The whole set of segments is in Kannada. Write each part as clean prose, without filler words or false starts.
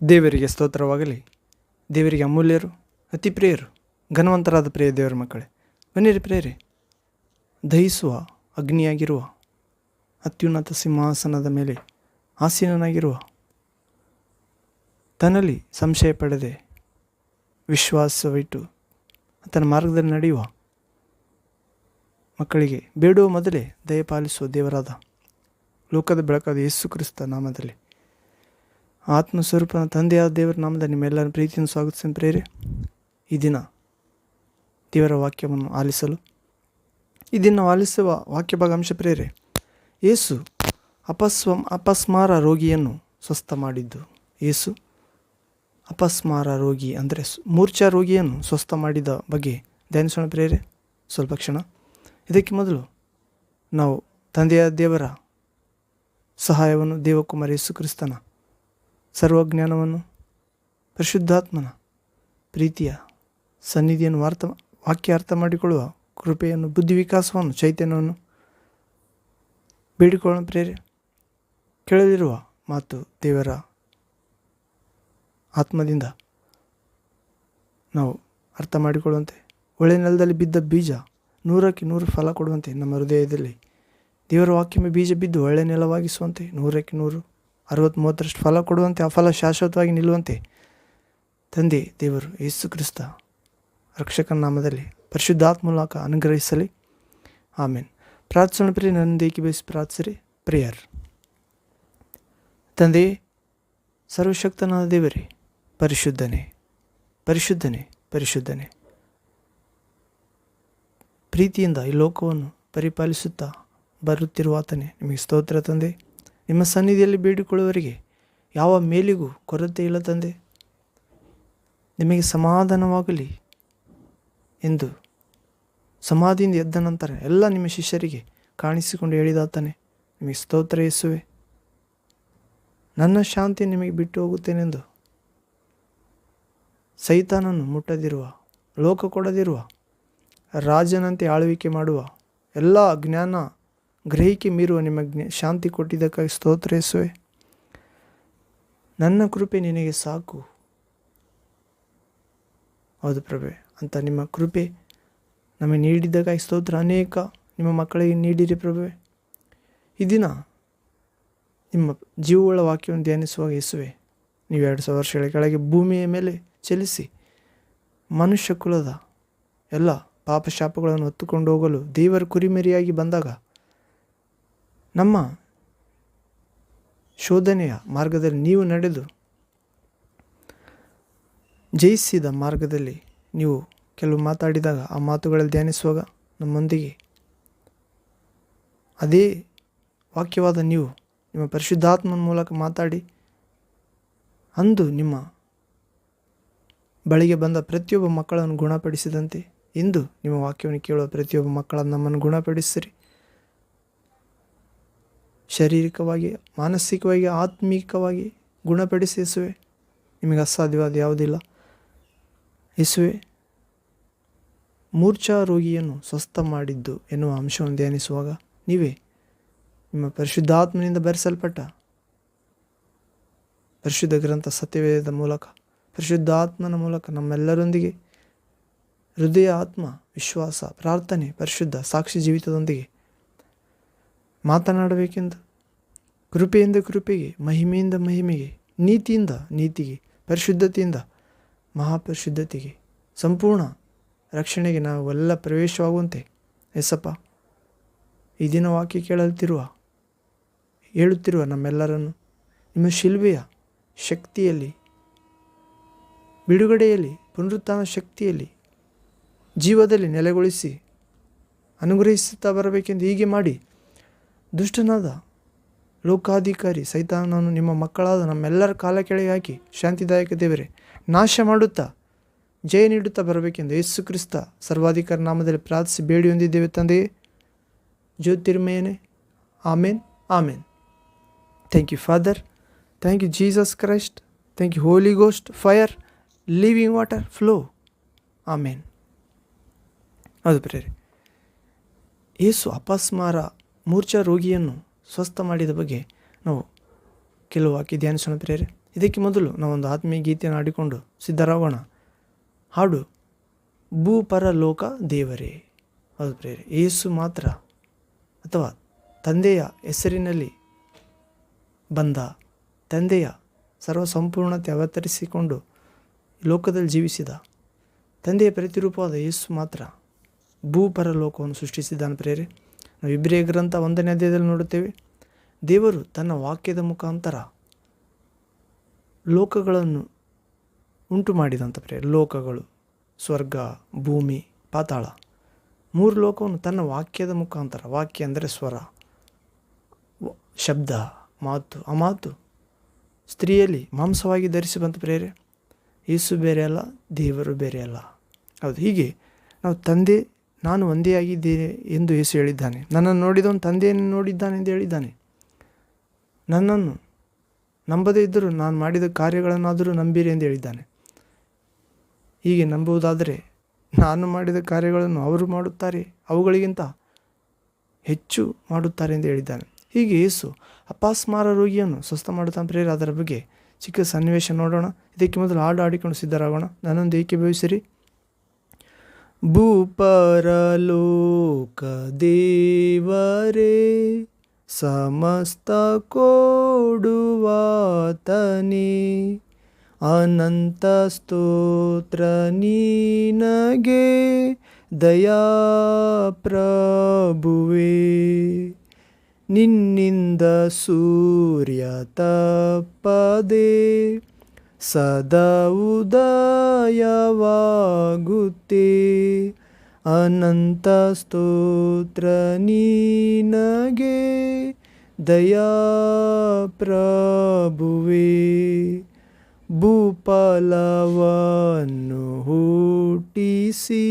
ದೇವರಿಗೆ ಸ್ತೋತ್ರವಾಗಲಿ. ದೇವರಿಗೆ ಅಮೂಲ್ಯರು, ಅತಿ ಪ್ರಿಯರು, ಘನವಂತರಾದ ಪ್ರಿಯ ದೇವರ ಮಕ್ಕಳೇ, ಬನ್ನಿರಿ ಪ್ರಿಯರೇ, ದಹಿಸುವ ಅಗ್ನಿಯಾಗಿರುವ ಅತ್ಯುನ್ನತ ಸಿಂಹಾಸನದ ಮೇಲೆ ಆಸೀನನಾಗಿರುವ, ತನ್ನಲ್ಲಿ ಸಂಶಯ ಪಡೆದೆ ವಿಶ್ವಾಸವಿಟ್ಟು ಆತನ ಮಾರ್ಗದಲ್ಲಿ ನಡೆಯುವ ಮಕ್ಕಳಿಗೆ ಬೇಡುವ ಮೊದಲೇ ದಯಪಾಲಿಸುವ ದೇವರಾದ ಲೋಕದ ಬೆಳಕಾದ ಯೇಸು ಕ್ರಿಸ್ತ ನಾಮದಲ್ಲಿ, ಆತ್ಮಸ್ವರೂಪನ ತಂದೆಯಾದ ದೇವರ ನಾಮದಲ್ಲಿ ನಿಮ್ಮೆಲ್ಲರ ಪ್ರೀತಿಯನ್ನು ಸ್ವಾಗತಿಸಿದ ಪ್ರೇರೆ. ಈ ದಿನ ದೇವರ ವಾಕ್ಯವನ್ನು ಆಲಿಸಲು, ಈ ದಿನ ಆಲಿಸುವ ವಾಕ್ಯ ಭಾಗಾಂಶ ಪ್ರೇರೆ, ಯೇಸು ಅಪಸ್ಮಾರ ರೋಗಿಯನ್ನು ಸ್ವಸ್ಥ ಮಾಡಿದ್ದು. ಯೇಸು ಅಪಸ್ಮಾರ ರೋಗಿ ಅಂದರೆ ಮೂರ್ಛಾ ರೋಗಿಯನ್ನು ಸ್ವಸ್ಥ ಮಾಡಿದ ಬಗ್ಗೆ ಧ್ಯಾನಿಸೋಣ ಪ್ರೇರೆ ಸ್ವಲ್ಪ ಕ್ಷಣ. ಇದಕ್ಕೆ ಮೊದಲು ನಾವು ತಂದೆಯಾದ ದೇವರ ಸಹಾಯವನ್ನು, ದೇವಕುಮಾರ ಯೇಸು ಕ್ರಿಸ್ತನ ಸರ್ವಜ್ಞಾನವನ್ನು, ಪರಿಶುದ್ಧಾತ್ಮನ ಪ್ರೀತಿಯ ಸನ್ನಿಧಿಯನ್ನು ವಾಕ್ಯ ಅರ್ಥ ಮಾಡಿಕೊಳ್ಳುವ ಕೃಪೆಯನ್ನು, ಬುದ್ಧಿ ವಿಕಾಸವನ್ನು, ಚೈತನ್ಯವನ್ನು ಬೇಡಿಕೊಳ್ಳೋಣ ಪ್ರೇರೆ. ಕೇಳಲಿರುವ ಮಾತು ದೇವರ ಆತ್ಮದಿಂದ ನಾವು ಅರ್ಥ ಮಾಡಿಕೊಳ್ಳುವಂತೆ, ಒಳ್ಳೆಯ ನೆಲದಲ್ಲಿ ಬಿದ್ದ ಬೀಜ 100ಕ್ಕೆ 100 ಫಲ ಕೊಡುವಂತೆ, ನಮ್ಮ ಹೃದಯದಲ್ಲಿ ದೇವರ ವಾಕ್ಯಮೇ ಬೀಜ ಬಿದ್ದು ಒಳ್ಳೆಯ ನೆಲವಾಗಿಸುವಂತೆ, 100ಕ್ಕೆ 100 60, 30ರಷ್ಟು ಫಲ ಕೊಡುವಂತೆ, ಆ ಫಲ ಶಾಶ್ವತವಾಗಿ ನಿಲ್ಲುವಂತೆ ತಂದೆ ದೇವರು ಯೇಸು ಕ್ರಿಸ್ತ ರಕ್ಷಕನ ನಾಮದಲ್ಲಿ ಪರಿಶುದ್ಧಾತ್ಮ ಮೂಲಕ ಅನುಗ್ರಹಿಸಲಿ. ಆಮೇನ್. ಪ್ರಾರ್ಥನೆ ಪ್ರಿಯ, ನನ್ನ ಏಕೀಭವಿಸಿ ಪ್ರಾರ್ಥಿಸಿರಿ. ಪ್ರೇಯರ್. ತಂದೆಯೇ, ಸರ್ವಶಕ್ತನಾದ ದೇವರೇ, ಪರಿಶುದ್ಧನೇ ಪರಿಶುದ್ಧನೇ ಪರಿಶುದ್ಧನೇ, ಪ್ರೀತಿಯಿಂದ ಈ ಲೋಕವನ್ನು ಪರಿಪಾಲಿಸುತ್ತಾ ಬರುತ್ತಿರುವ ಆತನೇ, ನಿಮಗೆ ಸ್ತೋತ್ರ ತಂದೆ. ನಿಮ್ಮ ಸನ್ನಿಧಿಯಲ್ಲಿ ಬೇಡಿಕೊಳ್ಳುವವರಿಗೆ ಯಾವ ಮೇಲಿಗೂ ಕೊರತೆ ಇಲ್ಲ ತಂದೆ. ನಿಮಗೆ ಸಮಾಧಾನವಾಗಲಿ ಎಂದು ಸಮಾಧಿಯಿಂದ ಎದ್ದ ನಂತರ ಎಲ್ಲ ನಿಮ್ಮ ಶಿಷ್ಯರಿಗೆ ಕಾಣಿಸಿಕೊಂಡು ಹೇಳಿದಾತನೇ, ನಿಮಗೆ ಸ್ತೋತ್ರ ಯೇಸುವೆ. ನನ್ನ ಶಾಂತಿ ನಿಮಗೆ ಬಿಟ್ಟು ಹೋಗುತ್ತೇನೆಂದು ಸೈತಾನನ್ನು ಮುಟ್ಟದಿರುವ, ಲೋಕ ಕೊಡದಿರುವ, ರಾಜನಂತೆ ಆಳ್ವಿಕೆ ಮಾಡುವ, ಎಲ್ಲ ಜ್ಞಾನ ಗ್ರಹಿಕೆ ಮೀರುವ ನಿಮ್ಮ ಶಾಂತಿ ಕೊಟ್ಟಿದ್ದಕ್ಕಾಗಿ ಸ್ತೋತ್ರ ಯೇಸುವೆ. ನನ್ನ ಕೃಪೆ ನಿನಗೆ ಸಾಕು. ಹೌದು ಪ್ರಭೆ, ಅಂತ ನಿಮ್ಮ ಕೃಪೆ ನಮಗೆ ನೀಡಿದ್ದಕ್ಕಾಗಿ ಸ್ತೋತ್ರ. ಅನೇಕ ನಿಮ್ಮ ಮಕ್ಕಳಿಗೆ ನೀಡಿರಿ ಪ್ರಭೆ. ಈ ದಿನ ನಿಮ್ಮ ಜೀವವುಳ್ಳ ವಾಕ್ಯವನ್ನು ಧ್ಯಾನಿಸುವಾಗ ಯೇಸುವೆ, ನೀವು 2000 ವರ್ಷಗಳ ಕೆಳಗೆ ಭೂಮಿಯ ಮೇಲೆ ಚಲಿಸಿ ಮನುಷ್ಯ ಕುಲದ ಎಲ್ಲ ಪಾಪಶಾಪಗಳನ್ನು ಹೊತ್ತುಕೊಂಡು ಹೋಗಲು ದೇವರ ಕುರಿಮರಿಯಾಗಿ ಬಂದಾಗ, ನಮ್ಮ ಶೋಧನೆಯ ಮಾರ್ಗದಲ್ಲಿ ನೀವು ನಡೆದು ಜಯಿಸಿದ ಮಾರ್ಗದಲ್ಲಿ ನೀವು ಕೆಲವು ಮಾತಾಡಿದಾಗ, ಆ ಮಾತುಗಳಲ್ಲಿ ಧ್ಯಾನಿಸುವಾಗ ನಮ್ಮೊಂದಿಗೆ ಅದೇ ವಾಕ್ಯವಾದ ನೀವು ನಿಮ್ಮ ಪರಿಶುದ್ಧಾತ್ಮನ ಮೂಲಕ ಮಾತಾಡಿ, ಅಂದು ನಿಮ್ಮ ಬಳಿಗೆ ಬಂದ ಪ್ರತಿಯೊಬ್ಬ ಮಕ್ಕಳನ್ನು ಗುಣಪಡಿಸಿದಂತೆ ಇಂದು ನಿಮ್ಮ ವಾಕ್ಯವನ್ನು ಕೇಳುವ ಪ್ರತಿಯೊಬ್ಬ ಮಕ್ಕಳನ್ನು ನಮ್ಮನ್ನು ಗುಣಪಡಿಸಿರಿ. ಶಾರೀರಿಕವಾಗಿ, ಮಾನಸಿಕವಾಗಿ, ಆತ್ಮೀಕವಾಗಿ ಗುಣಪಡಿಸಿ ಯೇಸುವೆ. ನಿಮಗೆ ಅಸಾಧ್ಯವಾದ ಯಾವುದಿಲ್ಲ ಯೇಸುವೆ. ಮೂರ್ಛಾ ರೋಗಿಯನ್ನು ಸ್ವಸ್ಥ ಮಾಡಿದ್ದು ಎನ್ನುವ ಅಂಶವನ್ನು ಧ್ಯಾನಿಸುವಾಗ ನೀವೇ ನಿಮ್ಮ ಪರಿಶುದ್ಧಾತ್ಮನಿಂದ ಬರೆಸಲ್ಪಟ್ಟ ಪರಿಶುದ್ಧ ಗ್ರಂಥ ಸತ್ಯವೇದದ ಮೂಲಕ, ಪರಿಶುದ್ಧಾತ್ಮನ ಮೂಲಕ ನಮ್ಮೆಲ್ಲರೊಂದಿಗೆ ಹೃದಯ, ಆತ್ಮ, ವಿಶ್ವಾಸ, ಪ್ರಾರ್ಥನೆ, ಪರಿಶುದ್ಧ ಸಾಕ್ಷಿ ಜೀವಿತದೊಂದಿಗೆ ಮಾತನಾಡಬೇಕೆಂದು, ಕೃಪೆಯಿಂದ ಕೃಪೆಗೆ, ಮಹಿಮೆಯಿಂದ ಮಹಿಮೆಗೆ, ನೀತಿಯಿಂದ ನೀತಿಗೆ, ಪರಿಶುದ್ಧತೆಯಿಂದ ಮಹಾಪರಿಶುದ್ಧತೆಗೆ, ಸಂಪೂರ್ಣ ರಕ್ಷಣೆಗೆ ನಾವೆಲ್ಲ ಪ್ರವೇಶವಾಗುವಂತೆ ಎಸಪ್ಪ, ಈ ದಿನ ವಾಕ್ಯ ಹೇಳುತ್ತಿರುವ ನಮ್ಮೆಲ್ಲರನ್ನು ನಿಮ್ಮ ಶಿಲ್ಬೆಯ ಶಕ್ತಿಯಲ್ಲಿ, ಬಿಡುಗಡೆಯಲ್ಲಿ, ಪುನರುತ್ಥಾನ ಶಕ್ತಿಯಲ್ಲಿ, ಜೀವದಲ್ಲಿ ನೆಲೆಗೊಳಿಸಿ ಅನುಗ್ರಹಿಸುತ್ತಾ ಬರಬೇಕೆಂದು ಹೀಗೆ ಮಾಡಿ ದುಷ್ಟನಾದ ಲೋಕಾಧಿಕಾರಿ ಸೈತಾನನನ್ನು ನಿಮ್ಮ ಮಕ್ಕಳಾದ ನಮ್ಮೆಲ್ಲರ ಕಾಲ ಕೆಳಗೆ ಹಾಕಿ ಶಾಂತಿದಾಯಕ ದೇವರೇ ನಾಶ ಮಾಡುತ್ತಾ ಜಯ ನೀಡುತ್ತಾ ಬರಬೇಕೆಂದು ಯೇಸು ಕ್ರಿಸ್ತ ಸರ್ವಾಧಿಕಾರ ನಾಮದಲ್ಲಿ ಪ್ರಾರ್ಥಿಸಿ ಬೇಡಿ ಹೊಂದಿದ್ದೇವೆ ತಂದೆಯೇ, ಜ್ಯೋತಿರ್ಮಯನೇ. Amen amen. Thank you father, thank you Jesus Christ, thank you holy ghost, fire, living water, flow. Amen. ಅದು ಪ್ರೇರೆ, ಯೇಸು ಅಪಸ್ಮಾರ ಮೂರ್ಛಾ ರೋಗಿಯನ್ನು ಸ್ವಸ್ಥ ಮಾಡಿದ ಬಗ್ಗೆ ನಾವು ಕೆಲವು ವಾಕ್ಯ ಧ್ಯಾನಿಸೋಣ ಪ್ರೇರೆ. ಇದಕ್ಕೆ ಮೊದಲು ನಾವೊಂದು ಆತ್ಮೀಯ ಗೀತೆಯನ್ನು ಹಾಡಿಕೊಂಡು ಸಿದ್ಧರಾಗೋಣ. ಹಾಡು ಭೂಪರಲೋಕ ದೇವರೇ. ಹೌದು ಪ್ರೇರೆ, ಯೇಸು ಮಾತ್ರ ಅಥವಾ ತಂದೆಯ ಹೆಸರಿನಲ್ಲಿ ಬಂದ, ತಂದೆಯ ಸರ್ವ ಸಂಪೂರ್ಣತೆ ಅವತರಿಸಿಕೊಂಡು ಲೋಕದಲ್ಲಿ ಜೀವಿಸಿದ ತಂದೆಯ ಪ್ರತಿರೂಪವಾದ ಯೇಸು ಮಾತ್ರ ಭೂಪರಲೋಕವನ್ನು ಸೃಷ್ಟಿಸಿದ್ದಾನೆ ಪ್ರೇರೆ. ನಾವು ಇಬ್ರಿಯ ಗ್ರಂಥ 1ನೇ ಅಧ್ಯಾಯದಲ್ಲಿ ನೋಡುತ್ತೇವೆ, ದೇವರು ತನ್ನ ವಾಕ್ಯದ ಮುಖಾಂತರ ಲೋಕಗಳನ್ನು ಉಂಟು ಮಾಡಿದಂಥ ಪ್ರೇರೆ. ಲೋಕಗಳು, ಸ್ವರ್ಗ, ಭೂಮಿ, ಪಾತಾಳ, 3 ಲೋಕವನ್ನು ತನ್ನ ವಾಕ್ಯದ ಮುಖಾಂತರ, ವಾಕ್ಯ ಅಂದರೆ ಸ್ವರ, ಶಬ್ದ, ಮಾತು, ಆ ಮಾತು ಸ್ತ್ರೀಯಲ್ಲಿ ಮಾಂಸವಾಗಿ ಧರಿಸಿ ಬಂತ ಪ್ರೇರೆ. ಯೇಸು ಬೇರೆ ಅಲ್ಲ, ದೇವರು ಬೇರೆ ಅಲ್ಲ. ಹೌದು, ಹೀಗೆ ನಾವು ತಂದೆ ನಾನು ಒಂದೇ ಆಗಿದ್ದೇನೆ ಎಂದು ಯೇಸು ಹೇಳಿದ್ದಾನೆ. ನನ್ನನ್ನು ನೋಡಿದವನು ತಂದೆಯನ್ನು ನೋಡಿದ್ದಾನೆ ಎಂದು ಹೇಳಿದ್ದಾನೆ. ನನ್ನನ್ನು ನಂಬದೇ ಇದ್ದರೂ ನಾನು ಮಾಡಿದ ಕಾರ್ಯಗಳನ್ನಾದರೂ ನಂಬಿರಿ ಎಂದು ಹೇಳಿದ್ದಾನೆ. ಹೀಗೆ ನಂಬುವುದಾದರೆ ನಾನು ಮಾಡಿದ ಕಾರ್ಯಗಳನ್ನು ಅವರು ಮಾಡುತ್ತಾರೆ, ಅವುಗಳಿಗಿಂತ ಹೆಚ್ಚು ಮಾಡುತ್ತಾರೆ ಎಂದು ಹೇಳಿದ್ದಾನೆ. ಹೀಗೆ ಯೇಸು ಅಪಸ್ಮಾರ ರೋಗಿಯನ್ನು ಸ್ವಸ್ಥ ಮಾಡುತ್ತಾನೆ ಪ್ರೇರೆ. ಅದರ ಬಗ್ಗೆ ಚಿಕ್ಕ ಸನ್ನಿವೇಶ ನೋಡೋಣ. ಇದಕ್ಕೆ ಮೊದಲು ಹಾಡು ಹಾಡಿಕೊಂಡು ಸಿದ್ಧರಾಗೋಣ. ನನ್ನೊಂದು ಏಕೀಭವಿಸಿರಿ. ಭೂಪರಲೋಕ ದೇವರೇ, ಸಮಸ್ತ ಕೊಡುವಾತನೇ, ಅನಂತ ಸ್ತೋತ್ರ ನಿನಗೆ ದಯಾ ಪ್ರಭುವೇ. ನಿನ್ನಿಂದ ಸೂರ್ಯ ತಪ್ಪದೆ ಸದಾ ಉದಯವಾಗುತ್ತೆ, ಅನಂತ ಸ್ತೋತ್ರ ನಿನಗೆ ದಯಾ ಪ್ರಭುವೇ. ಭೂಫಲವನ್ನು ಹುಟ್ಟಿಸಿ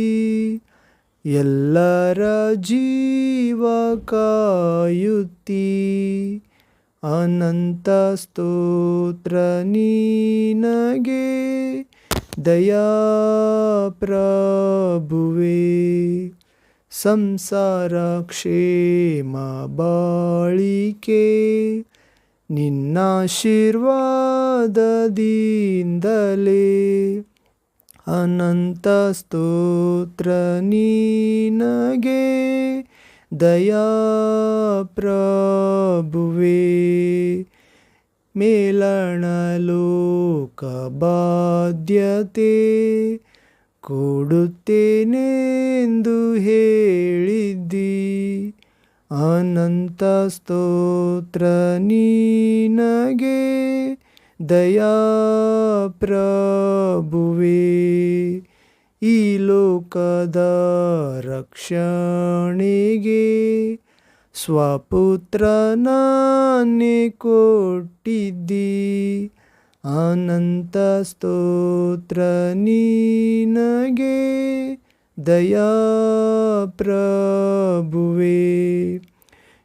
ಎಲ್ಲರ ಜೀವ ಕಾಯುತ್ತಿ, ಅನಂತ ಸ್ತೋತ್ರ ನಿನಗೆ ದಯಾ ಪ್ರಭುವೇ. ಸಂಸಾರ ಕ್ಷೇಮ ಬಾಳಿಕೆ ನಿನ್ನಾಶೀರ್ವಾದದಿಂದಲೇ, ಅನಂತ ಸ್ತೋತ್ರ ನಿನಗೆ ದಯಾ ಪ್ರಭುವೇ. ಮೇಲಣ ಲೋಕ ಬಾಧ್ಯತೆ ಕೊಡುತ್ತೇನೆಂದು ಹೇಳಿದ್ದಿ, ಅನಂತ ಸ್ತೋತ್ರ ನಿನಗೆ ದಯಾ ಪ್ರಭುವೇ. ಈ ಲೋಕದ ರಕ್ಷಣೆಗೆ ಸ್ವಪುತ್ರನನ್ನೇ ಕೊಟ್ಟಿದ್ದಿ, ಅನಂತ ಸ್ತೋತ್ರ ನಿನಗೆ ದಯಾ ಪ್ರಭುವೇ.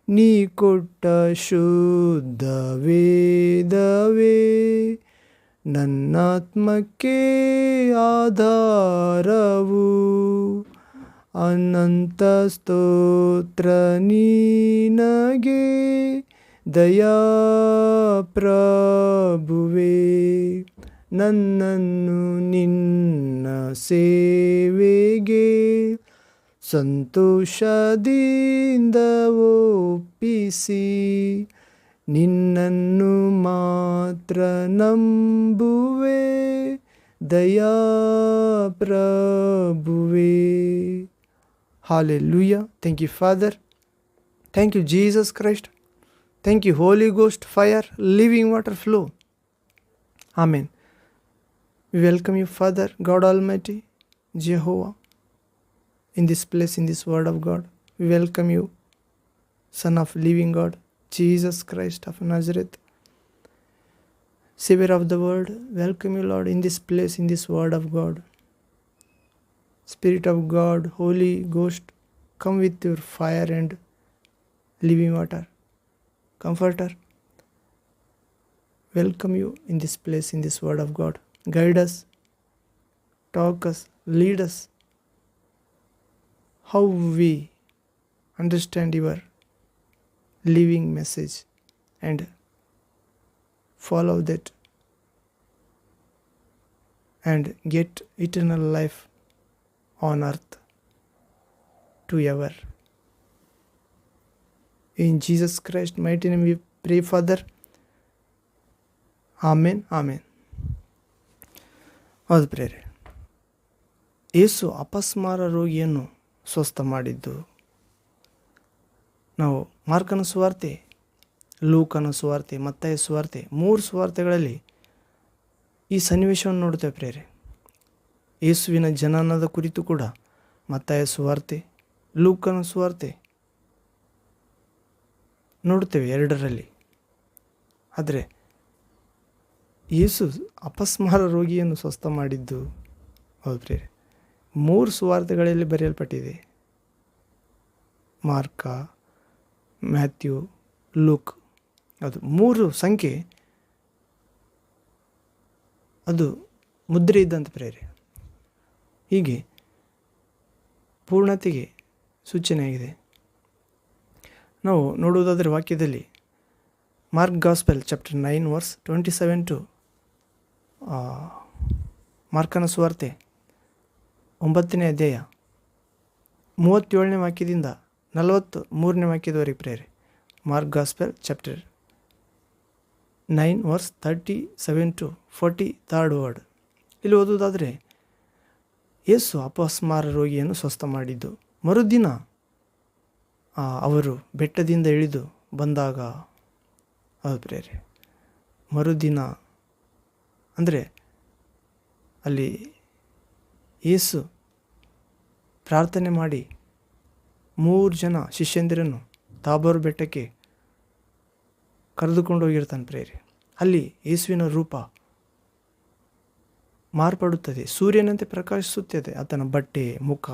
ನೀ ಕೊಟ್ಟ ಶುದ್ಧ ವೇದವೇ ನನ್ನಾತ್ಮಕ್ಕೆ ಆಧಾರವು, ಅನಂತ ಸ್ತೋತ್ರ ನಿನಗೆ ದಯಾ ಪ್ರಭುವೇ. ನನ್ನನ್ನು ನಿನ್ನ ಸೇವೆಗೆ ಸಂತೋಷದಿಂದ ಒಪ್ಪಿಸಿ, ನಿನ್ನನ್ನು ಮಾತ್ರ ನಂಬುವೆ ದಯಾ ಪ್ರಭುವೇ. Hallelujah. Thank you, Father. Thank you, Jesus Christ. Thank you, Holy Ghost, fire, living water flow. Amen. We welcome you, Father, God Almighty, Jehovah, in this place, in this word of God. We welcome you, Son of living God, Jesus Christ of Nazareth, Savior of the world. Welcome you, Lord, in this place, in this word of God. Spirit of God, Holy Ghost, come with your fire and living water. Comforter, welcome you in this place, in this word of God. Guide us, talk us, lead us, how we understand your living message and follow that and get eternal life on earth to ever. In Jesus Christ's mighty name we pray, Father. ಆಮೇನ್ ಆಮೇನ್. ಹೌದು ಪ್ರೇರೆ, ಯೇಸು ಅಪಸ್ಮಾರ ರೋಗಿಯನ್ನು ಸ್ವಸ್ಥ ಮಾಡಿದ್ದು ನಾವು ಮಾರ್ಕನ ಸುವಾರ್ತೆ, ಲೂಕನ ಸುವಾರ್ತೆ, ಮತ್ತಾಯ ಸುವಾರ್ತೆ, 3 ಸುವಾರ್ತೆಗಳಲ್ಲಿ ಈ ಸನ್ನಿವೇಶವನ್ನು ನೋಡ್ತೇವೆ ಪ್ರೇರೆ. ಯೇಸುವಿನ ಜನನದ ಕುರಿತು ಕೂಡ ಮತ್ತಾಯ ಸುವಾರ್ತೆ, ಲೂಕನ ಸುವಾರ್ತೆ ನೋಡ್ತೇವೆ 2ರಲ್ಲಿ. ಆದರೆ ಯೇಸು ಅಪಸ್ಮಾರ ರೋಗಿಯನ್ನು ಸ್ವಸ್ಥ ಮಾಡಿದ್ದು ಹೌದು ಪ್ರೇರೆ 3 ಸುವಾರ್ತೆಗಳಲ್ಲಿ ಬರೆಯಲ್ಪಟ್ಟಿದೆ. Mark, Matthew, Luke. ಅದು 3 ಸಂಖ್ಯೆ ಅದು ಮುದ್ರೆ ಇದ್ದಂತೆ ಪ್ರೇರೆ. ಹೀಗೆ ಪೂರ್ಣತೆಗೆ ಸೂಚನೆಯಾಗಿದೆ. ನಾವು ನೋಡುವುದಾದರೆ ವಾಕ್ಯದಲ್ಲಿ Mark gospel chapter 9 verse 27 to ಮಾರ್ಕನ ಸುವಾರ್ತೆ 9ನೇ ಅಧ್ಯಾಯ 37ನೇ ವಾಕ್ಯದಿಂದ 43ನೇ ವಾಕ್ಯದವರೆಗೆ ಪ್ರೇರೆ. Mark gospel chapter 9 verse 37 to 43rd word. ಇಲ್ಲಿ ಓದುವುದಾದರೆ, ಯೇಸು ಅಪಸ್ಮಾರ ರೋಗಿಯನ್ನು ಸ್ವಸ್ಥ ಮಾಡಿದ್ದು ಮರುದಿನ ಅವರು ಬೆಟ್ಟದಿಂದ ಇಳಿದು ಬಂದಾಗ. ಹೌದು ಪ್ರೇರೆ, ಮರುದಿನ ಅಂದರೆ ಅಲ್ಲಿ ಯೇಸು ಪ್ರಾರ್ಥನೆ ಮಾಡಿ 3 ಜನ ಶಿಷ್ಯಂದಿರನ್ನು ತಾಬೋರ್ ಬೆಟ್ಟಕ್ಕೆ ಕರೆದುಕೊಂಡು ಹೋಗಿರ್ತಾನೆ ಪ್ರೇರೆ. ಅಲ್ಲಿ ಯೇಸುವಿನ ರೂಪ ಮಾರ್ಪಡುತ್ತದೆ, ಸೂರ್ಯನಂತೆ ಪ್ರಕಾಶಿಸುತ್ತದೆ ಆತನ ಬಟ್ಟೆ, ಮುಖ.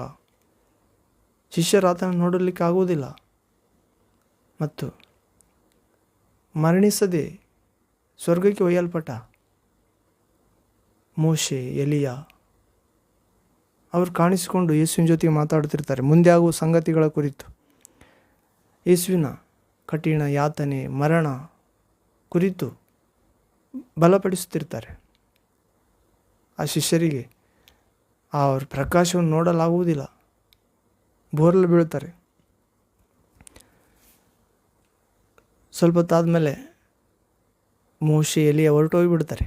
ಶಿಷ್ಯರು ಆತನ ನೋಡಲಿಕ್ಕೆ ಆಗುವುದಿಲ್ಲ ಮತ್ತು ಮರಣಿಸದೆ ಸ್ವರ್ಗಕ್ಕೆ ಒಯ್ಯಲ್ಪಟ್ಟ ಮೋಶೆ, ಎಲಿಯ ಅವರು ಕಾಣಿಸಿಕೊಂಡು ಯೇಸುವಿನ ಜೊತೆಗೆ ಮಾತಾಡುತ್ತಿರ್ತಾರೆ ಮುಂದೆ ಆಗುವ ಸಂಗತಿಗಳ ಕುರಿತು. ಯೇಸುವಿನ ಕಠಿಣ ಯಾತನೆ, ಮರಣ ಕುರಿತು ಬಲಪಡಿಸುತ್ತಿರ್ತಾರೆ. ಆ ಶಿಷ್ಯರಿಗೆ ಅವ್ರ ಪ್ರಕಾಶವನ್ನು ನೋಡಲಾಗುವುದಿಲ್ಲ, ಬೋರ್ಲು ಬೀಳ್ತಾರೆ. ಸ್ವಲ್ಪ ಹೊತ್ತಾದಮೇಲೆ ಮೋಶೆ, ಎಲಿಯ ಹೊರಟೋಗಿಬಿಡ್ತಾರೆ.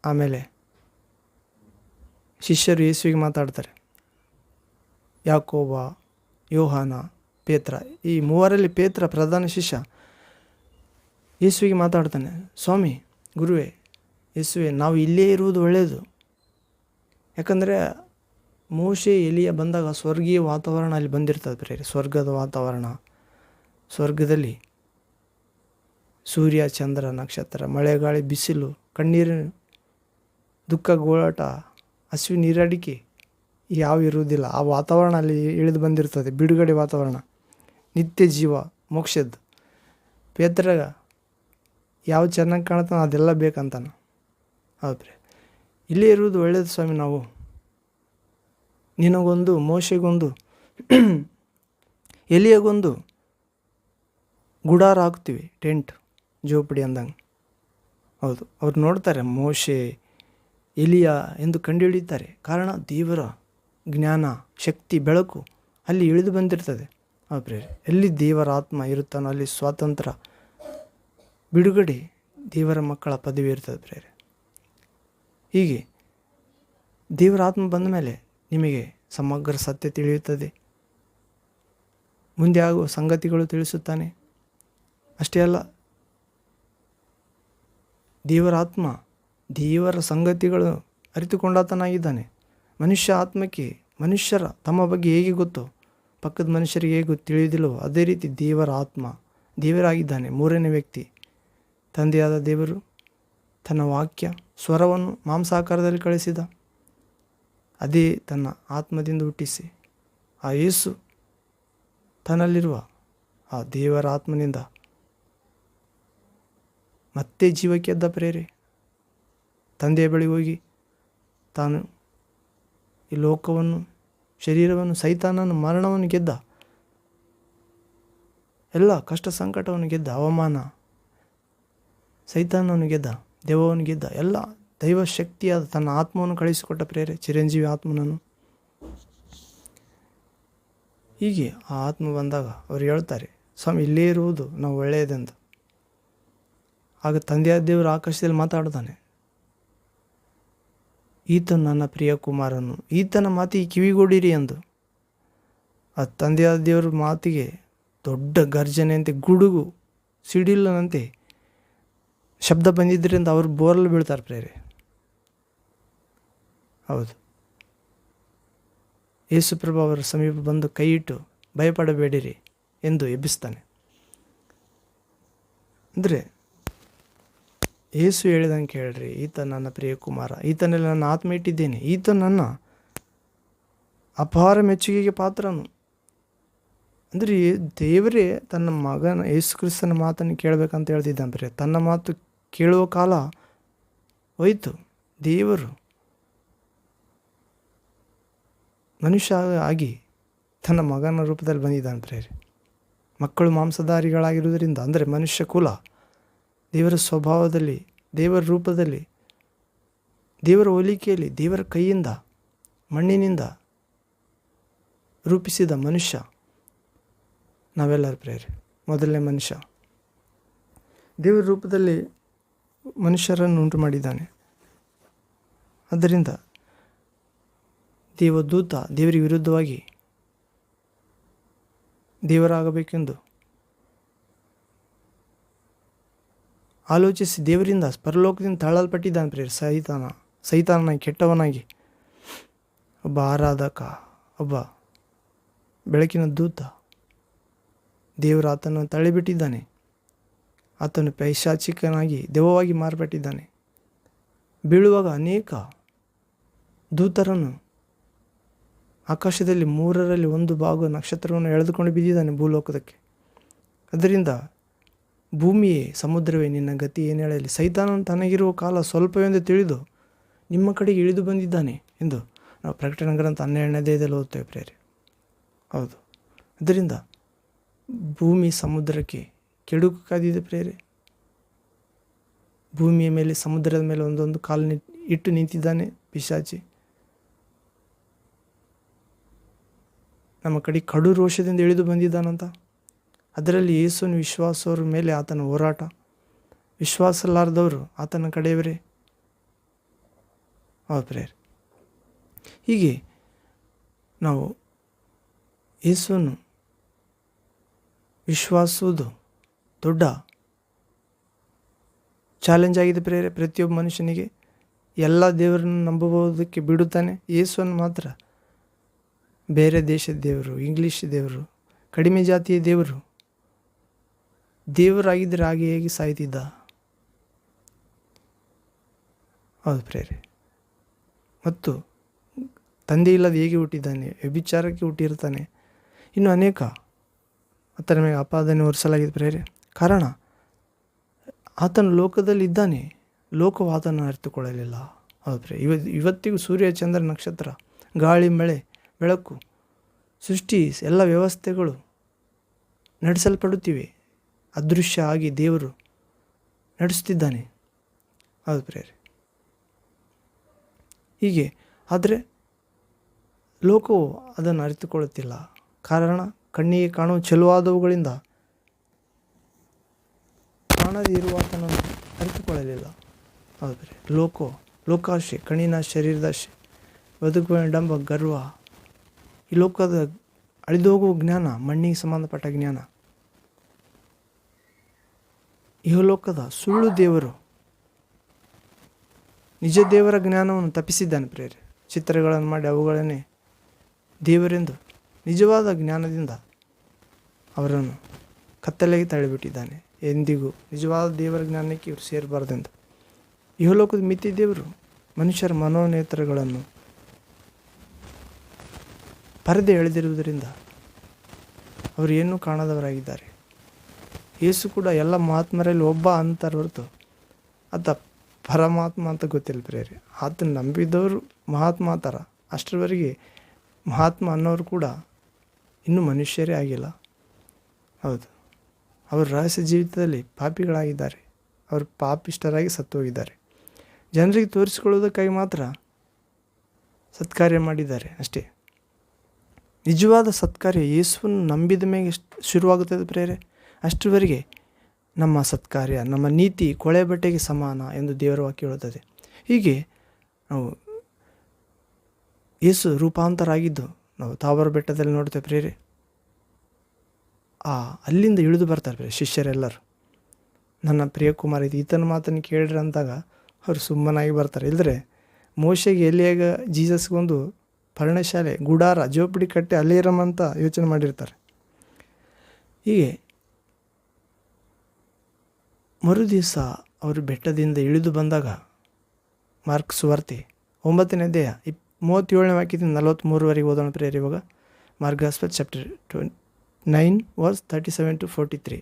ಆಮೇಲೆ ಶಿಷ್ಯರು ಯೇಸುವಿಗೆ ಮಾತಾಡ್ತಾರೆ. ಯಾಕೋಬ, ಯೋಹಾನ, ಪೇತ್ರ, ಈ 3ರಲ್ಲಿ ಪೇತ್ರ ಪ್ರಧಾನ ಶಿಷ್ಯ ಯೇಸುವಿಗೆ ಮಾತಾಡ್ತಾನೆ. ಸ್ವಾಮಿ, ಗುರುವೇ, ಯೇಸುವೆ, ನಾವು ಇಲ್ಲೇ ಇರುವುದು ಒಳ್ಳೆಯದು. ಯಾಕಂದರೆ ಮೋಶೆ, ಎಲಿಯ ಬಂದಾಗ ಸ್ವರ್ಗೀಯ ವಾತಾವರಣ ಅಲ್ಲಿ ಬಂದಿರ್ತದೆ ಪ್ರೇರೆ. ಸ್ವರ್ಗದ ವಾತಾವರಣ, ಸ್ವರ್ಗದಲ್ಲಿ ಸೂರ್ಯ, ಚಂದ್ರ, ನಕ್ಷತ್ರ, ಮಳೆಗಾಳಿ, ಬಿಸಿಲು, ಕಣ್ಣೀರಿನ ದುಃಖ, ಗೋಳಾಟ, ಹಸಿವು, ನೀರಾಡಿಕೆ ಯಾವ ಇರುವುದಿಲ್ಲ. ಆ ವಾತಾವರಣ ಅಲ್ಲಿ ಇಳಿದು ಬಂದಿರ್ತದೆ. ಬಿಡುಗಡೆ ವಾತಾವರಣ, ನಿತ್ಯ ಜೀವ, ಮೋಕ್ಷದ್ದು. ಪೇತ್ರಗ ಯಾವ ಚೆನ್ನಾಗಿ ಕಾಣ್ತಾನೋ ಅದೆಲ್ಲ ಬೇಕಂತಾನ. ಹೌದ್ರಿ, ಇಲ್ಲೇ ಇರುವುದು ಒಳ್ಳೆಯದು ಸ್ವಾಮಿ. ನಾವು ನಿನಗೊಂದು, ಮೋಶೆಗೊಂದು, ಎಲಿಯಗೊಂದು ಗುಡಾರ ಹಾಕ್ತೀವಿ, ಟೆಂಟ್, ಜೋಪಡಿ ಅಂದಂಗೆ. ಹೌದು, ಅವ್ರು ನೋಡ್ತಾರೆ ಮೋಶೆ, ಎಲಿಯ ಎಂದು ಕಂಡುಹಿಡಿತಾರೆ. ಕಾರಣ ದೇವರ ಜ್ಞಾನ, ಶಕ್ತಿ, ಬೆಳಕು ಅಲ್ಲಿ ಇಳಿದು ಬಂದಿರ್ತದೆ. ಪ್ರೇರೆ, ಎಲ್ಲಿ ದೇವರ ಆತ್ಮ ಇರುತ್ತಾನೋ ಅಲ್ಲಿ ಸ್ವಾತಂತ್ರ್ಯ, ಬಿಡುಗಡೆ, ದೇವರ ಮಕ್ಕಳ ಪದವಿ ಇರ್ತದೆ ಪ್ರೇರೆ. ಹೀಗೆ ದೇವರ ಆತ್ಮ ಬಂದ ಮೇಲೆ ನಿಮಗೆ ಸಮಗ್ರ ಸತ್ಯ ತಿಳಿಯುತ್ತದೆ, ಮುಂದೆ ಆಗುವ ಸಂಗತಿಗಳು ತಿಳಿಸುತ್ತಾನೆ. ಅಷ್ಟೇ ಅಲ್ಲ, ದೇವರ ಆತ್ಮ ದೇವರ ಸಂಗತಿಗಳು ಅರಿತುಕೊಂಡಾತನಾಗಿದ್ದಾನೆ. ಮನುಷ್ಯ ಆತ್ಮಕ್ಕೆ ಮನುಷ್ಯರ ತಮ್ಮ ಬಗ್ಗೆ ಹೇಗೆ ಗೊತ್ತೋ, ಪಕ್ಕದ ಮನುಷ್ಯರಿಗೆ ಹೇಗೆ ತಿಳಿಯುವುದಿಲ್ಲವೋ ಅದೇ ರೀತಿ ದೇವರ ಆತ್ಮ ದೇವರಾಗಿದ್ದಾನೆ. 3ನೇ ವ್ಯಕ್ತಿ ತಂದೆಯಾದ ದೇವರು ತನ್ನ ವಾಕ್ಯ ಸ್ವರವನ್ನು ಮಾಂಸಾಕಾರದಲ್ಲಿ ಕಳಿಸಿದ. ಅದೇ ತನ್ನ ಆತ್ಮದಿಂದ ಹುಟ್ಟಿಸಿ ಆ ಯೇಸು ತನ್ನಲ್ಲಿರುವ ಆ ದೇವರ ಆತ್ಮನಿಂದ ಮತ್ತೆ ಜೀವಕ್ಕೆ ಎದ್ದ ಪ್ರೇರೆ. ತಂದೆಯ ಬಳಿ ಹೋಗಿ ತಾನು ಈ ಲೋಕವನ್ನು, ಶರೀರವನ್ನು, ಸೈತಾನನ, ಮರಣವನ್ನು ಗೆದ್ದ, ಎಲ್ಲ ಕಷ್ಟ ಸಂಕಟವನ್ನು ಗೆದ್ದ, ಅವಮಾನ, ಸೈತಾನವನ್ನು ಗೆದ್ದ, ದೆವ್ವವನ್ನು ಗೆದ್ದ, ಎಲ್ಲ ದೈವ ಶಕ್ತಿಯಾದ ತನ್ನ ಆತ್ಮವನ್ನು ಕಳಿಸಿಕೊಟ್ಟ ಪ್ರೇರೆ, ಚಿರಂಜೀವಿ ಆತ್ಮನನ್ನು. ಹೀಗೆ ಆ ಆತ್ಮ ಬಂದಾಗ ಅವ್ರು ಹೇಳ್ತಾರೆ, ಸ್ವಾಮಿ ಇಲ್ಲೇ ಇರುವುದು ನಾವು ಒಳ್ಳೆಯದೆಂದು. ಆಗ ತಂದೆಯಾದ ದೇವರು ಆಕಾಶದಲ್ಲಿ ಮಾತಾಡ್ತಾನೆ, ಈತನು ನನ್ನ ಪ್ರಿಯ ಕುಮಾರನು, ಈತನ ಮಾತಿಗೆ ಕಿವಿಗೊಡಿರಿ ಎಂದು. ಆ ತಂದೆಯಾದ ದೇವರ ಮಾತಿಗೆ ದೊಡ್ಡ ಗರ್ಜನೆಯಂತೆ, ಗುಡುಗು ಸಿಡಿಲಿನಂತೆ ಶಬ್ದ ಬಂದಿದ್ದರಿಂದ ಅವರು ಬೋರಲು ಬೀಳ್ತಾರೆ ಪ್ರೇರೆ. ಹೌದು, ಯೇಸುಪ್ರಭು ಅವರ ಸಮೀಪ ಬಂದು ಕೈ ಇಟ್ಟು ಭಯಪಡಬೇಡಿರಿ ಎಂದು ಎಬ್ಬಿಸ್ತಾನೆ. ಅಂದರೆ ಯೇಸು ಹೇಳಿದಂಗೆ ಕೇಳ್ರಿ, ಈತ ನನ್ನ ಪ್ರಿಯ ಕುಮಾರ, ಈತನಲ್ಲಿ ನನ್ನ ಆತ್ಮ ಇಟ್ಟಿದ್ದೇನೆ, ಈತ ನನ್ನ ಅಪಾರ ಮೆಚ್ಚುಗೆಗೆ ಪಾತ್ರನು. ಅಂದರೆ ದೇವರೇ ತನ್ನ ಮಗನ ಯೇಸು ಕ್ರಿಸ್ತನ ಮಾತನ್ನು ಕೇಳಬೇಕಂತ ಹೇಳ್ತಿದ್ದಾನೆ ಪ್ರಿಯ. ತನ್ನ ಮಾತು ಕೇಳುವ ಕಾಲ ಹೋಯಿತು. ದೇವರು ಮನುಷ್ಯ ಆಗಿ ತನ್ನ ಮಗನ ರೂಪದಲ್ಲಿ ಬಂದಿದ್ದಾನೆ ಪ್ರೇರೆ. ಮಕ್ಕಳು ಮಾಂಸಧಾರಿಗಳಾಗಿರುವುದರಿಂದ, ಅಂದರೆ ಮನುಷ್ಯ ಕುಲ ದೇವರ ಸ್ವಭಾವದಲ್ಲಿ, ದೇವರ ರೂಪದಲ್ಲಿ, ದೇವರ ಹೋಲಿಕೆಯಲ್ಲಿ, ದೇವರ ಕೈಯಿಂದ ಮಣ್ಣಿನಿಂದ ರೂಪಿಸಿದ ಮನುಷ್ಯ ನಾವೆಲ್ಲರೂ ಪ್ರೇರೆ. ಮೊದಲನೇ ಮನುಷ್ಯ ದೇವರ ರೂಪದಲ್ಲಿ ಮನುಷ್ಯರನ್ನು ಉಂಟು ಮಾಡಿದ್ದಾನೆ. ಆದ್ದರಿಂದ ದೇವದೂತ ದೇವರಿಗೆ ವಿರುದ್ಧವಾಗಿ ದೇವರಾಗಬೇಕೆಂದು ಆಲೋಚಿಸಿ ದೇವರಿಂದ ಪರಲೋಕದಿಂದ ತಳ್ಳಲ್ಪಟ್ಟಿದ್ದಾನೆ ಪ್ರೇರೆ. ಸೈತಾನನಾಗಿ, ಕೆಟ್ಟವನಾಗಿ, ಒಬ್ಬ ಆರಾಧಕ, ಒಬ್ಬ ಬೆಳಕಿನ ದೂತ. ದೇವರು ಆತನನ್ನು ತಳ್ಳಿಬಿಟ್ಟಿದ್ದಾನೆ. ಆತನು ಪೈಶಾಚಿಕನಾಗಿ ದೆವ್ವವಾಗಿ ಮಾರ್ಪಟ್ಟಿದ್ದಾನೆ. ಬೀಳುವಾಗ ಅನೇಕ ದೂತರನ್ನು ಆಕಾಶದಲ್ಲಿ 1/3 ನಕ್ಷತ್ರವನ್ನು ಎಳೆದುಕೊಂಡು ಬಿದ್ದಿದ್ದಾನೆ ಭೂಲೋಕದಕ್ಕೆ. ಅದರಿಂದ ಭೂಮಿಯೇ, ಸಮುದ್ರವೇ ನಿನ್ನ ಗತಿ ಏನು ಹೇಳಲಿ. ಸೈತಾನನು ತನಗಿರುವ ಕಾಲ ಸ್ವಲ್ಪವೆಂದು ತಿಳಿದು ನಿಮ್ಮ ಕಡೆಗೆ ಇಳಿದು ಬಂದಿದ್ದಾನೆ ಎಂದು ನಾವು ಪ್ರಕಟಣೆ ಗ್ರಂಥ 12ನೇ ಅಧ್ಯಾಯದಲ್ಲಿ ಓದ್ತೇವೆ ಪ್ರೇರೆ. ಹೌದು, ಅದರಿಂದ ಭೂಮಿ ಸಮುದ್ರಕ್ಕೆ ಕೆಡುಕು ಕಾದಿದೆ ಪ್ರೇರೆ. ಭೂಮಿಯ ಮೇಲೆ, ಸಮುದ್ರದ ಮೇಲೆ ಒಂದೊಂದು ಕಾಲು ಇಟ್ಟು ನಿಂತಿದ್ದಾನೆ ಪಿಶಾಚಿ. ನಮ್ಮ ಕಡೆ ಕಡು ರೋಷದಿಂದ ಇಳಿದು ಬಂದಿದ್ದಾನಂತ. ಅದರಲ್ಲಿ ಯೇಸುವಿನ ವಿಶ್ವಾಸವ್ರ ಮೇಲೆ ಆತನ ಹೋರಾಟ, ವಿಶ್ವಾಸಲಾರದವರು ಆತನ ಕಡೆಯವರೇ. ಹೌದು ಪ್ರೇರೆ. ಹೀಗೆ ನಾವು ಯೇಸುವನ್ನು ವಿಶ್ವಾಸುವುದು ದೊಡ್ಡ ಚಾಲೆಂಜ್ ಆಗಿದೆ ಪ್ರೇರೆ. ಪ್ರತಿಯೊಬ್ಬ ಮನುಷ್ಯನಿಗೆ ಎಲ್ಲ ದೇವರನ್ನು ನಂಬಬಹುದಕ್ಕೆ ಬಿಡುತ್ತಾನೆ, ಯೇಸುವನ್ನು ಮಾತ್ರ ಬೇರೆ ದೇಶದ ದೇವರು, ಇಂಗ್ಲೀಷ್ ದೇವರು, ಕಡಿಮೆ ಜಾತಿಯ ದೇವರು, ದೇವರಾಗಿದ್ದರೆ ಹಾಗೆ ಹೇಗೆ ಸಾಯ್ತಿದ್ದ. ಹೌದು ಪ್ರೇರೆ. ಮತ್ತು ತಂದೆ ಇಲ್ಲದ ಹೇಗೆ ಹುಟ್ಟಿದ್ದಾನೆ, ವ್ಯಭಿಚಾರಕ್ಕೆ ಹುಟ್ಟಿರ್ತಾನೆ. ಇನ್ನು ಅನೇಕ ಆತನ ಮೇಲೆ ಅಪಾದನೆ ಹೊರಿಸಲಾಗಿದೆ ಪ್ರೇರೆ. ಕಾರಣ ಆತನು ಲೋಕದಲ್ಲಿ ಇದ್ದಾನೆ, ಲೋಕವು ಆತನನ್ನು ಅರಿತುಕೊಳ್ಳಲಿಲ್ಲ. ಹೌದು ಪ್ರೇರೆ. ಇವತ್ತಿಗೂ ಸೂರ್ಯ, ಚಂದ್ರ, ನಕ್ಷತ್ರ, ಗಾಳಿ, ಮಳೆ, ಬೆಳಕು, ಸೃಷ್ಟಿ, ಎಲ್ಲ ವ್ಯವಸ್ಥೆಗಳು ನಡೆಸಲ್ಪಡುತ್ತಿವೆ. ಅದೃಶ್ಯ ಆಗಿ ದೇವರು ನಡೆಸುತ್ತಿದ್ದಾನೆ. ಹೌದು ಪ್ರೇರೆ. ಹೀಗೆ ಆದರೆ ಲೋಕವು ಅದನ್ನು ಅರಿತುಕೊಳ್ಳುತ್ತಿಲ್ಲ. ಕಾರಣ ಕಣ್ಣಿಗೆ ಕಾಣುವ ಚೆಲುವಾದವುಗಳಿಂದ ಕಾಣದೇ ಇರುವಾತನನ್ನು ಅರಿತುಕೊಳ್ಳಲಿಲ್ಲ. ಹೌದು ಪ್ರೇರೆ. ಲೋಕಾಶೆ, ಕಣ್ಣಿನ ಶರೀರದಾಶೆ, ಬದುಕುವ ಡಂಬ, ಗರ್ವ, ಈ ಲೋಕದ ಅಳಿದೋಗುವ ಜ್ಞಾನ, ಮಣ್ಣಿಗೆ ಸಂಬಂಧಪಟ್ಟ ಜ್ಞಾನ, ಇಹಲೋಕದ ಸುಳ್ಳು ದೇವರು ನಿಜ ದೇವರ ಜ್ಞಾನವನ್ನು ತಪ್ಪಿಸಿದ್ದಾನೆ ಪ್ರೇರೆ. ಚಿತ್ರಗಳನ್ನು ಮಾಡಿ ಅವುಗಳನ್ನೇ ದೇವರೆಂದು ನಿಜವಾದ ಜ್ಞಾನದಿಂದ ಅವರನ್ನು ಕತ್ತಲೆಗೆ ತಳ್ಳಿಬಿಟ್ಟಿದ್ದಾನೆ. ಎಂದಿಗೂ ನಿಜವಾದ ದೇವರ ಜ್ಞಾನಕ್ಕೆ ಇವರು ಸೇರಬಾರ್ದೆಂದು ಇಹಲೋಕದ ಮಿತಿ ದೇವರು ಮನುಷ್ಯರ ಮನೋನೇತ್ರಗಳನ್ನು ಪರದೆ ಎಳೆದಿರುವುದರಿಂದ ಅವರು ಏನೂ ಕಾಣದವರಾಗಿದ್ದಾರೆ. ಯೇಸು ಕೂಡ ಎಲ್ಲ ಮಹಾತ್ಮರಲ್ಲಿ ಒಬ್ಬ ಅಂತಾರೆ ಹೊರತು ಆತ ಪರಮಾತ್ಮ ಅಂತ ಗೊತ್ತಿಲ್ಲ ಪ್ರೇರೆ. ಆತನ ನಂಬಿದವರು ಮಹಾತ್ಮ ಥರ. ಅಷ್ಟರವರೆಗೆ ಮಹಾತ್ಮ ಅನ್ನೋರು ಕೂಡ ಇನ್ನೂ ಮನುಷ್ಯರೇ ಆಗಿಲ್ಲ. ಹೌದು, ಅವರು ರಹಸ್ಯ ಜೀವಿತದಲ್ಲಿ ಪಾಪಿಗಳಾಗಿದ್ದಾರೆ. ಅವರು ಪಾಪಿಷ್ಟರಾಗಿ ಸತ್ತು ಹೋಗಿದ್ದಾರೆ. ಜನರಿಗೆ ತೋರಿಸಿಕೊಳ್ಳುವುದಕ್ಕಾಗಿ ಮಾತ್ರ ಸತ್ಕಾರ್ಯ ಮಾಡಿದ್ದಾರೆ ಅಷ್ಟೇ. ನಿಜವಾದ ಸತ್ಕಾರ್ಯ ಯೇಸುವನ್ನು ನಂಬಿದ ಮೇಲೆ ಶುರುವಾಗುತ್ತದೆ ಪ್ರೇರೆ. ಅಷ್ಟರವರೆಗೆ ನಮ್ಮ ಸತ್ಕಾರ್ಯ, ನಮ್ಮ ನೀತಿ ಕೊಳೆ ಬಟ್ಟೆಗೆ ಸಮಾನ ಎಂದು ದೇವರ ವಾಕ್ಯ ಹೇಳುತ್ತದೆ. ಹೀಗೆ ನಾವು ಯೇಸು ರೂಪಾಂತರ ಆಗಿದ್ದು ನಾವು ತಾವರ ಬೆಟ್ಟದಲ್ಲಿ ನೋಡ್ತೇವೆ ಪ್ರೇರೆ. ಅಲ್ಲಿಂದ ಇಳಿದು ಬರ್ತಾರೆ ಪ್ರೇರೆ ಶಿಷ್ಯರೆಲ್ಲರು. ನನ್ನ ಪ್ರಿಯಕುಮಾರ ಈತನ ಮಾತನ್ನು ಕೇಳ್ರಿ ಅಂದಾಗ ಅವರು ಸುಮ್ಮನಾಗಿ ಬರ್ತಾರೆ. ಇಲ್ಲದ್ರೆ ಮೋಶೆಗೆ ಎಲ್ಲಿಯಾಗ ಜೀಸಸ್ಗೊಂದು ಪರ್ಣಶಾಲೆ, ಗುಡಾರ, ಜೋಪಡಿ ಕಟ್ಟಿ ಅಲ್ಲೇ ಇರಮಂತ ಯೋಚನೆ ಮಾಡಿರ್ತಾರೆ. ಹೀಗೆ ಮರುದಿವಸ ಅವರು ಬೆಟ್ಟದಿಂದ ಇಳಿದು ಬಂದಾಗ ಮಾರ್ಕ್ ಸುವಾರ್ತೆ 9ನೇ ಅಧ್ಯಾಯ 37ನೇ ವಾಕ್ಯದಿಂದ 43ವರೆಗೆ ಓದೋಣ ಪ್ರೇರಿ. ಇವಾಗ Mark gospel chapter 9 verse 37 to 43.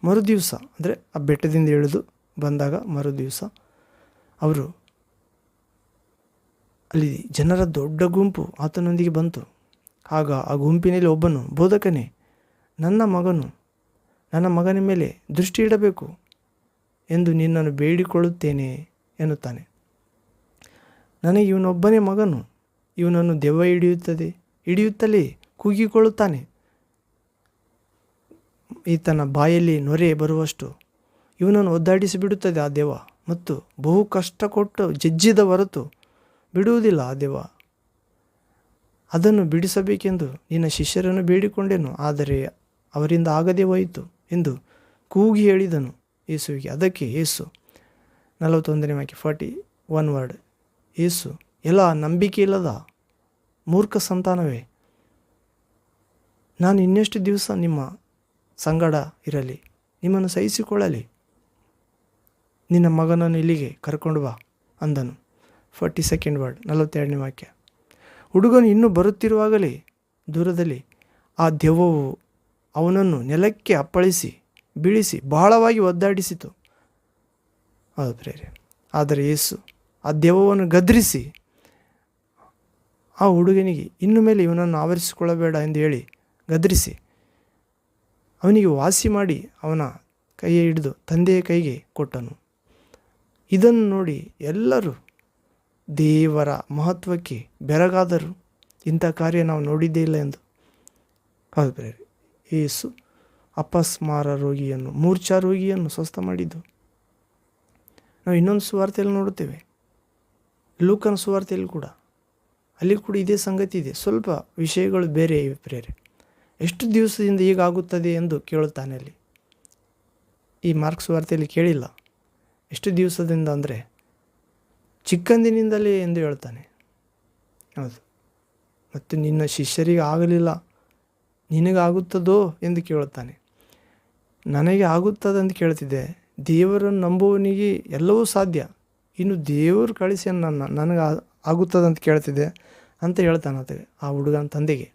ಮರುದಿವಸ ಅಂದರೆ ಆ ಬೆಟ್ಟದಿಂದ ಇಳಿದು ಬಂದಾಗ ಮರುದಿವಸ ಅವರು ಅಲ್ಲಿ ಜನರ ದೊಡ್ಡ ಗುಂಪು ಆತನೊಂದಿಗೆ ಬಂತು. ಆಗ ಆ ಗುಂಪಿನಲ್ಲಿ ಒಬ್ಬನು, ಬೋಧಕನೇ, ನನ್ನ ಮಗನ ಮೇಲೆ ದೃಷ್ಟಿ ಇಡಬೇಕು ಎಂದು ನಿನ್ನನ್ನು ಬೇಡಿಕೊಳ್ಳುತ್ತೇನೆ ಎನ್ನುತ್ತಾನೆ. ನನಗೆ ಇವನೊಬ್ಬನೇ ಮಗನು, ಇವನನ್ನು ದೆವ್ವ ಹಿಡಿಯುತ್ತಲೇ ಕೂಗಿಕೊಳ್ಳುತ್ತಾನೆ. ಈತನ ಬಾಯಲ್ಲಿ ನೊರೆ ಬರುವಷ್ಟು ಇವನನ್ನು ಒದ್ದಾಡಿಸಿಬಿಡುತ್ತದೆ ಆ ದೆವ್ವ, ಮತ್ತು ಬಹು ಕಷ್ಟ ಕೊಟ್ಟು ಜಜ್ಜಿದ ಹೊರತು ಬಿಡುವುದಿಲ್ಲ ಆ ದೆವ್ವ. ಅದನ್ನು ಬಿಡಿಸಬೇಕೆಂದು ನಿನ್ನ ಶಿಷ್ಯರನ್ನು ಬೇಡಿಕೊಂಡೆನು, ಆದರೆ ಅವರಿಂದ ಆಗದೆ ಹೋಯಿತು ಎಂದು ಕೂಗಿ ಹೇಳಿದನು ಯೇಸುವಿಗೆ. ಅದಕ್ಕೆ ಯೇಸು 41ನೇ ವಾಕ್ಯ 41 ವರ್ಡ್. ಯೇಸು, ಎಲ್ಲ ನಂಬಿಕೆ ಇಲ್ಲದ ಮೂರ್ಖ ಸಂತಾನವೇ, ನಾನು ಇನ್ನೆಷ್ಟು ದಿವಸ ನಿಮ್ಮ ಸಂಗಡ ಇರಲಿ, ನಿಮ್ಮನ್ನು ಸಹಿಸಿಕೊಳ್ಳಲಿ, ನಿನ್ನ ಮಗನನ್ನು ಇಲ್ಲಿಗೆ ಕರ್ಕೊಂಡು ಬಾ ಅಂದನು. 42nd ವರ್ಡ್ 42ನೇ ವಾಕ್ಯ. ಹುಡುಗನು ಇನ್ನೂ ಬರುತ್ತಿರುವಾಗಲೇ ದೂರದಲ್ಲಿ ಆ ದೆವ್ವವು ಅವನನ್ನು ನೆಲಕ್ಕೆ ಅಪ್ಪಳಿಸಿ ಬೀಳಿಸಿ ಬಹಳವಾಗಿ ಒದ್ದಾಡಿಸಿತು. ಹೌದು ಪ್ರೇರೆ. ಆದರೆ ಯೇಸು ಆ ದೆವ್ವವನ್ನು ಗದರಿಸಿ ಆ ಹುಡುಗನಿಗೆ ಇನ್ನು ಮೇಲೆ ಇವನನ್ನು ಆವರಿಸಿಕೊಳ್ಳಬೇಡ ಎಂದು ಹೇಳಿ ಗದರಿಸಿ ಅವನಿಗೆ ವಾಸಿ ಮಾಡಿ ಅವನ ಕೈ ಹಿಡಿದು ತಂದೆಯ ಕೈಗೆ ಕೊಟ್ಟನು. ಇದನ್ನು ನೋಡಿ ಎಲ್ಲರೂ ದೇವರ ಮಹತ್ವಕ್ಕೆ ಬೆರಗಾದರು. ಇಂಥ ಕಾರ್ಯ ನಾವು ನೋಡಿದ್ದೇ ಇಲ್ಲ ಎಂದು. ಹೌದು ಪ್ರೇರೆ. ಯೇಸು ಅಪಸ್ಮಾರ ರೋಗಿಯನ್ನು, ಮೂರ್ಛಾ ರೋಗಿಯನ್ನು ಸ್ವಸ್ಥ ಮಾಡಿದ್ದು ನಾವು ಇನ್ನೊಂದು ಸುವಾರ್ತೆಯಲ್ಲಿ ನೋಡುತ್ತೇವೆ. ಲೂಕನ ಸುವಾರ್ತೆಯಲ್ಲಿ ಕೂಡ, ಅಲ್ಲಿ ಕೂಡ ಇದೇ ಸಂಗತಿ ಇದೆ. ಸ್ವಲ್ಪ ವಿಷಯಗಳು ಬೇರೆ ಇವೆ ಪ್ರೇರೆ. ಎಷ್ಟು ದಿವಸದಿಂದ ಹೀಗಾಗುತ್ತದೆ ಎಂದು ಕೇಳುತ್ತಾನೆ ಅಲ್ಲಿ. ಈ ಮಾರ್ಕ್ ಸುವಾರ್ತೆಯಲ್ಲಿ ಕೇಳಿಲ್ಲ. ಎಷ್ಟು ದಿವಸದಿಂದ ಅಂದರೆ ಚಿಕ್ಕಂದಿನಿಂದಲೇ ಎಂದು ಹೇಳ್ತಾನೆ. ಹೌದು. ಮತ್ತು ನಿನ್ನ ಶಿಷ್ಯರಿಗೆ ಆಗಲಿಲ್ಲ, ನಿನಗಾಗುತ್ತದೋ ಎಂದು ಕೇಳುತ್ತಾನೆ. ನನಗೆ ಆಗುತ್ತದಂತ ಕೇಳ್ತಿದ್ದೆ. ದೇವರನ್ನು ನಂಬುವವನಿಗೆ ಎಲ್ಲವೂ ಸಾಧ್ಯ, ಇನ್ನು ದೇವರು ಕಳಿಸಿ ನನಗೆ ಆಗುತ್ತದಂತ ಕೇಳ್ತಿದ್ದೆ ಅಂತ ಹೇಳ್ತಾನೆ ಆತಗೆ, ಆ ಹುಡುಗನ ತಂದೆಗೆ.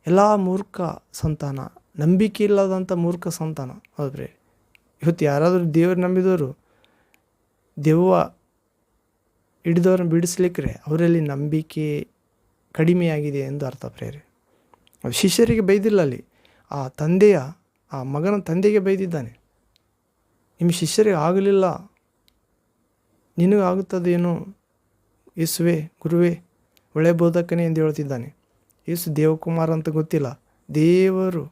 ಎಲ್ಲ ಮೂರ್ಖ ಸಂತಾನ, ನಂಬಿಕೆ ಇಲ್ಲದಂಥ ಮೂರ್ಖ ಸಂತಾನ. ಹೌದ್ರಿ. ಇವತ್ತು ಯಾರಾದರೂ ದೇವರು ನಂಬಿದವರು ದೆವ್ವ ಹಿಡಿದವ್ರನ್ನ ಬಿಡಿಸ್ಲಿಕ್ಕೆ ಅವರಲ್ಲಿ ನಂಬಿಕೆ ಕಡಿಮೆಯಾಗಿದೆ ಎಂದು ಅರ್ಥ ಪ್ರೇರೆ. ಶಿಷ್ಯರಿಗೆ ಬೈದಿಲ್ಲ ಅಲ್ಲಿ, ಆ ಮಗನ ತಂದೆಗೆ ಬೈದಿದ್ದಾನೆ. ನಿಮ್ಮ ಶಿಷ್ಯರಿಗೆ ಆಗಲಿಲ್ಲ, ನಿನಗಾಗುತ್ತದೇನೋ ಯೇಸುವೆ, ಗುರುವೇ, ಒಳ್ಳೆ ಬೋಧಕನೇ ಎಂದು ಹೇಳ್ತಿದ್ದಾನೆ. ಯೇಸು ದೇವಕುಮಾರ ಅಂತ ಗೊತ್ತಿಲ್ಲ, ದೇವರು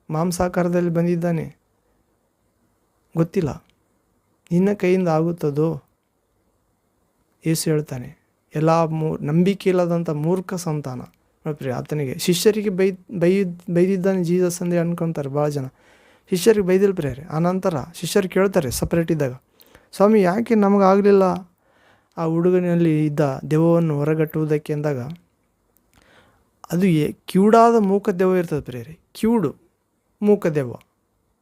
ಮಾಂಸಾಕಾರದಲ್ಲಿ ಬಂದಿದ್ದಾನೆ ಗೊತ್ತಿಲ್ಲ. ನಿನ್ನ ಕೈಯಿಂದ ಆಗುತ್ತದೋ? ಯೇಸು ಹೇಳ್ತಾನೆ, ಎಲ್ಲ ನಂಬಿಕೆ ಇಲ್ಲದಂಥ ಮೂರ್ಖ ಸಂತಾನ. ನೋಡ್ರಿ, ಆತನಿಗೆ ಶಿಷ್ಯರಿಗೆ ಬೈದಿದ್ದಾನೆ ಜೀಸಸ್ ಅಂದೇ ಅನ್ಕೊತಾರೆ ಭಾಳ ಜನ. ಶಿಷ್ಯರಿಗೆ ಬೈದಿಲ್ಲ ಪ್ರೇರೆ. ಆನಂತರ ಶಿಷ್ಯರು ಕೇಳ್ತಾರೆ ಸಪ್ರೇಟ್ ಇದ್ದಾಗ, ಸ್ವಾಮಿ ಯಾಕೆ ನಮಗಾಗಲಿಲ್ಲ ಆ ಹುಡುಗನಲ್ಲಿ ಇದ್ದ ದೆವ್ವವನ್ನು ಹೊರಗಟ್ಟುವುದಕ್ಕೆ ಅಂದಾಗ, ಅದು ಕಿವುಡಾದ ಮೂಕ ದೆವ್ವ ಇರ್ತದೆ ಪ್ರೇರೆ. ಕಿವುಡು ಮೂಕ ದೆವ್ವ.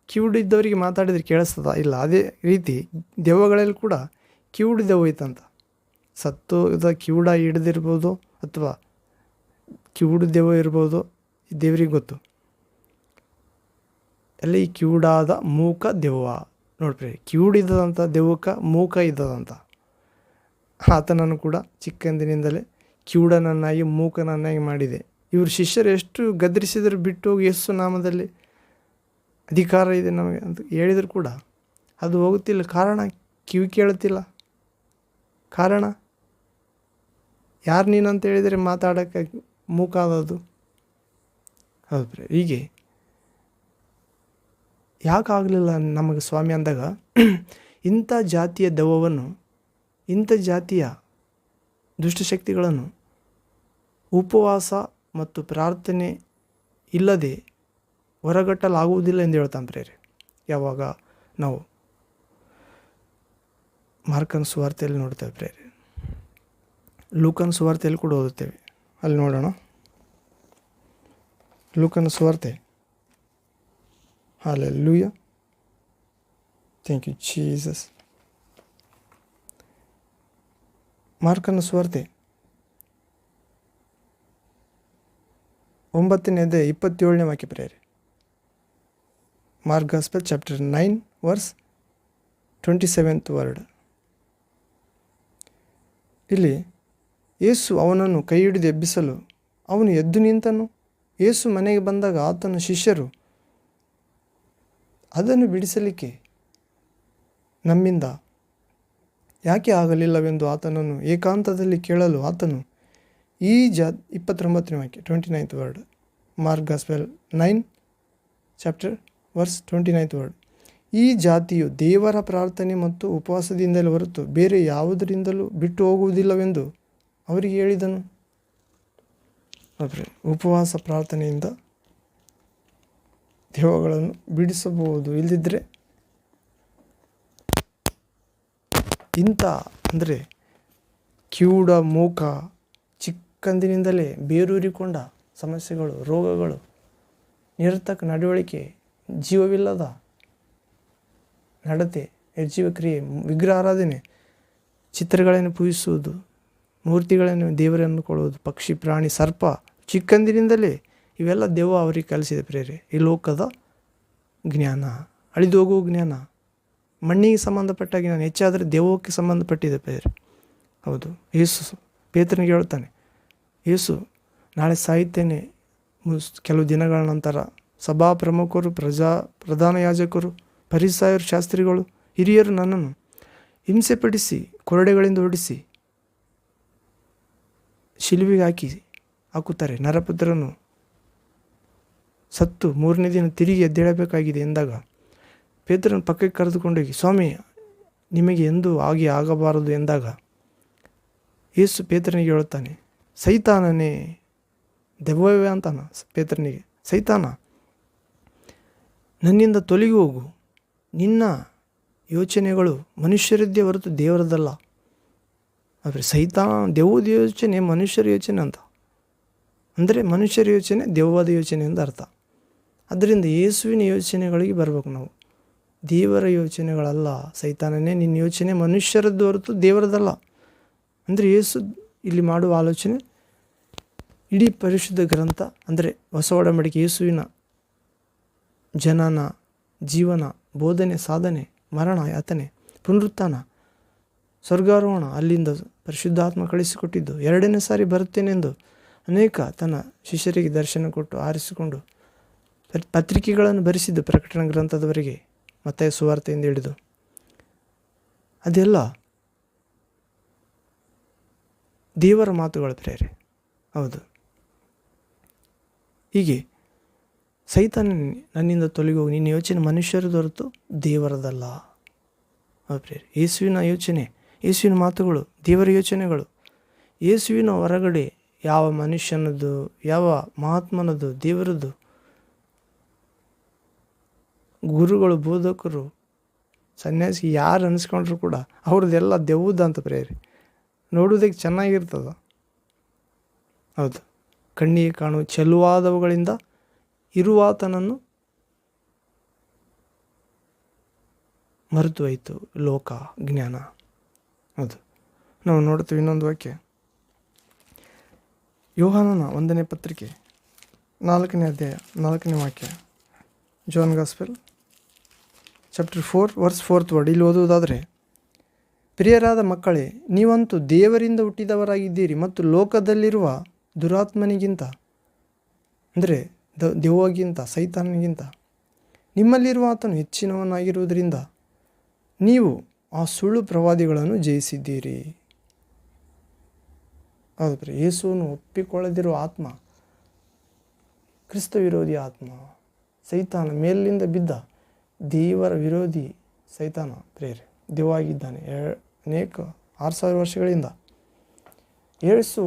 ಕಿವುಡು ಇದ್ದವರಿಗೆ ಮಾತಾಡಿದ್ರೆ ಕೇಳಿಸ್ತದ ಇಲ್ಲ. ಅದೇ ರೀತಿ ದೆವ್ವಗಳಲ್ಲಿ ಕೂಡ ಕಿವುಡು ದೆವ್ವ ಐತಂತ. ಸತ್ತು ಇದ ಕಿವುಡ ಹಿಡಿದಿರ್ಬೋದು ಅಥವಾ ಕಿವುಡು ದೆವ್ವ ಇರ್ಬೋದು, ದೇವ್ರಿಗೆ ಗೊತ್ತು. ಎಲ್ಲ ಈ ಕಿವುಡಾದ ಮೂಕ ದೆವ್ವ. ನೋಡ್ರಿ, ಕಿವುಡಿದಂಥ ದೆವ್ವಕ್ಕೆ ಮೂಕ ಇದ್ದದಂತ. ಆತನನ್ನು ಕೂಡ ಚಿಕ್ಕಂದಿನಿಂದಲೇ ಕಿವುಡನನ್ನಾಗಿ ಮೂಕನನ್ನಾಗಿ ಮಾಡಿದೆ. ಇವರು ಶಿಷ್ಯರು ಎಷ್ಟು ಗದರಿಸಿದ್ರು ಬಿಟ್ಟು ಹೋಗಿ ಯೇಸು ನಾಮದಲ್ಲಿ ಅಧಿಕಾರ ಇದೆ ನಮಗೆ ಅಂತ ಹೇಳಿದ್ರು ಕೂಡ ಅದು ಹೋಗುತ್ತಿಲ್ಲ. ಕಾರಣ ಕಿವಿ ಕೇಳುತ್ತಿಲ್ಲ. ಕಾರಣ ಯಾರು ನೀನು ಅಂತ ಹೇಳಿದರೆ ಮಾತಾಡೋಕ್ಕೆ ಮೂಕಾದದು. ಹೌದು ಪ್ರಿಯರೇ, ಹೀಗೆ ಯಾಕಾಗಲಿಲ್ಲ ನಮಗೆ ಸ್ವಾಮಿ ಅಂದಾಗ ಇಂಥ ಜಾತಿಯ ದೆವ್ವವನ್ನು, ಇಂಥ ಜಾತಿಯ ದುಷ್ಟಶಕ್ತಿಗಳನ್ನು ಉಪವಾಸ ಮತ್ತು ಪ್ರಾರ್ಥನೆ ಇಲ್ಲದೆ ಹೊರಗಟ್ಟಲಾಗುವುದಿಲ್ಲ ಎಂದು ಹೇಳ್ತಾನೆ ಪ್ರಿಯರೇ. ಯಾವಾಗ ನಾವು ಮಾರ್ಕನ ಸುವಾರ್ತೆಯಲ್ಲಿ ನೋಡ್ತೇವೆ ಪ್ರಿಯರೇ, ಲೂಕನ ಸುವಾರ್ತೆಯಲ್ಲಿ ಕೂಡ ಓದುತ್ತೇವೆ. ಅಲ್ಲಿ ನೋಡೋಣ. ಲೂಕನ ಸುವಾರ್ತೆ. Hallelujah, thank you Jesus. ಮಾರ್ಕನ ಸುವಾರ್ತೆ 9ನೇ ಅಧ್ಯಾಯ 27ನೇ ವಾಕ್ಯ ಪ್ರಿಯರೇ. Mark gospel chapter 9 verse 27th word. ಇಲ್ಲಿ ಯೇಸು ಅವನನ್ನು ಕೈ ಹಿಡಿದು ಎಬ್ಬಿಸಲು ಅವನು ಎದ್ದು ನಿಂತನು. ಯೇಸು ಮನೆಗೆ ಬಂದಾಗ ಆತನ ಶಿಷ್ಯರು ಅದನ್ನು ಬಿಡಿಸಲಿಕ್ಕೆ ನಮ್ಮಿಂದ ಯಾಕೆ ಆಗಲಿಲ್ಲವೆಂದು ಆತನನ್ನು ಏಕಾಂತದಲ್ಲಿ ಕೇಳಲು ಆತನು ಈ 29ನೇ ವಾಕ್ಯ 29th word. Mark gospel 9 chapter verse 29th word. ಈ ಜಾತಿಯು ದೇವರ ಪ್ರಾರ್ಥನೆ ಮತ್ತು ಉಪವಾಸದಿಂದಲೇ ಹೊರತು ಬೇರೆ ಯಾವುದರಿಂದಲೂ ಬಿಟ್ಟು ಹೋಗುವುದಿಲ್ಲವೆಂದು ಅವರಿಗೆ ಹೇಳಿದನು. ಉಪವಾಸ ಪ್ರಾರ್ಥನೆಯಿಂದ ದೆವ್ವಗಳನ್ನು ಬಿಡಿಸಬಹುದು. ಇಲ್ಲದಿದ್ದರೆ ಇಂಥ ಅಂದರೆ ಕಿವುಡ, ಮೂಕ, ಚಿಕ್ಕಂದಿನಿಂದಲೇ ಬೇರೂರಿಕೊಂಡ ಸಮಸ್ಯೆಗಳು, ರೋಗಗಳು, ನಿರರ್ಥಕ ನಡವಳಿಕೆ, ಜೀವವಿಲ್ಲದ ನಡತೆ, ನಿರ್ಜೀವ ಕ್ರಿಯೆ, ವಿಗ್ರಹಾರಾಧನೆ, ಚಿತ್ರಗಳನ್ನು ಪೂಜಿಸುವುದು, ಮೂರ್ತಿಗಳನ್ನು ದೇವರನ್ನು ಕೊಳ್ಳುವುದು, ಪಕ್ಷಿ, ಪ್ರಾಣಿ, ಸರ್ಪ, ಚಿಕ್ಕಂದಿನಿಂದಲೇ ಇವೆಲ್ಲ ದೆವ್ವ ಅವರಿಗೆ ಕಲಿಸಿದೆ ಪ್ರೇರೆ. ಈ ಲೋಕದ ಜ್ಞಾನ, ಅಳಿದು ಹೋಗುವ ಜ್ಞಾನ, ಮಣ್ಣಿಗೆ ಸಂಬಂಧಪಟ್ಟ ಜ್ಞಾನ ಹೆಚ್ಚಾದರೆ ದೆವ್ವಕ್ಕೆ ಸಂಬಂಧಪಟ್ಟಿದೆ ಪ್ರೇರೆ. ಹೌದು, ಯೇಸು ಪೇತ್ರನಿಗೆ ಹೇಳ್ತಾನೆ, ಯೇಸು ನಾಳೆ ಸಾಯುತ್ತೇನೆ, ಕೆಲವು ದಿನಗಳ ನಂತರ ಸಭಾ ಪ್ರಮುಖರು, ಪ್ರಧಾನ ಯಾಜಕರು, ಫರಿಸಾಯರು, ಶಾಸ್ತ್ರಿಗಳು, ಹಿರಿಯರು ನನ್ನನ್ನು ಹಿಂಸೆಪಡಿಸಿ ಕೊರಡೆಗಳಿಂದ ಹೊಡಿಸಿ ಶಿಲುಬೆಗೆ ಹಾಕುತ್ತಾರೆ. ನರಪುತ್ರನು ಸತ್ತು 3ನೇ ದಿನ ತಿರುಗಿ ಎದ್ದೇಳಬೇಕಾಗಿದೆ ಎಂದಾಗ ಪೇತ್ರನ ಪಕ್ಕಕ್ಕೆ ಕರೆದುಕೊಂಡೋಗಿ, ಸ್ವಾಮಿ ನಿಮಗೆ ಎಂದೂ ಹಾಗೆ ಆಗಬಾರದು ಎಂದಾಗ ಯೇಸು ಪೇತ್ರನಿಗೆ ಹೇಳುತ್ತಾನೆ, ಸೈತಾನನೇ, ದೆವ್ವವೇ ಅಂತಾನ ಪೇತ್ರನಿಗೆ, ಸೈತಾನ ನನ್ನಿಂದ ತೊಲಗಿ ಹೋಗು, ನಿನ್ನ ಯೋಚನೆಗಳು ಮನುಷ್ಯರದ್ದೇ ಹೊರತು ದೇವರದಲ್ಲ. ಆದರೆ ಸೈತಾನ ದೆವ್ವದ ಯೋಚನೆ ಮನುಷ್ಯರ ಯೋಚನೆ ಅಂತ, ಅಂದರೆ ಮನುಷ್ಯರ ಯೋಚನೆ ದೆವ್ವದ ಯೋಚನೆ ಎಂದು ಅರ್ಥ. ಅದರಿಂದ ಯೇಸುವಿನ ಯೋಚನೆಗಳಿಗೆ ಬರಬೇಕು ನಾವು, ದೇವರ ಯೋಚನೆಗಳಲ್ಲ. ಸೈತಾನನೇ ನಿನ್ನ ಯೋಚನೆ ಮನುಷ್ಯರದ್ದು ಹೊರತು ದೇವರದಲ್ಲ. ಅಂದರೆ ಯೇಸು ಇಲ್ಲಿ ಮಾಡುವ ಆಲೋಚನೆ ಇಡೀ ಪರಿಶುದ್ಧ ಗ್ರಂಥ, ಅಂದರೆ ಹೊಸ ಒಡಂಬಡಿಕೆ, ಯೇಸುವಿನ ಜನನ, ಜೀವನ, ಬೋಧನೆ, ಸಾಧನೆ, ಮರಣ, ಯಾತನೆ, ಪುನರುತ್ಥಾನ, ಸ್ವರ್ಗಾರೋಹಣ, ಅಲ್ಲಿಂದ ಪರಿಶುದ್ಧಾತ್ಮ ಕಳಿಸಿಕೊಟ್ಟಿದ್ದು, 2ನೇ ಸಾರಿ ಬರುತ್ತೇನೆಂದು ಅನೇಕ ತನ್ನ ಶಿಷ್ಯರಿಗೆ ದರ್ಶನ ಕೊಟ್ಟು ಆರಿಸಿಕೊಂಡು ಪತ್ರಿಕೆಗಳನ್ನು ಬರೆಸಿದ್ದು, ಪ್ರಕಟಣಾ ಗ್ರಂಥದವರೆಗೆ, ಮತ್ತಾಯ ಸುವಾರ್ತೆಯಿಂದ ಹಿಡಿದು ಅದೆಲ್ಲ ದೇವರ ಮಾತುಗಳು ಪ್ರೇರೆ. ಹೌದು, ಹೀಗೆ ಸೈತಾನ ನನ್ನಿಂದ ತೊಲಗಿ ಹೋಗಿ, ನಿನ್ನ ಯೋಚನೆ ಮನುಷ್ಯರದ್ದು ಹೊರತು ದೇವರದಲ್ಲ. ಹೌದು ಪ್ರೇರೆ, ಯೇಸುವಿನ ಯೋಚನೆ, ಯೇಸುವಿನ ಮಾತುಗಳು ದೇವರ ಯೋಚನೆಗಳು. ಯೇಸುವಿನ ಹೊರಗಡೆ ಯಾವ ಮನುಷ್ಯನದ್ದು, ಯಾವ ಮಹಾತ್ಮನದ್ದು, ದೇವರದ್ದು, ಗುರುಗಳು, ಬೋಧಕರು, ಸನ್ಯಾಸಿ ಯಾರು ಅನಿಸ್ಕೊಂಡ್ರು ಕೂಡ ಅವ್ರದ್ದೆಲ್ಲ ದೆವ್ವದ ಅಂತ ಪ್ರೇರೆ. ನೋಡೋದಕ್ಕೆ ಚೆನ್ನಾಗಿರ್ತದ. ಹೌದು, ಕಣ್ಣಿಗೆ ಕಾಣುವ ಚೆಲುವಾದವುಗಳಿಂದ ಇರುವಾತನನ್ನು ಮರೆತು ಹೋಯಿತು ಲೋಕ, ಜ್ಞಾನ. ಹೌದು, ನಾವು ನೋಡ್ತೀವಿ ಇನ್ನೊಂದು ವಾಕ್ಯ, ಯೋಹಾನನ 1ನೇ ಪತ್ರಿಕೆ 4ನೇ ಅಧ್ಯಾಯ 4ನೇ ವಾಕ್ಯ. John gospel chapter 4 verse 4th word. ಇಲ್ಲಿ ಓದುವುದಾದರೆ, ಪ್ರಿಯರಾದ ಮಕ್ಕಳೇ, ನೀವಂತೂ ದೇವರಿಂದ ಹುಟ್ಟಿದವರಾಗಿದ್ದೀರಿ ಮತ್ತು ಲೋಕದಲ್ಲಿರುವ ದುರಾತ್ಮನಿಗಿಂತ, ಅಂದರೆ ದೆವ್ವಗಿಂತ, ಸೈತಾನನಿಗಿಂತ ನಿಮ್ಮಲ್ಲಿರುವ ಆತನು ಹೆಚ್ಚಿನವನಾಗಿರುವುದರಿಂದ ನೀವು ಆ ಸುಳ್ಳು ಪ್ರವಾದಿಗಳನ್ನು ಜಯಿಸಿದ್ದೀರಿ. ಹೌದು ಪ್ರಿಯ, ಯೇಸುವನ್ನು ಒಪ್ಪಿಕೊಳ್ಳದಿರುವ ಆತ್ಮ ಕ್ರಿಸ್ತ ವಿರೋಧಿ ಆತ್ಮ, ಸೈತಾನ, ಮೇಲಿಂದ ಬಿದ್ದ ದೇವರ ವಿರೋಧಿ ಸೈತಾನ ಪ್ರೇರೆ ದೇವಾಗಿದ್ದಾನೆ. ಅನೇಕ 6000 ವರ್ಷಗಳಿಂದ ಯೇಸು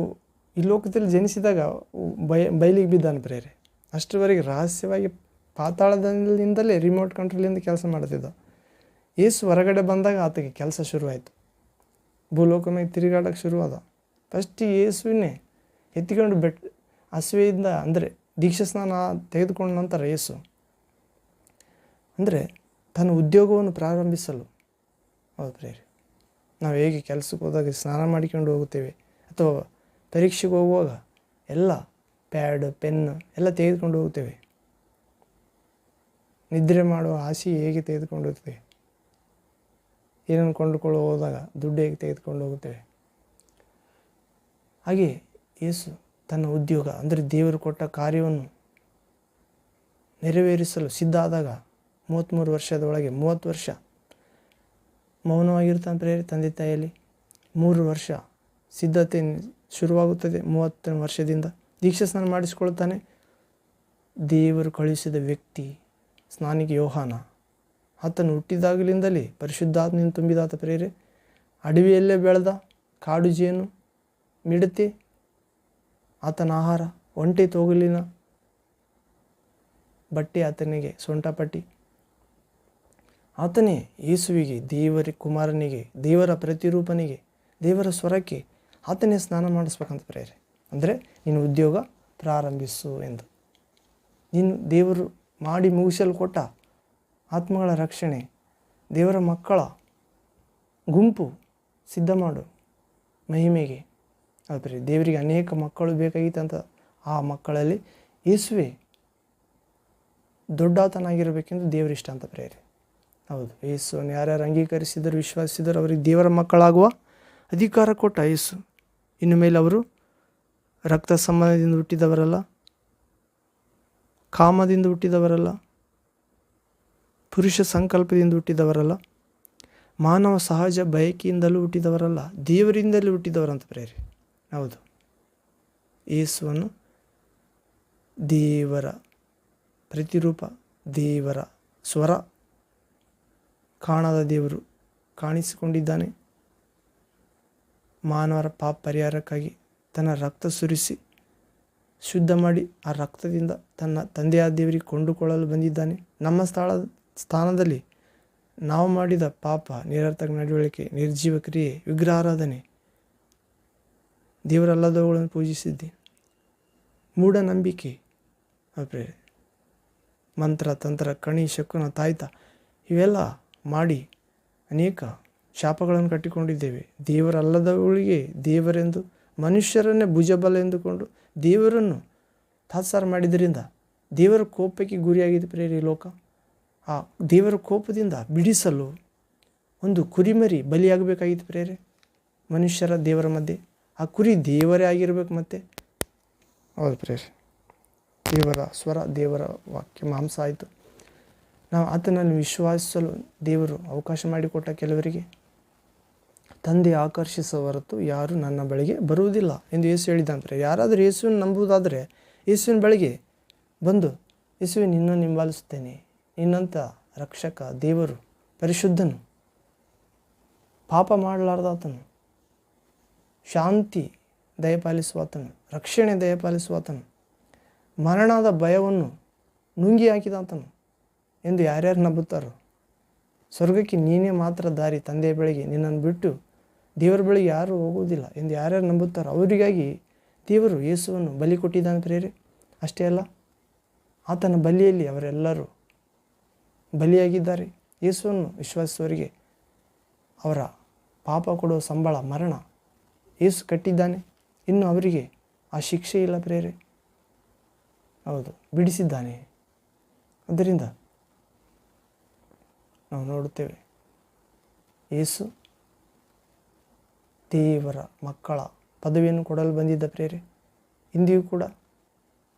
ಈ ಲೋಕದಲ್ಲಿ ಜನಿಸಿದಾಗ ಬಯಲಿಗೆ ಬಿದ್ದಾನೆ ಪ್ರೇರೆ. ಅಷ್ಟರವರೆಗೆ ರಹಸ್ಯವಾಗಿ ಪಾತಾಳದಿಂದಲೇ ರಿಮೋಟ್ ಕಂಟ್ರೋಲಿಂದ ಕೆಲಸ ಮಾಡ್ತಿದ್ದ. ಯೇಸು ಹೊರಗಡೆ ಬಂದಾಗ ಆತಗೆ ಕೆಲಸ ಶುರುವಾಯಿತು, ಭೂಲೋಕ ಮೇಲೆ ತಿರುಗಾಡೋಕ್ಕೆ ಶುರುವಾದ. ಫಸ್ಟಿಗೆ ಯೇಸುವಿನೇ ಎತ್ತಿಕೊಂಡು ಹಸುವೆಯಿಂದ ಅಂದರೆ ದೀಕ್ಷಾ ಸ್ನಾನ ತೆಗೆದುಕೊಂಡ ನಂತರ ಯೇಸು ಅಂದರೆ ತನ್ನ ಉದ್ಯೋಗವನ್ನು ಪ್ರಾರಂಭಿಸಲು, ಹೌದು ಪ್ರೇರೆ, ನಾವು ಹೇಗೆ ಕೆಲಸಕ್ಕೆ ಹೋದಾಗ ಸ್ನಾನ ಮಾಡಿಕೊಂಡು ಹೋಗುತ್ತೇವೆ ಅಥವಾ ಪರೀಕ್ಷೆಗೆ ಹೋಗುವಾಗ ಎಲ್ಲ ಪ್ಯಾಡ್ ಪೆನ್ ಎಲ್ಲ ತೆಗೆದುಕೊಂಡು ಹೋಗುತ್ತೇವೆ. ನಿದ್ರೆ ಮಾಡುವ ಹಾಸಿ ಹೇಗೆ ತೆಗೆದುಕೊಂಡು ಹೋಗ್ತೇವೆ, ಏನನ್ನು ಕೊಂಡುಕೊಳ್ಳೋ ಹೋದಾಗ ದುಡ್ಡು ಹೇಗೆ ತೆಗೆದುಕೊಂಡು ಹೋಗುತ್ತೇವೆ, ಹಾಗೆ ಯೇಸು ತನ್ನ ಉದ್ಯೋಗ ಅಂದರೆ ದೇವರು ಕೊಟ್ಟ ಕಾರ್ಯವನ್ನು ನೆರವೇರಿಸಲು ಸಿದ್ಧ ಆದಾಗ 33 ವರ್ಷದೊಳಗೆ 30 ವರ್ಷ ಮೌನವಾಗಿರ್ತಾನೆ ಪ್ರೇರೆ ತಂದೆ ತಾಯಿಯಲ್ಲಿ. 3 ವರ್ಷ ಸಿದ್ಧತೆ ಶುರುವಾಗುತ್ತದೆ. 30ನೇ ವರ್ಷದಿಂದ ದೀಕ್ಷಾ ಸ್ನಾನ ಮಾಡಿಸಿಕೊಳ್ತಾನೆ. ದೇವರು ಕಳುಹಿಸಿದ ವ್ಯಕ್ತಿ ಸ್ನಾನಿಕ ಯೋಹಾನ, ಆತನು ಹುಟ್ಟಿದಾಗಲಿಂದಲೇ ಪರಿಶುದ್ಧಾತ್ಮನಿಂದ ತುಂಬಿದಾತ ಪ್ರೇರೆ. ಅಡವಿಯಲ್ಲೇ ಬೆಳೆದ ಕಾಡು ಜೇನು, ಮಿಡತೆ ಆತನ ಆಹಾರ, ಒಂಟೆ ತೊಗಲಿನ ಬಟ್ಟೆ ಆತನಿಗೆ ಸೊಂಟಪಟ್ಟಿ. ಆತನೇ ಯೇಸುವಿಗೆ, ದೇವರ ಕುಮಾರನಿಗೆ, ದೇವರ ಪ್ರತಿರೂಪನಿಗೆ, ದೇವರ ಸ್ವರಕ್ಕೆ ಆತನೇ ಸ್ನಾನ ಮಾಡಿಸ್ಬೇಕಂತ ಪ್ರೇರೆ. ಅಂದರೆ ನೀನು ಉದ್ಯೋಗ ಪ್ರಾರಂಭಿಸು ಎಂದು. ನೀನು ದೇವರು ಮಾಡಿ ಮುಗಿಸಲು ಕೊಟ್ಟ ಆತ್ಮಗಳ ರಕ್ಷಣೆ, ದೇವರ ಮಕ್ಕಳ ಗುಂಪು ಸಿದ್ಧ ಮಾಡು ಮಹಿಮೆಗೆ. ಅದು ಪ್ರಿಯ, ದೇವರಿಗೆ ಅನೇಕ ಮಕ್ಕಳು ಬೇಕಾಗಿತ್ತಂತ ಆ ಮಕ್ಕಳಲ್ಲಿ ಯೇಸುವೆ ದೊಡ್ಡಾತನಾಗಿರಬೇಕೆಂದು ದೇವರಿಷ್ಟ ಅಂತ ಪ್ರೇರೆ. ಹೌದು, ಯೇಸುವನ್ನು ಯಾರ್ಯಾರು ಅಂಗೀಕರಿಸಿದರು, ವಿಶ್ವಾಸಿಸಿದರು, ಅವರಿಗೆ ದೇವರ ಮಕ್ಕಳಾಗುವ ಅಧಿಕಾರ ಕೊಟ್ಟ ಯೇಸು. ಇನ್ನು ಮೇಲೆ ಅವರು ರಕ್ತ ಸಂಬಂಧದಿಂದ ಹುಟ್ಟಿದವರಲ್ಲ, ಕಾಮದಿಂದ ಹುಟ್ಟಿದವರಲ್ಲ, ಪುರುಷ ಸಂಕಲ್ಪದಿಂದ ಹುಟ್ಟಿದವರಲ್ಲ, ಮಾನವ ಸಹಜ ಬಯಕೆಯಿಂದಲೂ ಹುಟ್ಟಿದವರಲ್ಲ, ದೇವರಿಂದಲೂ ಹುಟ್ಟಿದವರಂತ ಪ್ರೇರೆ. ಹೌದು, ಯೇಸುವನ್ನು ದೇವರ ಪ್ರತಿರೂಪ, ದೇವರ ಸ್ವರ, ಕಾಣದ ದೇವರು ಕಾಣಿಸಿಕೊಂಡಿದ್ದಾನೆ. ಮಾನವರ ಪಾಪ ಪರಿಹಾರಕ್ಕಾಗಿ ತನ್ನ ರಕ್ತ ಸುರಿಸಿ ಶುದ್ಧ ಮಾಡಿ ಆ ರಕ್ತದಿಂದ ತನ್ನ ತಂದೆಯಾದ ದೇವರಿಗೆ ಕೊಂಡುಕೊಳ್ಳಲು ಬಂದಿದ್ದಾನೆ. ನಮ್ಮ ಸ್ಥಾನದಲ್ಲಿ ನಾವು ಮಾಡಿದ ಪಾಪ, ನಿರರ್ಥಕ ನಡವಳಿಕೆ, ನಿರ್ಜೀವ ಕ್ರಿಯೆ, ವಿಗ್ರಹಾರಾಧನೆ, ದೇವರಲ್ಲದವುಗಳನ್ನು ಪೂಜಿಸಿದ್ದೆ, ಮೂಢನಂಬಿಕೆ, ಪ್ರೇರೆ, ಮಂತ್ರ ತಂತ್ರ, ಕಣಿ ಶಕುನ ತಾಯ್ತ ಇವೆಲ್ಲ ಮಾಡಿ ಅನೇಕ ಶಾಪಗಳನ್ನು ಕಟ್ಟಿಕೊಂಡಿದ್ದೇವೆ. ದೇವರಲ್ಲದವುಗಳಿಗೆ ದೇವರೆಂದು, ಮನುಷ್ಯರನ್ನೇ ಭುಜಬಲ ಎಂದುಕೊಂಡು ದೇವರನ್ನು ತಾತ್ಸಾರ ಮಾಡಿದ್ದರಿಂದ ದೇವರ ಕೋಪಕ್ಕೆ ಗುರಿಯಾಗಿದೆ ಪ್ರೇರೆ ಈ ಲೋಕ. ಆ ದೇವರ ಕೋಪದಿಂದ ಬಿಡಿಸಲು ಒಂದು ಕುರಿಮರಿ ಬಲಿಯಾಗಬೇಕಾಗಿತ್ತು ಪ್ರೇರೆ ಮನುಷ್ಯರ ದೇವರ ಮಧ್ಯೆ. ಆ ಕುರಿ ದೇವರೇ ಆಗಿರಬೇಕು. ಮತ್ತೆ ಹೌದು ಪ್ರೇರೆ, ದೇವರ ಸ್ವರ, ದೇವರ ವಾಕ್ಯ ಮಾಂಸ ಆಯಿತು. ನಾವು ಆತನನ್ನು ವಿಶ್ವಾಸಿಸಲು ದೇವರು ಅವಕಾಶ ಮಾಡಿಕೊಟ್ಟ ಕೆಲವರಿಗೆ. ತಂದೆ ಆಕರ್ಷಿಸುವ ಹೊರತು ಯಾರು ನನ್ನ ಬಳಿಗೆ ಬರುವುದಿಲ್ಲ ಎಂದು ಯೇಸು ಹೇಳಿದಂತೆ. ಯಾರಾದರೂ ಯೇಸುವನ್ನು ನಂಬುವುದಾದರೆ ಯೇಸುವಿನ ಬಳಿಗೆ ಬಂದು, ಯೇಸುವೆ ನಿನ್ನನ್ನು ಹಿಂಬಾಲಿಸುತ್ತೇನೆ, ನಿನ್ನಂಥ ರಕ್ಷಕ, ದೇವರು, ಪರಿಶುದ್ಧನು, ಪಾಪ ಮಾಡಲಾರ್ದಾತನು, ಶಾಂತಿ ದಯಪಾಲಿಸುವಾತನು, ರಕ್ಷಣೆ ದಯಪಾಲಿಸುವಾತನು, ಮರಣದ ಭಯವನ್ನು ನುಂಗಿ ಹಾಕಿದಾತನು ಎಂದು ಯಾರ್ಯಾರು ನಂಬುತ್ತಾರೋ, ಸ್ವರ್ಗಕ್ಕೆ ನೀನೇ ಮಾತ್ರ ದಾರಿ, ತಂದೆಯ ಬಳಿಗೆ ನಿನ್ನನ್ನು ಬಿಟ್ಟು ದೇವರ ಬಳಿಗೆ ಯಾರೂ ಹೋಗುವುದಿಲ್ಲ ಎಂದು ಯಾರ್ಯಾರು ನಂಬುತ್ತಾರೋ ಅವರಿಗಾಗಿ ದೇವರು ಯೇಸುವನ್ನು ಬಲಿ ಕೊಟ್ಟಿದ್ದಾನೆ ಪ್ರೇರೆ. ಅಷ್ಟೇ ಅಲ್ಲ, ಆತನ ಬಲಿಯಲ್ಲಿ ಅವರೆಲ್ಲರೂ ಬಲಿಯಾಗಿದ್ದಾರೆ. ಯೇಸುವನ್ನು ವಿಶ್ವಾಸಿಸುವವರಿಗೆ ಅವರ ಪಾಪ ಕೊಡುವ ಸಂಬಳ ಮರಣ ಯೇಸು ಕಟ್ಟಿದ್ದಾನೆ. ಇನ್ನು ಅವರಿಗೆ ಆ ಶಿಕ್ಷೆ ಇಲ್ಲ ಪ್ರೇರೆ. ಹೌದು, ಬಿಡಿಸಿದ್ದಾನೆ. ಆದ್ದರಿಂದ ನಾವು ನೋಡುತ್ತೇವೆ, ಯೇಸು ದೇವರ ಮಕ್ಕಳ ಪದವಿಯನ್ನು ಕೊಡಲು ಬಂದಿದ್ದ ಪ್ರೇರೆ. ಇಂದಿಯೂ ಕೂಡ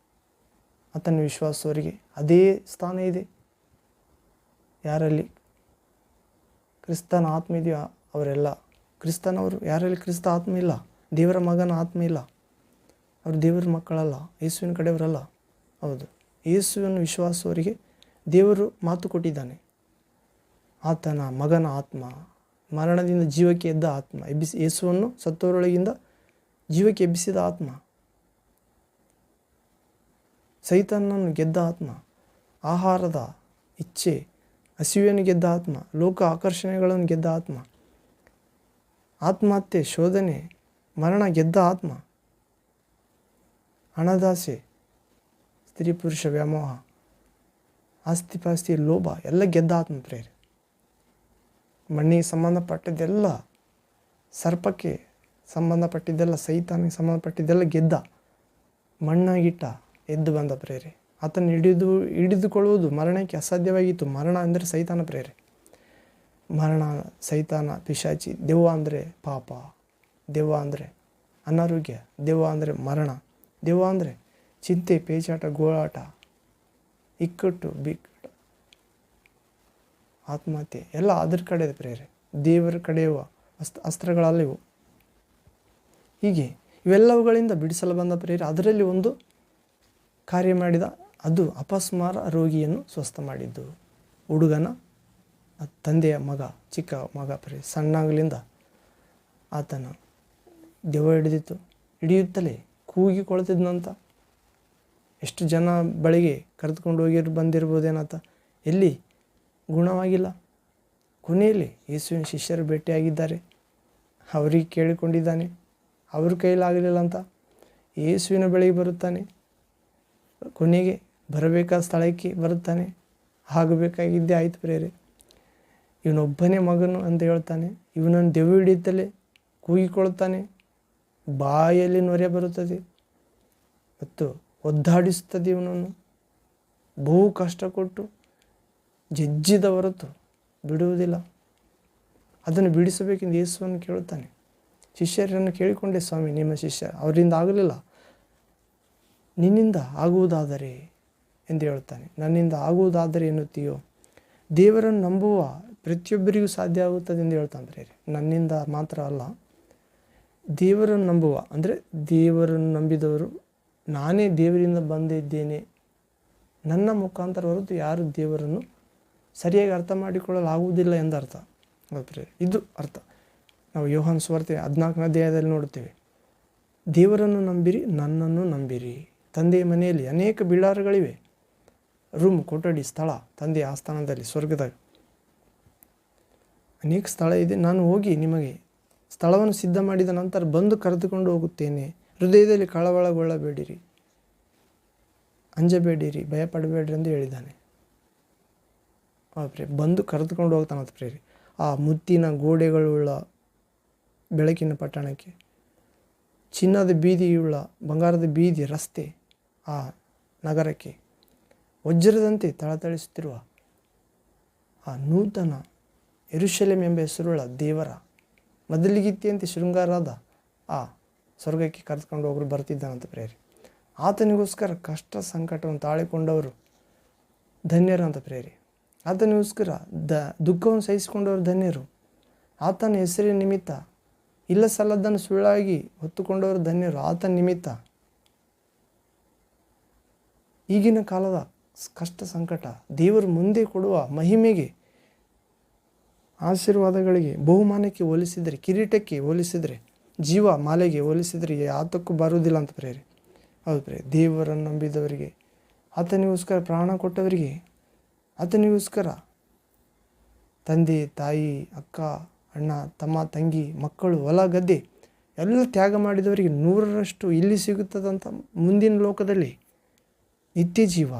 ಆತನ ವಿಶ್ವಾಸವರಿಗೆ ಅದೇ ಸ್ಥಾನ ಇದೆ. ಯಾರಲ್ಲಿ ಕ್ರಿಸ್ತನ ಆತ್ಮ ಇದೆಯೋ ಅವರೆಲ್ಲ ಕ್ರಿಸ್ತನವರು, ಯಾರಲ್ಲಿ ಕ್ರಿಸ್ತ ಆತ್ಮ ಇಲ್ಲ ದೇವರ ಮಗನ ಆತ್ಮ ಇಲ್ಲ. ಅವರು ದೇವರ ಮಕ್ಕಳಲ್ಲ, ಯೇಸುವಿನ ಕಡೆಯವರಲ್ಲ. ಹೌದು, ಯೇಸುವಿನ ವಿಶ್ವಾಸವರಿಗೆ ದೇವರು ಮಾತು ಕೊಟ್ಟಿದ್ದಾನೆ. ಆತನ ಮಗನ ಆತ್ಮ, ಮರಣದಿಂದ ಜೀವಕ್ಕೆ ಎದ್ದ ಆತ್ಮ, ಯೇಸುವನ್ನು ಸತ್ತವರೊಳಗಿಂದ ಜೀವಕ್ಕೆ ಎಬ್ಬಿಸಿದ ಆತ್ಮ, ಸೈತಾನನನ್ನು ಗೆದ್ದ ಆತ್ಮ, ಆಹಾರದ ಇಚ್ಛೆ ಹಸಿವೆಯನ್ನು ಗೆದ್ದ ಆತ್ಮ, ಲೋಕ ಆಕರ್ಷಣೆಗಳನ್ನು ಗೆದ್ದ ಆತ್ಮ, ಆತ್ಮಹತ್ಯೆ, ಶೋಧನೆ, ಮರಣ ಗೆದ್ದ ಆತ್ಮ, ಹಣದಾಸೆ, ಸ್ತ್ರೀ ಪುರುಷ ವ್ಯಾಮೋಹ, ಆಸ್ತಿಪಾಸ್ತಿ ಲೋಭ ಎಲ್ಲ ಗೆದ್ದ ಆತ್ಮ ಪ್ರೇರೆ. ಮಣ್ಣಿಗೆ ಸಂಬಂಧಪಟ್ಟಿದ್ದೆಲ್ಲ, ಸರ್ಪಕ್ಕೆ ಸಂಬಂಧಪಟ್ಟಿದ್ದೆಲ್ಲ, ಸೈತಾನಿಗೆ ಸಂಬಂಧಪಟ್ಟಿದ್ದೆಲ್ಲ ಗೆದ್ದ, ಮಣ್ಣಾಗಿಟ್ಟ, ಎದ್ದು ಬಂದ ಪ್ರೇರೆ. ಆತನ ಹಿಡಿದುಕೊಳ್ಳುವುದು ಮರಣಕ್ಕೆ ಅಸಾಧ್ಯವಾಗಿತ್ತು. ಮರಣ ಅಂದರೆ ಸೈತಾನ ಪ್ರೇರೆ. ಮರಣ, ಸೈತಾನ, ಪಿಶಾಚಿ. ದೆವ್ವ ಅಂದರೆ ಪಾಪ, ದೆವ್ವ ಅಂದರೆ ಅನಾರೋಗ್ಯ, ದೆವ್ವ ಅಂದರೆ ಮರಣ, ದೆವ್ವ ಅಂದರೆ ಚಿಂತೆ, ಪೇಚಾಟ, ಗೋಳಾಟ, ಇಕ್ಕಟ್ಟು, ಬಿಕ್ಕಟ್ಟು, ಆತ್ಮಹತ್ಯೆ ಎಲ್ಲ ಅದ್ರ ಕಡೆ ಪ್ರೇರೆ. ದೇವರ ಕಡೆಯುವ ಅಸ್ತ್ರಗಳಲ್ಲಿವು. ಹೀಗೆ ಇವೆಲ್ಲವುಗಳಿಂದ ಬಿಡಿಸಲು ಬಂದ ಪ್ರೇರೆ. ಅದರಲ್ಲಿ ಒಂದು ಕಾರ್ಯ ಮಾಡಿದ, ಅದು ಅಪಸ್ಮಾರ ರೋಗಿಯನ್ನು ಸ್ವಸ್ಥ ಮಾಡಿದ್ದು. ಹುಡುಗನ ತಂದೆಯ ಮಗ, ಚಿಕ್ಕ ಮಗ ಪ್ರೇರೆ. ಸಣ್ಣಾಗಲಿಂದ ಆತನ ದೆವ್ವ ಹಿಡಿಯುತ್ತಲೇ ಕೂಗಿಕೊಳ್ತಿದ್ನಂತ. ಎಷ್ಟು ಜನ ಬಳಿಗೆ ಕರೆದುಕೊಂಡು ಬಂದಿರ್ಬೋದೇನಾತ, ಎಲ್ಲಿ ಗುಣವಾಗಿಲ್ಲ. ಕೊನೆಯಲ್ಲಿ ಯೇಸುವಿನ ಶಿಷ್ಯರು ಭೇಟಿಯಾಗಿದ್ದಾರೆ. ಅವರಿಗೆ ಕೇಳಿಕೊಂಡಿದ್ದಾನೆ. ಅವ್ರ ಕೈಲಾಗಲಿಲ್ಲ ಅಂತ ಯೇಸುವಿನ ಬಳಿಗೆ ಬರುತ್ತಾನೆ. ಕೊನೆಗೆ ಬರಬೇಕಾದ ಸ್ಥಳಕ್ಕೆ ಬರುತ್ತಾನೆ. ಆಗಬೇಕಾಗಿದ್ದೇ ಆಯ್ತು ಪ್ರೇರೆ. ಇವನೊಬ್ಬನೇ ಮಗನು ಅಂತ ಹೇಳ್ತಾನೆ. ಇವನನ್ನು ದೆವ್ವ ಹಿಡಿಯುತ್ತಲೇ ಕೂಗಿಕೊಳ್ತಾನೆ. ಬಾಯಲ್ಲಿ ನೊರೆ ಬರುತ್ತದೆ ಮತ್ತು ಒದ್ದಾಡಿಸುತ್ತದೆ. ಇವನನ್ನು ಬಹು ಕಷ್ಟ ಕೊಟ್ಟು ಜಜ್ಜಿದ ಹೊರತು ಬಿಡುವುದಿಲ್ಲ. ಅದನ್ನು ಬಿಡಿಸಬೇಕೆಂದು ಯೇಸುವನ್ನು ಕೇಳುತ್ತಾನೆ. ಶಿಷ್ಯರನ್ನು ಕೇಳಿಕೊಂಡೆ, ಸ್ವಾಮಿ ನಿಮ್ಮ ಶಿಷ್ಯ ಅವರಿಂದ ಆಗಲಿಲ್ಲ, ನಿನ್ನಿಂದ ಆಗುವುದಾದರೆ ಎಂದು ಹೇಳುತ್ತಾನೆ. ನನ್ನಿಂದ ಆಗುವುದಾದರೆ ಎನ್ನುತ್ತೀಯೋ? ದೇವರನ್ನು ನಂಬುವ ಪ್ರತಿಯೊಬ್ಬರಿಗೂ ಸಾಧ್ಯ ಆಗುತ್ತದೆ ಎಂದು ಹೇಳ್ತಾನೆ ಪ್ರೇರೆ. ನನ್ನಿಂದ ಮಾತ್ರ ಅಲ್ಲ, ದೇವರನ್ನು ನಂಬುವ ಅಂದರೆ ದೇವರನ್ನು ನಂಬಿದವರು, ನಾನೇ ದೇವರಿಂದ ಬಂದಿದ್ದೇನೆ, ನನ್ನ ಮುಖಾಂತರ ಹೊರತು ಯಾರು ದೇವರನ್ನು ಸರಿಯಾಗಿ ಅರ್ಥ ಮಾಡಿಕೊಳ್ಳಲಾಗುವುದಿಲ್ಲ ಎಂದರ್ಥ. ಪ್ರೇರೆ, ಇದು ಅರ್ಥ. ನಾವು ಯೋಹಾನ ಸುವಾರ್ತೆ 14ನೇ ಅಧ್ಯಾಯದಲ್ಲಿ ನೋಡುತ್ತೇವೆ. ದೇವರನ್ನು ನಂಬಿರಿ, ನನ್ನನ್ನು ನಂಬಿರಿ. ತಂದೆಯ ಮನೆಯಲ್ಲಿ ಅನೇಕ ಬಿಡಾರಗಳಿವೆ, ರೂಮ್, ಕೊಠಡಿ, ಸ್ಥಳ, ತಂದೆಯ ಆಸ್ಥಾನದಲ್ಲಿ ಸ್ವರ್ಗದಾಗ ಅನೇಕ ಸ್ಥಳ ಇದೆ. ನಾನು ಹೋಗಿ ನಿಮಗೆ ಸ್ಥಳವನ್ನು ಸಿದ್ಧ ಮಾಡಿದ ನಂತರ ಬಂದು ಕರೆದುಕೊಂಡು ಹೋಗುತ್ತೇನೆ. ಹೃದಯದಲ್ಲಿ ಕಳವಳಗೊಳ್ಳಬೇಡಿರಿ, ಅಂಜಬೇಡಿರಿ, ಭಯಪಡಬೇಡ್ರಿ ಎಂದು ಹೇಳಿದ್ದಾನೆ. ಬಂದು ಕರೆದುಕೊಂಡು ಹೋಗ್ತಾನಂತ ಪ್ರೇರಿ. ಆ ಮುತ್ತಿನ ಗೋಡೆಗಳುಳ್ಳ ಬೆಳಕಿನ ಪಟ್ಟಣಕ್ಕೆ, ಚಿನ್ನದ ಬೀದಿಯುಳ್ಳ, ಬಂಗಾರದ ಬೀದಿ ರಸ್ತೆ ಆ ನಗರಕ್ಕೆ, ವಜ್ರದಂತೆ ಥಳಥಳಿಸುತ್ತಿರುವ ಆ ನೂತನ ಯೆರೂಸಲೇಮ್ ಎಂಬ ಹೆಸರುಳ್ಳ ದೇವರ ಮೊದಲಿಗಿತ್ತಿಯಂತೆ ಶೃಂಗಾರದ ಆ ಸ್ವರ್ಗಕ್ಕೆ ಕರೆದುಕೊಂಡು ಹೋಗಲು ಬರ್ತಿದ್ದಾನಂತ ಪ್ರೇರಿ. ಆತನಿಗೋಸ್ಕರ ಕಷ್ಟ ಸಂಕಟವನ್ನು ತಾಳಿಕೊಂಡವರು ಧನ್ಯರು ಅಂತ ಪ್ರೇರಿ. ಆತನಿಗೋಸ್ಕರ ದುಃಖವನ್ನು ಸಹಿಸಿಕೊಂಡವರು ಧನ್ಯರು. ಆತನ ಹೆಸರಿನ ನಿಮಿತ್ತ ಇಲ್ಲ ಸಲ್ಲದನ್ನು ಸುಳ್ಳಾಗಿ ಹೊತ್ತುಕೊಂಡವರು ಧನ್ಯರು. ಆತನ ನಿಮಿತ್ತ ಈಗಿನ ಕಾಲದ ಕಷ್ಟ ಸಂಕಟ, ದೇವರು ಮುಂದೆ ಕೊಡುವ ಮಹಿಮೆಗೆ, ಆಶೀರ್ವಾದಗಳಿಗೆ, ಬಹುಮಾನಕ್ಕೆ ಹೋಲಿಸಿದರೆ, ಕಿರೀಟಕ್ಕೆ ಹೋಲಿಸಿದರೆ, ಜೀವ ಮಾಲೆಗೆ ಹೋಲಿಸಿದರೆ ಯಾತಕ್ಕೂ ಬರುವುದಿಲ್ಲ ಅಂತ ಪ್ರೇರಿ. ಹೌದು ಪ್ರೇರಿ. ದೇವರನ್ನು ನಂಬಿದವರಿಗೆ, ಆತನಿಗೋಸ್ಕರ ಪ್ರಾಣ ಕೊಟ್ಟವರಿಗೆ, ಆತನಿಗೋಸ್ಕರ ತಂದೆ, ತಾಯಿ, ಅಕ್ಕ, ಅಣ್ಣ, ತಮ್ಮ, ತಂಗಿ, ಮಕ್ಕಳು, ಹೊಲ, ಗದ್ದೆ ಎಲ್ಲ ತ್ಯಾಗ ಮಾಡಿದವರಿಗೆ 100ರಷ್ಟು ಇಲ್ಲಿ ಸಿಗುತ್ತದಂತ ಮುಂದಿನ ಲೋಕದಲ್ಲಿ ನಿತ್ಯ ಜೀವ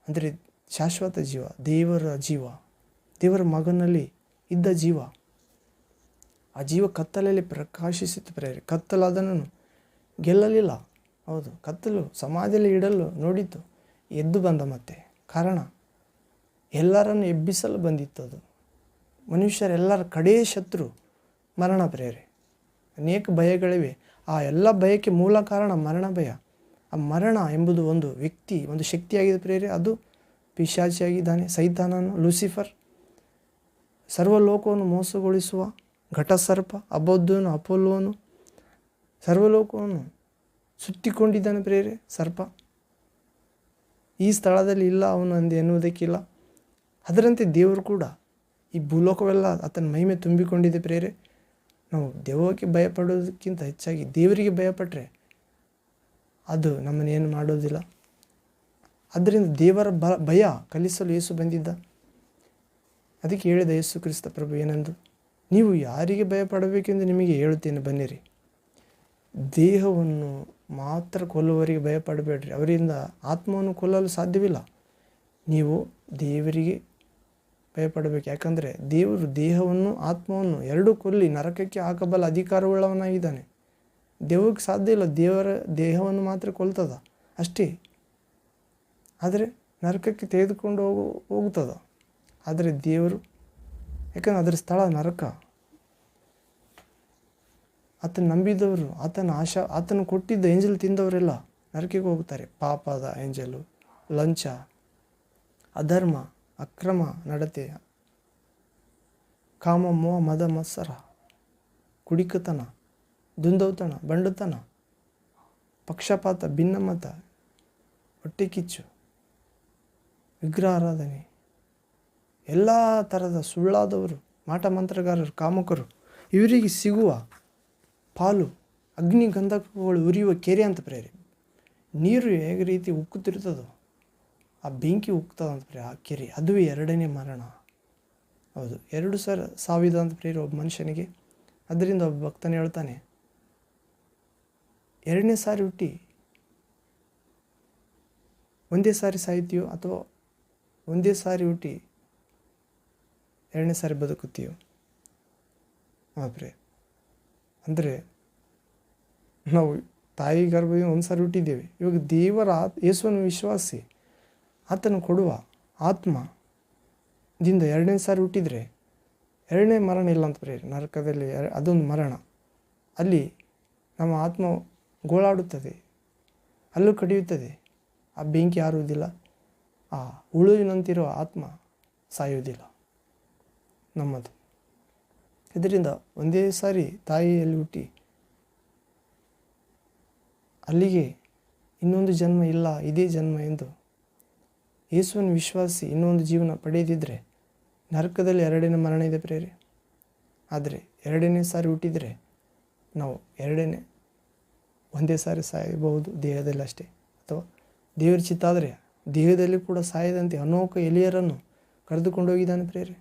ಅಂದರೆ ಶಾಶ್ವತ ಜೀವ, ದೇವರ ಜೀವ, ದೇವರ ಮಗನಲ್ಲಿ ಇದ್ದ ಜೀವ. ಆ ಜೀವ ಕತ್ತಲಲ್ಲಿ ಪ್ರಕಾಶಿಸಿತು ಪ್ರೇರೆ. ಕತ್ತಲು ಅದನ್ನು ಗೆಲ್ಲಲಿಲ್ಲ. ಹೌದು, ಕತ್ತಲು ಸಮಾಧಿಯಲ್ಲಿ ಇಡಲು ನೋಡಿತ್ತು, ಎದ್ದು ಬಂದ ಮತ್ತೆ. ಕಾರಣ ಎಲ್ಲರನ್ನು ಎಬ್ಬಿಸಲು ಬಂದಿತ್ತು. ಅದು ಮನುಷ್ಯರೆಲ್ಲರ ಕಡೇ ಶತ್ರು ಮರಣ ಪ್ರೇರೆ. ಅನೇಕ ಭಯಗಳಿವೆ. ಆ ಎಲ್ಲ ಭಯಕ್ಕೆ ಮೂಲ ಕಾರಣ ಮರಣ ಭಯ. ಆ ಮರಣ ಎಂಬುದು ಒಂದು ವ್ಯಕ್ತಿ, ಒಂದು ಶಕ್ತಿಯಾಗಿದೆ ಪ್ರೇರೆ. ಅದು ಪಿಶಾಚಿಯಾಗಿದ್ದಾನೆ, ಸೈತಾನನು, ಲೂಸಿಫರ್, ಸರ್ವಲೋಕವನ್ನು ಮೋಸಗೊಳಿಸುವ ಘಟಸರ್ಪ, ಅಬದ್ಧನು, ಅಪೋಲೋನು, ಸರ್ವಲೋಕವನ್ನು ಸುತ್ತಿಕೊಂಡಿದ್ದಾನೆ ಪ್ರೇರೆ ಸರ್ಪ. ಈ ಸ್ಥಳದಲ್ಲಿ ಇಲ್ಲ ಅವನು ಅಂದು ಎನ್ನುವುದಕ್ಕಿಲ್ಲ. ಅದರಂತೆ ದೇವರು ಕೂಡ ಈ ಭೂಲೋಕವೆಲ್ಲ ಆತನ ಮಹಿಮೆ ತುಂಬಿಕೊಂಡಿದೆ ಪ್ರೇರೆ. ನಾವು ದೆವ್ವಕ್ಕೆ ಭಯಪಡೋದಕ್ಕಿಂತ ಹೆಚ್ಚಾಗಿ ದೇವರಿಗೆ ಭಯಪಟ್ಟರೆ ಅದು ನಮ್ಮನ್ನೇನು ಮಾಡೋದಿಲ್ಲ. ಆದ್ದರಿಂದ ದೇವರ ಭಯ ಕಲಿಸಲು ಯೇಸು ಬಂದಿದ್ದ. ಅದಕ್ಕೆ ಹೇಳಿದ ಯೇಸು ಕ್ರಿಸ್ತ ಪ್ರಭು ಏನೆಂದು, ನೀವು ಯಾರಿಗೆ ಭಯಪಡಬೇಕೆಂದು ನಿಮಗೆ ಹೇಳುತ್ತೇನೆ ಬನ್ನಿರಿ. ದೇಹವನ್ನು ಮಾತ್ರ ಕೊಲ್ಲುವವರಿಗೆ ಭಯಪಡಬೇಡ್ರಿ, ಅವರಿಂದ ಆತ್ಮವನ್ನು ಕೊಲ್ಲಲು ಸಾಧ್ಯವಿಲ್ಲ. ನೀವು ದೇವರಿಗೆ ಭಯಪಡಬೇಕು. ಯಾಕಂದರೆ ದೇವರು ದೇಹವನ್ನು ಆತ್ಮವನ್ನು ಎರಡೂ ಕೊಲ್ಲಿ ನರಕಕ್ಕೆ ಹಾಕಬಲ್ಲ ಅಧಿಕಾರವುಳ್ಳವನಾಗಿದ್ದಾನೆ. ದೇವಕ್ಕೆ ಸಾಧ್ಯ ಇಲ್ಲ, ದೇವರ ದೇಹವನ್ನು ಮಾತ್ರ ಕೊಲ್ತದ ಅಷ್ಟೇ, ಆದರೆ ನರಕಕ್ಕೆ ತೆಗೆದುಕೊಂಡು ಹೋಗ್ತದ. ಆದರೆ ದೇವರು, ಯಾಕಂದರೆ ಅದರ ಸ್ಥಳ ನರಕ. ಆತನ ನಂಬಿದವರು, ಆತನು ಕೊಟ್ಟಿದ್ದ ಏಂಜಲ್ ತಿಂದವರೆಲ್ಲ ನರಕಕ್ಕೆ ಹೋಗ್ತಾರೆ. ಪಾಪದ ಏಂಜಲು, ಲಂಚ, ಅಧರ್ಮ, ಅಕ್ರಮ ನಡತೆ, ಕಾಮ, ಮೋಹ, ಮದ, ಮತ್ಸರ, ಕುಡಿಕತನ, ದುಂದೌತಣ, ಬಂಡುತನ, ಪಕ್ಷಪಾತ, ಭಿನ್ನಮತ, ಹೊಟ್ಟೆ ಕಿಚ್ಚು, ವಿಗ್ರಹಾರಾಧನೆ, ಎಲ್ಲ ಥರದ ಸುಳ್ಳಾದವರು, ಮಾಟ ಮಂತ್ರಗಾರರು, ಕಾಮಕರು, ಇವರಿಗೆ ಸಿಗುವ ಪಾಲು ಅಗ್ನಿ ಗಂಧಕಗಳು ಉರಿಯುವ ಕೆರೆ ಅಂತ ಪ್ರೇರೆ. ನೀರು ಹೇಗೆ ರೀತಿ ಉಕ್ಕುತ್ತಿರ್ತದೋ ಆ ಬೆಂಕಿ ಉಕ್ತದಂತ ಪ್ರೇರೆ, ಆ ಕೆರೆ, ಅದುವೇ ಎರಡನೇ ಮರಣ. ಹೌದು, 2 ಸಲ ಸಾವಿದ ಅಂತ ಪ್ರೇರೆ ಒಬ್ಬ ಮನುಷ್ಯನಿಗೆ. ಅದರಿಂದ ಒಬ್ಬ ಭಕ್ತನ ಹೇಳ್ತಾನೆ, 2ನೇ ಸಾರಿ ಹುಟ್ಟಿ ಒಂದೇ ಸಾರಿ ಸಾಯ್ತೀಯೋ ಅಥವಾ ಒಂದೇ ಸಾರಿ ಹುಟ್ಟಿ 2ನೇ ಸಾರಿ ಬದುಕುತ್ತೀಯೋ. ಪ್ರೇರೆ ಅಂದರೆ ನಾವು ತಾಯಿ ಗರ್ಭದಿಂದ ಒಂದು ಸಾರಿ ಹುಟ್ಟಿದ್ದೇವೆ. ಇವಾಗ ದೇವರ ಯೇಸುವನ್ನು ವಿಶ್ವಾಸಿ ಆತನು ಕೊಡುವ ಆತ್ಮದಿಂದ 2ನೇ ಸಾರಿ ಹುಟ್ಟಿದರೆ 2ನೇ ಮರಣ ಇಲ್ಲ ಅಂತ ಪ್ರೇರೆ. ನರಕದಲ್ಲಿ ಅದೊಂದು ಮರಣ. ಅಲ್ಲಿ ನಮ್ಮ ಆತ್ಮ ಗೋಳಾಡುತ್ತದೆ, ಅಲ್ಲೂ ಕಡಿಯುತ್ತದೆ, ಆ ಬೆಂಕಿ ಆರುವುದಿಲ್ಲ, ಆ ಹುಳುವಿನಂತಿರುವ ಆತ್ಮ ಸಾಯುವುದಿಲ್ಲ ನಮ್ಮದು. ಇದರಿಂದ ಒಂದೇ ಸಾರಿ ತಾಯಿಯಲ್ಲಿ ಹುಟ್ಟಿ ಅಲ್ಲಿಗೆ ಇನ್ನೊಂದು ಜನ್ಮ ಇಲ್ಲ, ಇದೇ ಜನ್ಮ ಎಂದು ಯೇಸುವನ್ನು ವಿಶ್ವಾಸಿ ಇನ್ನೊಂದು ಜೀವನ ಪಡೆಯದಿದ್ದರೆ ನರಕದಲ್ಲಿ 2ನೇ ಮರಣ ಇದೆ ಪ್ರೇರೆ. ಆದರೆ 2ನೇ ಸಾರಿ ಹುಟ್ಟಿದರೆ ನಾವು ಒಂದೇ ಸಾರಿ ಸಾಯಬಹುದು ದೇಹದಲ್ಲಿ ಅಷ್ಟೇ. ಅಥವಾ ದೇವರ ಚಿತ್ತ ಆದರೆ ದೇಹದಲ್ಲಿ ಕೂಡ ಸಾಯದಂತೆ ಅನೇಕ ಎಲಿಯರನ್ನು ಕರೆದುಕೊಂಡು ಹೋಗಿದ್ದಾನೆ ಪ್ರೇರೆ.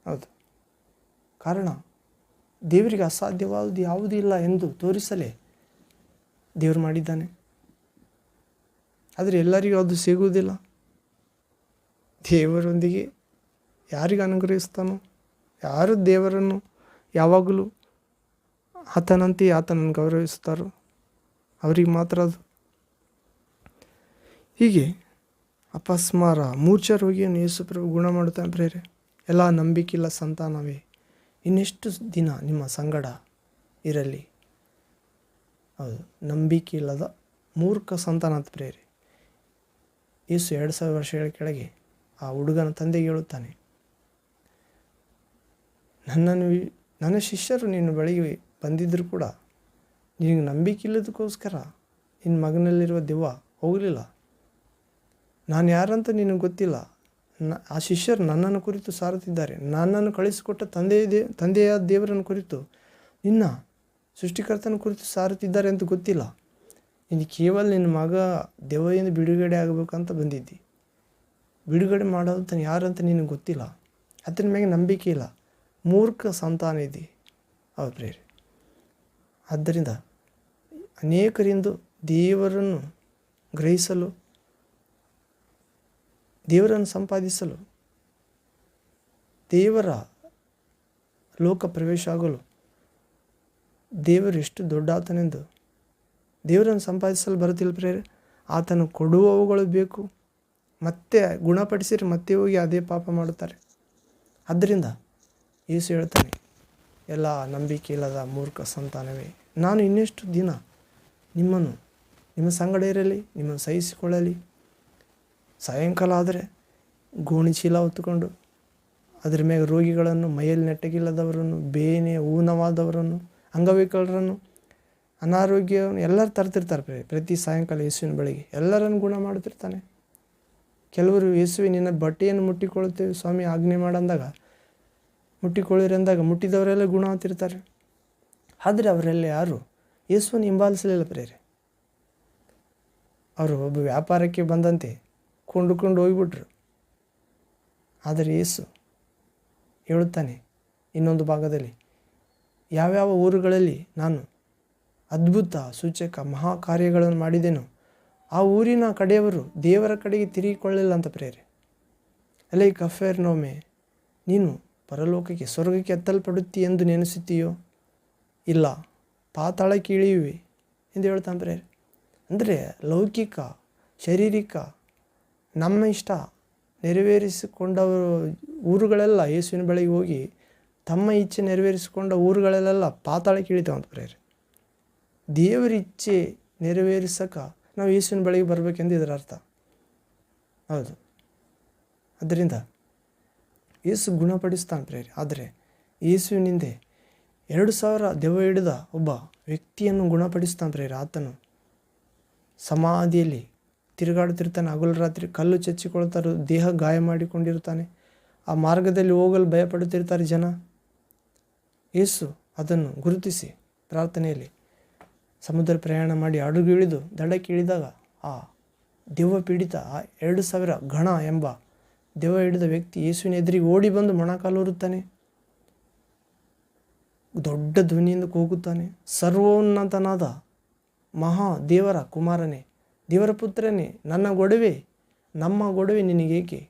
ಹೌದು, ಕಾರಣ ದೇವರಿಗೆ ಅಸಾಧ್ಯವಾದುದು ಯಾವುದೂ ಇಲ್ಲ ಎಂದು ತೋರಿಸಲೇ ದೇವರು ಮಾಡಿದ್ದಾನೆ. ಆದರೆ ಎಲ್ಲರಿಗೂ ಅದು ಸಿಗುವುದಿಲ್ಲ. ದೇವರೊಂದಿಗೆ ಯಾರಿಗೆ ಅನುಗ್ರಹಿಸ್ತಾನೋ, ಯಾರು ದೇವರನ್ನು ಯಾವಾಗಲೂ ಆತನನ್ನು ಗೌರವಿಸ್ತಾರೋ ಅವರಿಗೆ ಮಾತ್ರ ಅದು. ಹೀಗೆ ಅಪಸ್ಮಾರ ಮೂರ್ಛ ರೋಗಿಯನ್ನು ಯೇಸು ಪ್ರಭು ಗುಣ ಮಾಡುತ್ತಾನೆ ಪ್ರೇರೆ. ಎಲ್ಲ ನಂಬಿಕೆಯಿಲ್ಲ ಸಂತಾನವೇ, ಇನ್ನೆಷ್ಟು ದಿನ ನಿಮ್ಮ ಸಂಗಡ ಇರಲಿ. ಹೌದು, ನಂಬಿಕೆಯಿಲ್ಲದ ಮೂರ್ಖ ಸಂತಾನ ಅಂತ ಪ್ರೇರೆ. ಯೇಸು 2000 ವರ್ಷಗಳ ಕೆಳಗೆ ಆ ಹುಡುಗನ ತಂದೆಗೆ ಹೇಳುತ್ತಾನೆ, ನನ್ನ ಶಿಷ್ಯರು ನಿನ್ನ ಬಳಿಗೆ ಬಂದಿದ್ದರೂ ಕೂಡ ನಿನಗೆ ನಂಬಿಕೆ ಇಲ್ಲದಕ್ಕೋಸ್ಕರ ನಿನ್ನ ಮಗನಲ್ಲಿರುವ ದೆವ್ವ ಹೋಗಲಿಲ್ಲ. ನಾನು ಯಾರಂತ ನಿನಗೆ ಗೊತ್ತಿಲ್ಲ. ಆ ಶಿಷ್ಯರು ನನ್ನನ್ನು ಕುರಿತು ಸಾರುತ್ತಿದ್ದಾರೆ. ನನ್ನನ್ನು ಕಳಿಸಿಕೊಟ್ಟ ತಂದೆಯ ದೇವರನ್ನು ಕುರಿತು, ನಿನ್ನ ಸೃಷ್ಟಿಕರ್ತನ ಕುರಿತು ಸಾರುತ್ತಿದ್ದಾರೆ ಅಂತ ಗೊತ್ತಿಲ್ಲ. ನೀನು ಕೇವಲ ನಿನ್ನ ಮಗ ದೆವ್ವದಿಂದ ಬಿಡುಗಡೆ ಆಗಬೇಕಂತ ಬಂದಿದ್ದಿ. ಬಿಡುಗಡೆ ಮಾಡೋದು ಯಾರಂತ ನಿನಗೆ ಗೊತ್ತಿಲ್ಲ. ಅದರ ಮ್ಯಾಗೆ ನಂಬಿಕೆ ಇಲ್ಲ, ಮೂರ್ಖ ಸಂತಾನ ಇದೆ. ಹೌದು ಪ್ರೇರೆ. ಆದ್ದರಿಂದ ಅನೇಕರಿಂದ ದೇವರನ್ನು ಗ್ರಹಿಸಲು, ದೇವರನ್ನು ಸಂಪಾದಿಸಲು, ದೇವರ ಲೋಕ ಪ್ರವೇಶ ಆಗಲು ದೇವರು ಎಷ್ಟು ದೊಡ್ಡ ಆತನೆಂದು ದೇವರನ್ನು ಸಂಪಾದಿಸಲು ಬರುತ್ತಿಲ್ಲ ಪ್ರೇರೆ. ಆತನು ಕೊಡುವವುಗಳು ಬೇಕು, ಮತ್ತೆ ಗುಣಪಡಿಸಿದ್ರೆ ಮತ್ತೆ ಹೋಗಿ ಅದೇ ಪಾಪ ಮಾಡುತ್ತಾರೆ. ಆದ್ದರಿಂದ ಯೇಸು ಹೇಳ್ತಾನೆ, ಎಲ್ಲ ನಂಬಿಕೆ ಇಲ್ಲದ ಮೂರ್ಖ ಸಂತಾನವೇ, ನಾನು ಇನ್ನೆಷ್ಟು ದಿನ ನಿಮ್ಮ ಸಂಗಡ ಇರಲಿ, ನಿಮ್ಮನ್ನು ಸಹಿಸಿಕೊಳ್ಳಲಿ. ಸಾಯಂಕಾಲ ಆದರೆ ಗೋಣಿ ಚೀಲ ಹೊತ್ತುಕೊಂಡು ಅದರ ಮೇಲೆ ರೋಗಿಗಳನ್ನು, ಮೈಯಲ್ಲಿ ನೆಟ್ಟಗಿಲ್ಲದವರನ್ನು, ಬೇನೆ ಊನವಾದವರನ್ನು, ಅಂಗವಿಕಲರನ್ನು, ಅನಾರೋಗ್ಯವನ್ನು ಎಲ್ಲರೂ ತರ್ತಿರ್ತಾರೆ ಪ್ರತಿ ಸಾಯಂಕಾಲ ಯೇಸುವಿನ ಬಳಿಗೆ ಎಲ್ಲರನ್ನು ಗುಣ ಮಾಡುತ್ತಿರ್ತಾನೆ. ಕೆಲವರು ಯೇಸುವೆ ನಿನ್ನ ಬಟ್ಟೆಯನ್ನು ಮುಟ್ಟಿಕೊಳ್ಳುತ್ತೇವೆ ಸ್ವಾಮಿ ಆಜ್ಞೆ ಮಾಡಂದಾಗ ಮುಟ್ಟಿಕೊಳ್ಳಿರಿ ಅಂದಾಗ ಮುಟ್ಟಿದವರೆಲ್ಲ ಗುಣ ಆಗ್ತಿರ್ತಾರೆ. ಆದರೆ ಅವರೆಲ್ಲ ಯಾರು ಯೇಸುವನ್ನು ಹಿಂಬಾಲಿಸಲಿಲ್ಲ ಪ್ರೇರೆ. ಅವರು ಒಬ್ಬ ವ್ಯಾಪಾರಕ್ಕೆ ಬಂದಂತೆ ಕೊಂಡುಕೊಂಡು ಹೋಗಿಬಿಟ್ರು. ಆದರೆ ಯೇಸು ಹೇಳುತ್ತಾನೆ ಇನ್ನೊಂದು ಭಾಗದಲ್ಲಿ, ಯಾವ್ಯಾವ ಊರುಗಳಲ್ಲಿ ನಾನು ಅದ್ಭುತ ಸೂಚಕ ಮಹಾ ಕಾರ್ಯಗಳನ್ನು ಮಾಡಿದೆನೋ ಆ ಊರಿನ ಕಡೆಯವರು ದೇವರ ಕಡೆಗೆ ತಿರುಗಿಕೊಳ್ಳಿಲ್ಲ ಅಂತ ಪ್ರೇರೆ. ಅಲ್ಲೇ ಕಫೆರ್ನೌಮೆ, ನೀನು ಪರಲೋಕಕ್ಕೆ ಸ್ವರ್ಗಕ್ಕೆ ಎತ್ತಲ್ಪಡುತ್ತಿ ಎಂದು ನೆನೆಸುತ್ತೀಯೋ? ಇಲ್ಲ, ಪಾತಾಳಕ್ಕೆ ಇಳಿಯುವೆ ಎಂದು ಹೇಳ್ತಾನೆ ಪ್ರೇರೆ. ಅಂದರೆ ಲೌಕಿಕ ಶಾರೀರಿಕ ನಮ್ಮ ಇಷ್ಟ ನೆರವೇರಿಸಿಕೊಂಡವರು ಊರುಗಳೆಲ್ಲ ಯೇಸುವಿನ ಬಳಿಗೆ ಹೋಗಿ ತಮ್ಮ ಇಚ್ಛೆ ನೆರವೇರಿಸಿಕೊಂಡ ಊರುಗಳಲ್ಲೆಲ್ಲ ಪಾತಾಳಕ್ಕೆ ಇಳಿತಾವಂತ ಪ್ರೇರೆ. ದೇವರ ಇಚ್ಛೆ ನೆರವೇರಿಸಕ್ಕೆ ನಾವು ಯೇಸುವಿನ ಬಳಿಗೆ ಬರಬೇಕೆಂದು ಇದರ ಅರ್ಥ. ಹೌದು, ಅದರಿಂದ ಯೇಸು ಗುಣಪಡಿಸ್ತಾನೆ ಪ್ರೇರೆ. ಆದರೆ ಯೇಸುವಿನಿಂದೆ 2000 ದೆವ್ವ ಹಿಡಿದ ಒಬ್ಬ ವ್ಯಕ್ತಿಯನ್ನು ಗುಣಪಡಿಸ್ತಾನೆ ಪ್ರೇರೆ. ಆತನು ಸಮಾಧಿಯಲ್ಲಿ ತಿರುಗಾಡುತ್ತಿರ್ತಾನೆ. ಹಗಲು ರಾತ್ರಿ ಕಲ್ಲು ಚಚ್ಚಿಕೊಳ್ತಾರೆ, ದೇಹ ಗಾಯ ಮಾಡಿಕೊಂಡಿರ್ತಾನೆ. ಆ ಮಾರ್ಗದಲ್ಲಿ ಹೋಗಲು ಭಯಪಡುತ್ತಿರ್ತಾರೆ ಜನ. ಯೇಸು ಅದನ್ನು ಗುರುತಿಸಿ ಪ್ರಾರ್ಥನೆಯಲ್ಲಿ ಸಮುದ್ರ ಪ್ರಯಾಣ ಮಾಡಿ ಹಡಗು ಇಳಿದು ದಡಕ್ಕೆ ಇಳಿದಾಗ ಆ ದೆವ್ವ ಪೀಡಿತ ಆ 2000 ಗಣ ಎಂಬ ದೆವ್ವ ಹಿಡಿದ ವ್ಯಕ್ತಿ ಯೇಸುವಿನ ಎದುರಿಗೆ ಓಡಿ ಬಂದು ಮೊಣಕಾಲೂರುತ್ತಾನೆ. ದೊಡ್ಡ ಧ್ವನಿಯಿಂದ ಕೂಗುತ್ತಾನೆ, ಸರ್ವೋನ್ನತನಾದ ಮಹಾ ದೇವರ ಕುಮಾರನೇ, ದೇವರ ಪುತ್ರನೇ, ನನ್ನ ಗೊಡವೆ, ನಮ್ಮ ಗೊಡವೆ ನಿನಗೇಕೆ?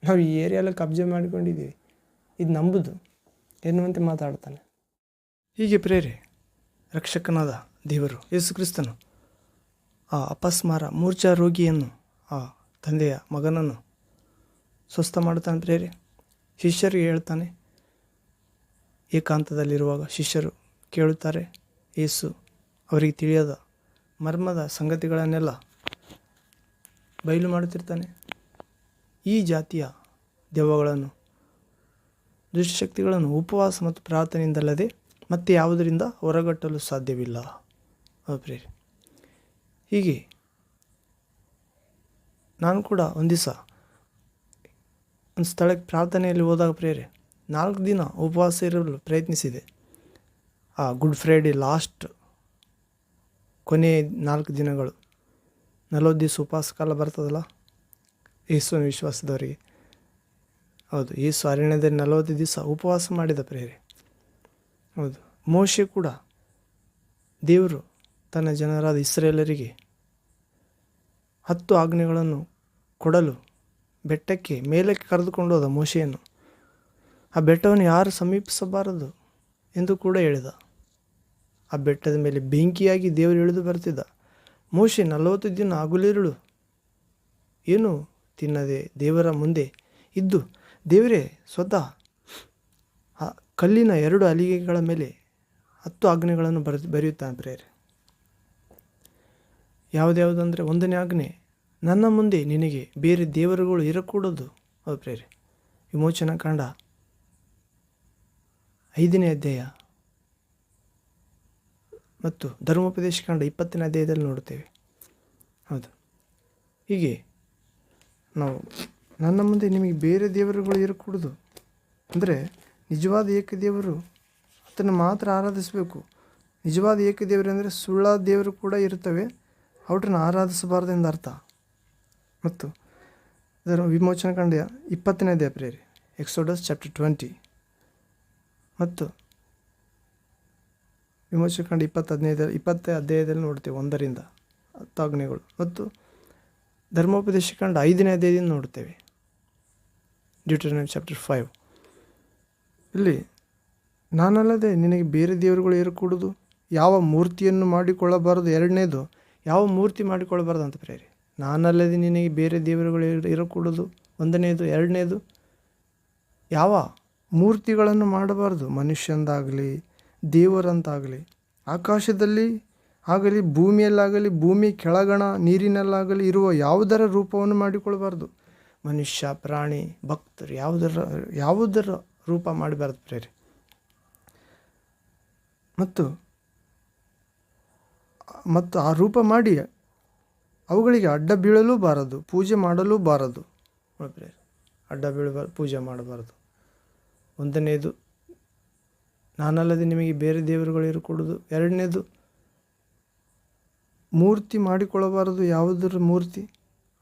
ನಾವು ಈ ಏರಿಯಲ್ಲಿ ಕಬ್ಜೆ ಮಾಡಿಕೊಂಡಿದ್ದೀವಿ, ಇದು ನಂಬುದು ಎನ್ನುವಂತೆ ಮಾತಾಡ್ತಾನೆ. ಹೀಗೆ ಪ್ರೇರೆ ರಕ್ಷಕನಾದ ದೇವರು ಯೇಸು ಕ್ರಿಸ್ತನು ಆ ಅಪಸ್ಮಾರ ಮೂರ್ಛಾ ರೋಗಿಯನ್ನು, ಆ ತಂದೆಯ ಮಗನನ್ನು ಸ್ವಸ್ಥ ಮಾಡ್ತಾನೆ ಪ್ರೇರೆ. ಶಿಷ್ಯರಿಗೆ ಹೇಳ್ತಾನೆ. ಏಕಾಂತದಲ್ಲಿರುವಾಗ ಶಿಷ್ಯರು ಕೇಳುತ್ತಾರೆ. ಯೇಸು ಅವರಿಗೆ ತಿಳಿಯದ ಮರ್ಮದ ಸಂಗತಿಗಳನ್ನೆಲ್ಲ ಬಯಲು ಮಾಡುತ್ತಿರ್ತಾನೆ. ಈ ಜಾತಿಯ ದೆವ್ವಗಳನ್ನು ದುಷ್ಟಶಕ್ತಿಗಳನ್ನು ಉಪವಾಸ ಮತ್ತು ಪ್ರಾರ್ಥನೆಯಿಂದಲ್ಲದೆ ಮತ್ತೆ ಯಾವುದರಿಂದ ಹೊರಗಟ್ಟಲು ಸಾಧ್ಯವಿಲ್ಲ ಪ್ರೇರೆ. ಹೀಗೆ ನಾನು ಕೂಡ ಒಂದು ದಿವಸ ಒಂದು ಸ್ಥಳಕ್ಕೆ ಪ್ರಾರ್ಥನೆಯಲ್ಲಿ ಹೋದಾಗ ಪ್ರೇರೆ 4 ದಿನ ಉಪವಾಸ ಇರಲು ಪ್ರಯತ್ನಿಸಿದೆ. ಆ ಗುಡ್ ಫ್ರೈಡೇ ಲಾಸ್ಟ್ ಕೊನೆಯ 4 ದಿನಗಳು 40 ದಿವಸ ಉಪವಾಸ ಕಾಲ ಬರ್ತದಲ್ಲ ಯೇಸುವಿನ ವಿಶ್ವಾಸದವರಿಗೆ. ಹೌದು, ಯೇಸು ಅರಣ್ಯದಲ್ಲಿ 40 ದಿವಸ ಉಪವಾಸ ಮಾಡಿದ ಪ್ರೇರೆ. ಹೌದು, ಮೋಶೆ ಕೂಡ ದೇವರು ತನ್ನ ಜನರಾದ ಇಸ್ರಾಯೇಲರಿಗೆ 10 ಆಜ್ಞೆಗಳನ್ನು ಕೊಡಲು ಬೆಟ್ಟಕ್ಕೆ ಮೇಲಕ್ಕೆ ಕರೆದುಕೊಂಡು ಹೋದ ಮೋಶೆಯನ್ನು. ಆ ಬೆಟ್ಟವನ್ನು ಯಾರು ಸಮೀಪಿಸಬಾರದು ಎಂದು ಕೂಡ ಹೇಳಿದ. ಆ ಬೆಟ್ಟದ ಮೇಲೆ ಬೆಂಕಿಯಾಗಿ ದೇವರು ಇಳಿದು ಬರ್ತಿದ್ದ. ಮೋಶೆ 40 ದಿನ ಹಗಲಿರುಳು ಏನು ತಿನ್ನದೆ ದೇವರ ಮುಂದೆ ಇದ್ದು ದೇವರೇ ಸ್ವತಃ ಆ ಕಲ್ಲಿನ 2 ಹಲಿಗೆಗಳ ಮೇಲೆ 10 ಆಜ್ಞೆಗಳನ್ನು ಬರೆಯುತ್ತಾನೆ ಪ್ರೇರೆ. ಯಾವುದ್ಯಾವುದಂದರೆ 1ನೇ ಆಜ್ಞೆ, ನನ್ನ ಮುಂದೆ ನಿನಗೆ ಬೇರೆ ದೇವರುಗಳು ಇರಕೂಡದು. ಹೌದು ಪ್ರೇರೆ. ವಿಮೋಚನಾ ಕಾಂಡ 5ನೇ ಅಧ್ಯಾಯ ಮತ್ತು ಧರ್ಮೋಪದೇಶ ಕಾಂಡ 20ನೇ ಅಧ್ಯಾಯದಲ್ಲಿ ನೋಡುತ್ತೇವೆ. ಹೌದು, ಹೀಗೆ ನಾವು ನನ್ನ ಮುಂದೆ ನಿಮಗೆ ಬೇರೆ ದೇವರುಗಳು ಇರಕೂಡದು ಅಂದರೆ ನಿಜವಾದ ಏಕದೇವರು ಅದನ್ನು ಮಾತ್ರ ಆರಾಧಿಸಬೇಕು. ನಿಜವಾದ ಏಕದೇವರು ಅಂದರೆ ಸುಳ್ಳಾದ ದೇವರು ಕೂಡ ಇರ್ತವೆ, ಅವ್ರನ್ನ ಆರಾಧಿಸಬಾರ್ದು ಎಂದು ಅರ್ಥ. ಮತ್ತು ಅದರ ವಿಮೋಚನಾ ಕಾಂಡ 20ನೇ ಅಧ್ಯಾಯ ಪ್ರೇರೆ, ಎಕ್ಸೋಡಸ್ ಚಾಪ್ಟರ್ 20 ಮತ್ತು ವಿಮೋಚನಾ ಕಾಂಡ 20 ಅಧ್ಯಾಯದಲ್ಲಿ ನೋಡ್ತೇವೆ 1ರಿಂದ 10 ಆಜ್ಞೆಗಳು. ಮತ್ತು ಧರ್ಮೋಪದೇಶ ಕಾಂಡ 5ನೇ ಅಧ್ಯಾಯದಿಂದ ನೋಡ್ತೇವೆ, ಡ್ಯೂಟರೋನಮಿ ಚಾಪ್ಟರ್ 5. ಇಲ್ಲಿ ನಾನಲ್ಲದೆ ನಿನಗೆ ಬೇರೆ ದೇವರುಗಳು ಇರಕೂಡದು, ಯಾವ ಮೂರ್ತಿಯನ್ನು ಮಾಡಿಕೊಳ್ಳಬಾರದು. 2ನೇದು, ಯಾವ ಮೂರ್ತಿ ಮಾಡಿಕೊಳ್ಳಬಾರ್ದು ಅಂತ ಪ್ರೇರೆ. ನಾನಲ್ಲದೆ ನಿನಗೆ ಬೇರೆ ದೇವರುಗಳು ಇರಕೂಡದು 1ನೇದು. 2ನೇದು, ಯಾವ ಮೂರ್ತಿಗಳನ್ನು ಮಾಡಬಾರ್ದು. ಮನುಷ್ಯಂದಾಗಲಿ ದೇವರಂತಾಗಲಿ, ಆಕಾಶದಲ್ಲಿ ಆಗಲಿ ಭೂಮಿಯಲ್ಲಾಗಲಿ ಭೂಮಿ ಕೆಳಗಣ ನೀರಿನಲ್ಲಾಗಲಿ ಇರುವ ಯಾವುದರ ರೂಪವನ್ನು ಮಾಡಿಕೊಳ್ಬಾರ್ದು. ಮನುಷ್ಯ, ಪ್ರಾಣಿ, ಭಕ್ತರು ಯಾವುದರ ರೂಪ ಮಾಡಬಾರ್ದು ಪ್ರೇರೆ. ಮತ್ತು ಮತ್ತು ಆ ರೂಪ ಮಾಡಿ ಅವುಗಳಿಗೆ ಅಡ್ಡ ಬೀಳಲೂ ಬಾರದು, ಪೂಜೆ ಮಾಡಲೂ ಬಾರದು. ಅಡ್ಡ ಬೀಳಬಾರ್ದು, ಪೂಜೆ ಮಾಡಬಾರದು. ಒಂದನೇದು, ನಾನಲ್ಲದೆ ನಿಮಗೆ ಬೇರೆ ದೇವರುಗಳು ಇರಕೂಡದು. ಎರಡನೇದು, ಮೂರ್ತಿ ಮಾಡಿಕೊಳ್ಳಬಾರದು, ಯಾವುದರ ಮೂರ್ತಿ,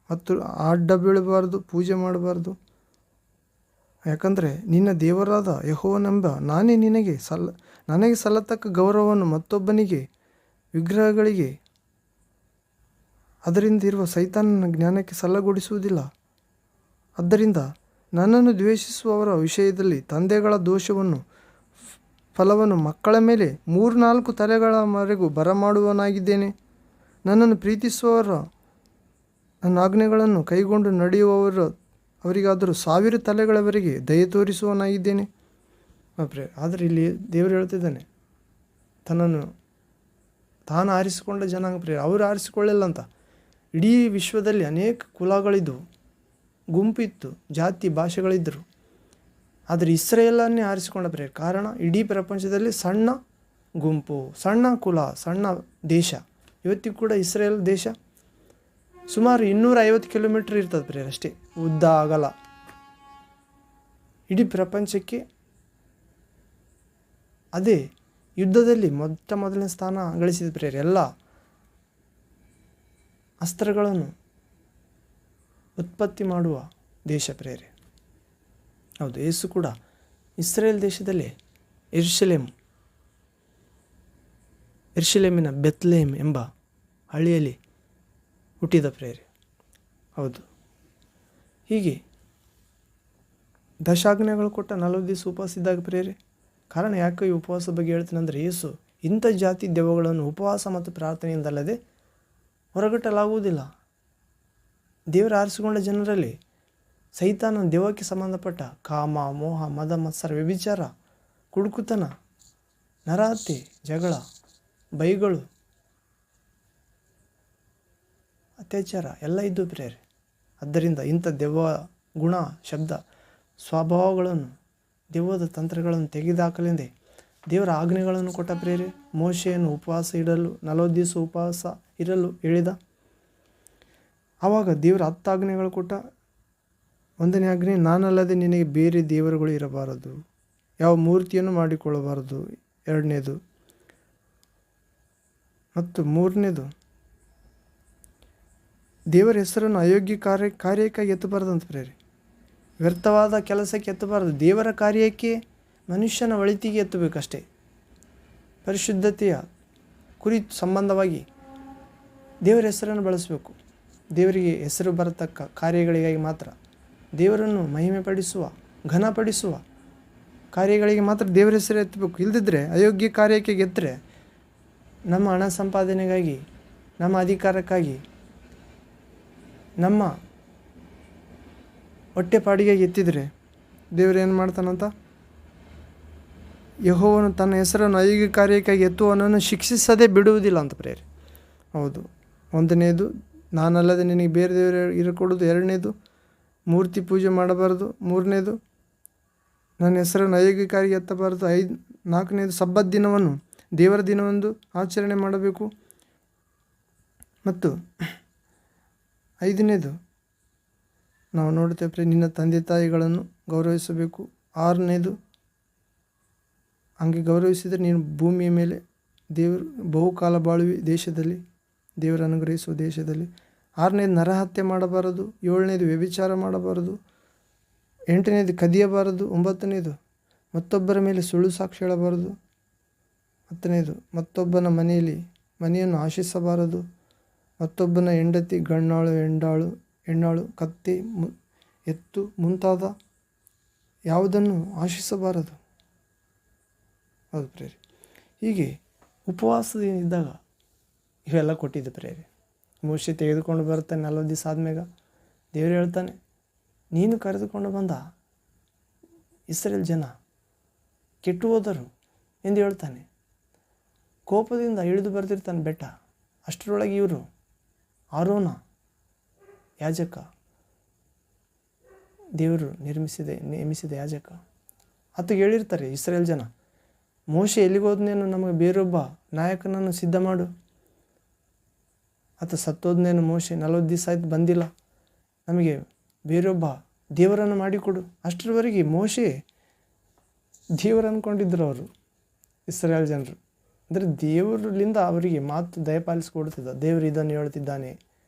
ಮತ್ತು ಅಡ್ಡ ಬೀಳಬಾರ್ದು, ಪೂಜೆ ಮಾಡಬಾರ್ದು. ಯಾಕಂದರೆ ನಿನ್ನ ದೇವರಾದ ಯೆಹೋವನೆಂಬ ನಾನೇ ನನಗೆ ಸಲ್ಲತಕ್ಕ ಗೌರವವನ್ನು ಮತ್ತೊಬ್ಬನಿಗೆ, ವಿಗ್ರಹಗಳಿಗೆ, ಅದರಿಂದ ಇರುವ ಸೈತಾನನ ಜ್ಞಾನಕ್ಕೆ ಸಲ್ಲಗೊಡಿಸುವುದಿಲ್ಲ. ಆದ್ದರಿಂದ ನನ್ನನ್ನು ದ್ವೇಷಿಸುವವರ ವಿಷಯದಲ್ಲಿ ತಂದೆಗಳ ದೋಷವನ್ನು, ಫಲವನ್ನು ಮಕ್ಕಳ ಮೇಲೆ 3-4 ತಲೆಗಳವರೆಗೂ ಬರಮಾಡುವವನಾಗಿದ್ದೇನೆ. ನನ್ನನ್ನು ಪ್ರೀತಿಸುವವರ, ನನ್ನ ಆಜ್ಞೆಗಳನ್ನು ಕೈಗೊಂಡು ಅವರಿಗಾದರೂ 1000 ತಲೆಗಳವರೆಗೆ ದಯೆ ತೋರಿಸುವವನಾಗಿದ್ದೇನೆ. ಆದರೆ ಇಲ್ಲಿ ದೇವರು ಹೇಳ್ತಿದ್ದಾನೆ, ತಾನು ಆರಿಸಿಕೊಂಡ ಜನಾಂಗ ಅವರು ಆರಿಸಿಕೊಳ್ಳಿಲ್ಲ ಅಂತ. ಇಡೀ ವಿಶ್ವದಲ್ಲಿ ಅನೇಕ ಕುಲಗಳಿದ್ದವು, ಗುಂಪಿತ್ತು, ಜಾತಿ ಭಾಷೆಗಳಿದ್ದರು. ಆದರೆ ಇಸ್ರಾಯೇಲನ್ನೇ ಆರಿಸಿಕೊಂಡ ಕಾರಣ ಕಾರಣ ಪ್ರಪಂಚದಲ್ಲಿ ಸಣ್ಣ ಗುಂಪು, ಸಣ್ಣ ಕುಲ, ಸಣ್ಣ ದೇಶ. ಇವತ್ತಿಗೂ ಕೂಡ ಇಸ್ರಾಯೇಲ್ ದೇಶ ಸುಮಾರು 250 ಕಿಲೋಮೀಟರ್ ಇರ್ತದೆ ಅಷ್ಟೇ, ಉದ್ದ ಆಗಲ್ಲ. ಇಡೀ ಪ್ರಪಂಚಕ್ಕೆ ಅದೇ ಯುದ್ಧದಲ್ಲಿ ಮೊದಲನೇ ಸ್ಥಾನ ಗಳಿಸಿದ ಎಲ್ಲ ಅಸ್ತ್ರಗಳನ್ನು ಉತ್ಪತ್ತಿ ಮಾಡುವ ದೇಶ ಹೌದು. ಯೇಸು ಕೂಡ ಇಸ್ರೇಲ್ ದೇಶದಲ್ಲಿ ಎರ್ಷಲೇಮಿನ ಬೆತ್ಲೆಹೇಮ್ ಎಂಬ ಹಳ್ಳಿಯಲ್ಲಿ ಹುಟ್ಟಿದ ಹೌದು. ಹೀಗೆ ದಶಾಜ್ಞೆಗಳು ಕೊಟ್ಟ 40 ದಿವಸ ಉಪವಾಸ ಇದ್ದಾಗ ಕಾರಣ ಯಾಕೆ ಈ ಉಪವಾಸ ಬಗ್ಗೆ ಹೇಳ್ತೀನಿ ಅಂದರೆ, ಯೇಸು ಇಂಥ ಜಾತಿ ದೆವ್ವಗಳನ್ನು ಉಪವಾಸ ಮತ್ತು ಪ್ರಾರ್ಥನೆಯಿಂದಲ್ಲದೆ ಹೊರಗಟ್ಟಲಾಗುವುದಿಲ್ಲ. ದೇವರ ಆರಿಸಿಕೊಂಡ ಜನರಲ್ಲಿ ಸೈತಾನ ದೆವ್ವಕ್ಕೆ ಸಂಬಂಧಪಟ್ಟ ಕಾಮ, ಮೋಹ, ಮದ, ಮತ್ಸರ, ವ್ಯಭಿಚಾರ, ಕುಡುಕುತನ, ನರಹತ್ಯೆ, ಜಗಳ, ಬೈಗಳು, ಅತ್ಯಾಚಾರ ಎಲ್ಲ ಇದ್ದು ಆದ್ದರಿಂದ ಇಂಥ ದೆವ್ವ ಗುಣ, ಶಬ್ದ, ಸ್ವಭಾವಗಳನ್ನು, ದೆವ್ವದ ತಂತ್ರಗಳನ್ನು ತೆಗೆದುಹಾಕಲೆಂದೇ ದೇವರ ಆಜ್ಞೆಗಳನ್ನು ಕೊಟ್ಟ ಮೋಶೆಯನ್ನು ಉಪವಾಸ ಇಡಲು 40 ದಿವಸ ಉಪವಾಸ ಇರಲು ಹೇಳಿದ. ಆವಾಗ ದೇವರ 10 ಆಜ್ಞೆಗಳು ಕೊಟ್ಟ. 1ನೇ ಆಜ್ಞೆ, ನಾನಲ್ಲದೆ ನಿನಗೆ ಬೇರೆ ದೇವರುಗಳು ಇರಬಾರದು, ಯಾವ ಮೂರ್ತಿಯನ್ನು ಮಾಡಿಕೊಳ್ಳಬಾರದು. 2ನೇದು ಮತ್ತು 3ನೇದು, ದೇವರ ಹೆಸರನ್ನು ಅಯೋಗ್ಯ ಕಾರ್ಯಕ್ಕಾಗಿ ಎತ್ತಬಾರದು ಅಂತ ವ್ಯರ್ಥವಾದ ಕೆಲಸಕ್ಕೆ ಎತ್ತಬಾರದು. ದೇವರ ಕಾರ್ಯಕ್ಕೆ, ಮನುಷ್ಯನ ಒಳಿತಿಗೆ ಎತ್ತಬೇಕಷ್ಟೇ. ಪರಿಶುದ್ಧತೆಯ ಕುರಿತು ಸಂಬಂಧವಾಗಿ ದೇವರ ಹೆಸರನ್ನು ಬಳಸಬೇಕು. ದೇವರಿಗೆ ಹೆಸರು ಬರತಕ್ಕ ಕಾರ್ಯಗಳಿಗಾಗಿ ಮಾತ್ರ, ದೇವರನ್ನು ಮಹಿಮೆ ಪಡಿಸುವ, ಘನಪಡಿಸುವ ಕಾರ್ಯಗಳಿಗೆ ಮಾತ್ರ ದೇವರ ಹೆಸರು ಎತ್ತಬೇಕು. ಇಲ್ಲದಿದ್ದರೆ ಅಯೋಗ್ಯ ಕಾರ್ಯಕ್ಕೆ ಎತ್ತರೆ ನಮ್ಮ ಹಣ ಸಂಪಾದನೆಗಾಗಿ, ನಮ್ಮ ಅಧಿಕಾರಕ್ಕಾಗಿ, ನಮ್ಮ ಹೊಟ್ಟೆಪಾಡಿಗೆ ಎತ್ತಿದರೆ ದೇವರು ಏನು ಮಾಡ್ತಾನಂತ, ಯೆಹೋವನು ತನ್ನ ಹೆಸರನ್ನು ಅಯೋಗ್ಯ ಕಾರ್ಯಕ್ಕಾಗಿ ಎತ್ತುವವನನ್ನು ಶಿಕ್ಷಿಸದೇ ಬಿಡುವುದಿಲ್ಲ ಅಂತ ಹೌದು. 1ನೇದು, ನಾನಲ್ಲದೆ ನಿನಗೆ ಬೇರೆ ದೇವರು ಇರಕೂಡದು. 2ನೇದು, ಮೂರ್ತಿ ಪೂಜೆ ಮಾಡಬಾರದು. 3ನೇದು, ನನ್ನ ಹೆಸರನ್ನು ಅಯೋಗ್ಯ ಕಾರ್ಯಕ್ಕೆ ಎತ್ತಬಾರದು. 4ನೇದು, ಸಬ್ಬತ್ ದಿನವನ್ನು ದೇವರ ದಿನವೆಂದು ಆಚರಣೆ ಮಾಡಬೇಕು. ಮತ್ತು 5ನೇದು ನಾವು ನೋಡ್ತೇವೆ, ನಿನ್ನ ತಂದೆ ತಾಯಿಗಳನ್ನು ಗೌರವಿಸಬೇಕು. 6ನೇದು, ಹಂಗೆ ಗೌರವಿಸಿದರೆ ನೀನು ಭೂಮಿಯ ಮೇಲೆ ದೇವರು ಬಹುಕಾಲ ಬಾಳುವಿ ದೇಶದಲ್ಲಿ, ದೇವರು ಅನುಗ್ರಹಿಸುವ ದೇಶದಲ್ಲಿ. 6ನೇದು, ನರಹತ್ಯೆ ಮಾಡಬಾರದು. 7ನೇದು, ವ್ಯಭಿಚಾರ ಮಾಡಬಾರದು. 8ನೇದು, ಕದಿಯಬಾರದು. 9ನೇದು, ಮತ್ತೊಬ್ಬರ ಮೇಲೆ ಸುಳ್ಳು ಸಾಕ್ಷಿ ಹೇಳಬಾರದು. 10ನೇದು, ಮತ್ತೊಬ್ಬನ ಮನೆಯನ್ನು ಆಶಿಸಬಾರದು. ಮತ್ತೊಬ್ಬನ ಹೆಂಡತಿ, ಗಣ್ಣಾಳು, ಹೆಣ್ಣಾಳು, ಕತ್ತೆ, ಎತ್ತು ಮುಂತಾದ ಯಾವುದನ್ನು ಆಶಿಸಬಾರದು. ಹೌದು ಹೀಗೆ ಉಪವಾಸದಿಂದಾಗ ಇವೆಲ್ಲ ಕೊಟ್ಟಿದ್ದು ಮೋಶೆ ತೆಗೆದುಕೊಂಡು ಬರ್ತಾನೆ. 40 ದಿವಸ ಆದ್ಮೇಲೆ ದೇವರು ಹೇಳ್ತಾನೆ, ನೀನು ಕರೆದುಕೊಂಡು ಬಂದ ಇಸ್ರೇಲ್ ಜನ ಕೆಟ್ಟು ಹೋದರು ಎಂದು ಹೇಳ್ತಾನೆ. ಕೋಪದಿಂದ ಇಳಿದು ಬರ್ತಿರ್ತಾನೆ ಬೆಟ್ಟ. ಅಷ್ಟರೊಳಗೆ ಇವರು ಆರೋನ ಯಾಜಕ, ದೇವರು ನೇಮಿಸಿದ ಯಾಜಕ, ಆತಗೆ ಹೇಳಿರ್ತಾರೆ ಇಸ್ರೇಲ್ ಜನ, ಮೋಶೆ ಎಲ್ಲಿಗೋದ್ನೇನು, ನಮಗೆ ಬೇರೊಬ್ಬ ನಾಯಕನನ್ನು ಸಿದ್ಧ ಮಾಡು, ಆತ ಸತ್ತೋದ್ನೇನು ಮೋಶೆ 40 ದಿವಸ ಆಯ್ತು ಬಂದಿಲ್ಲ, ನಮಗೆ ಬೇರೊಬ್ಬ ದೇವರನ್ನು ಮಾಡಿಕೊಡು. ಅಷ್ಟರವರೆಗೆ ಮೋಶೆ ದೇವರು ಅಂದ್ಕೊಂಡಿದ್ರು ಅವರು, ಇಸ್ರಾಯೇಲ್ ಜನರು. ಅಂದರೆ ದೇವರಿಂದ ಅವರಿಗೆ ಮಾತು ದಯಪಾಲಿಸಿಕೊಡ್ತಿದ್ದ, ದೇವರು ಇದನ್ನು ಹೇಳ್ತಿದ್ದಾನೆ.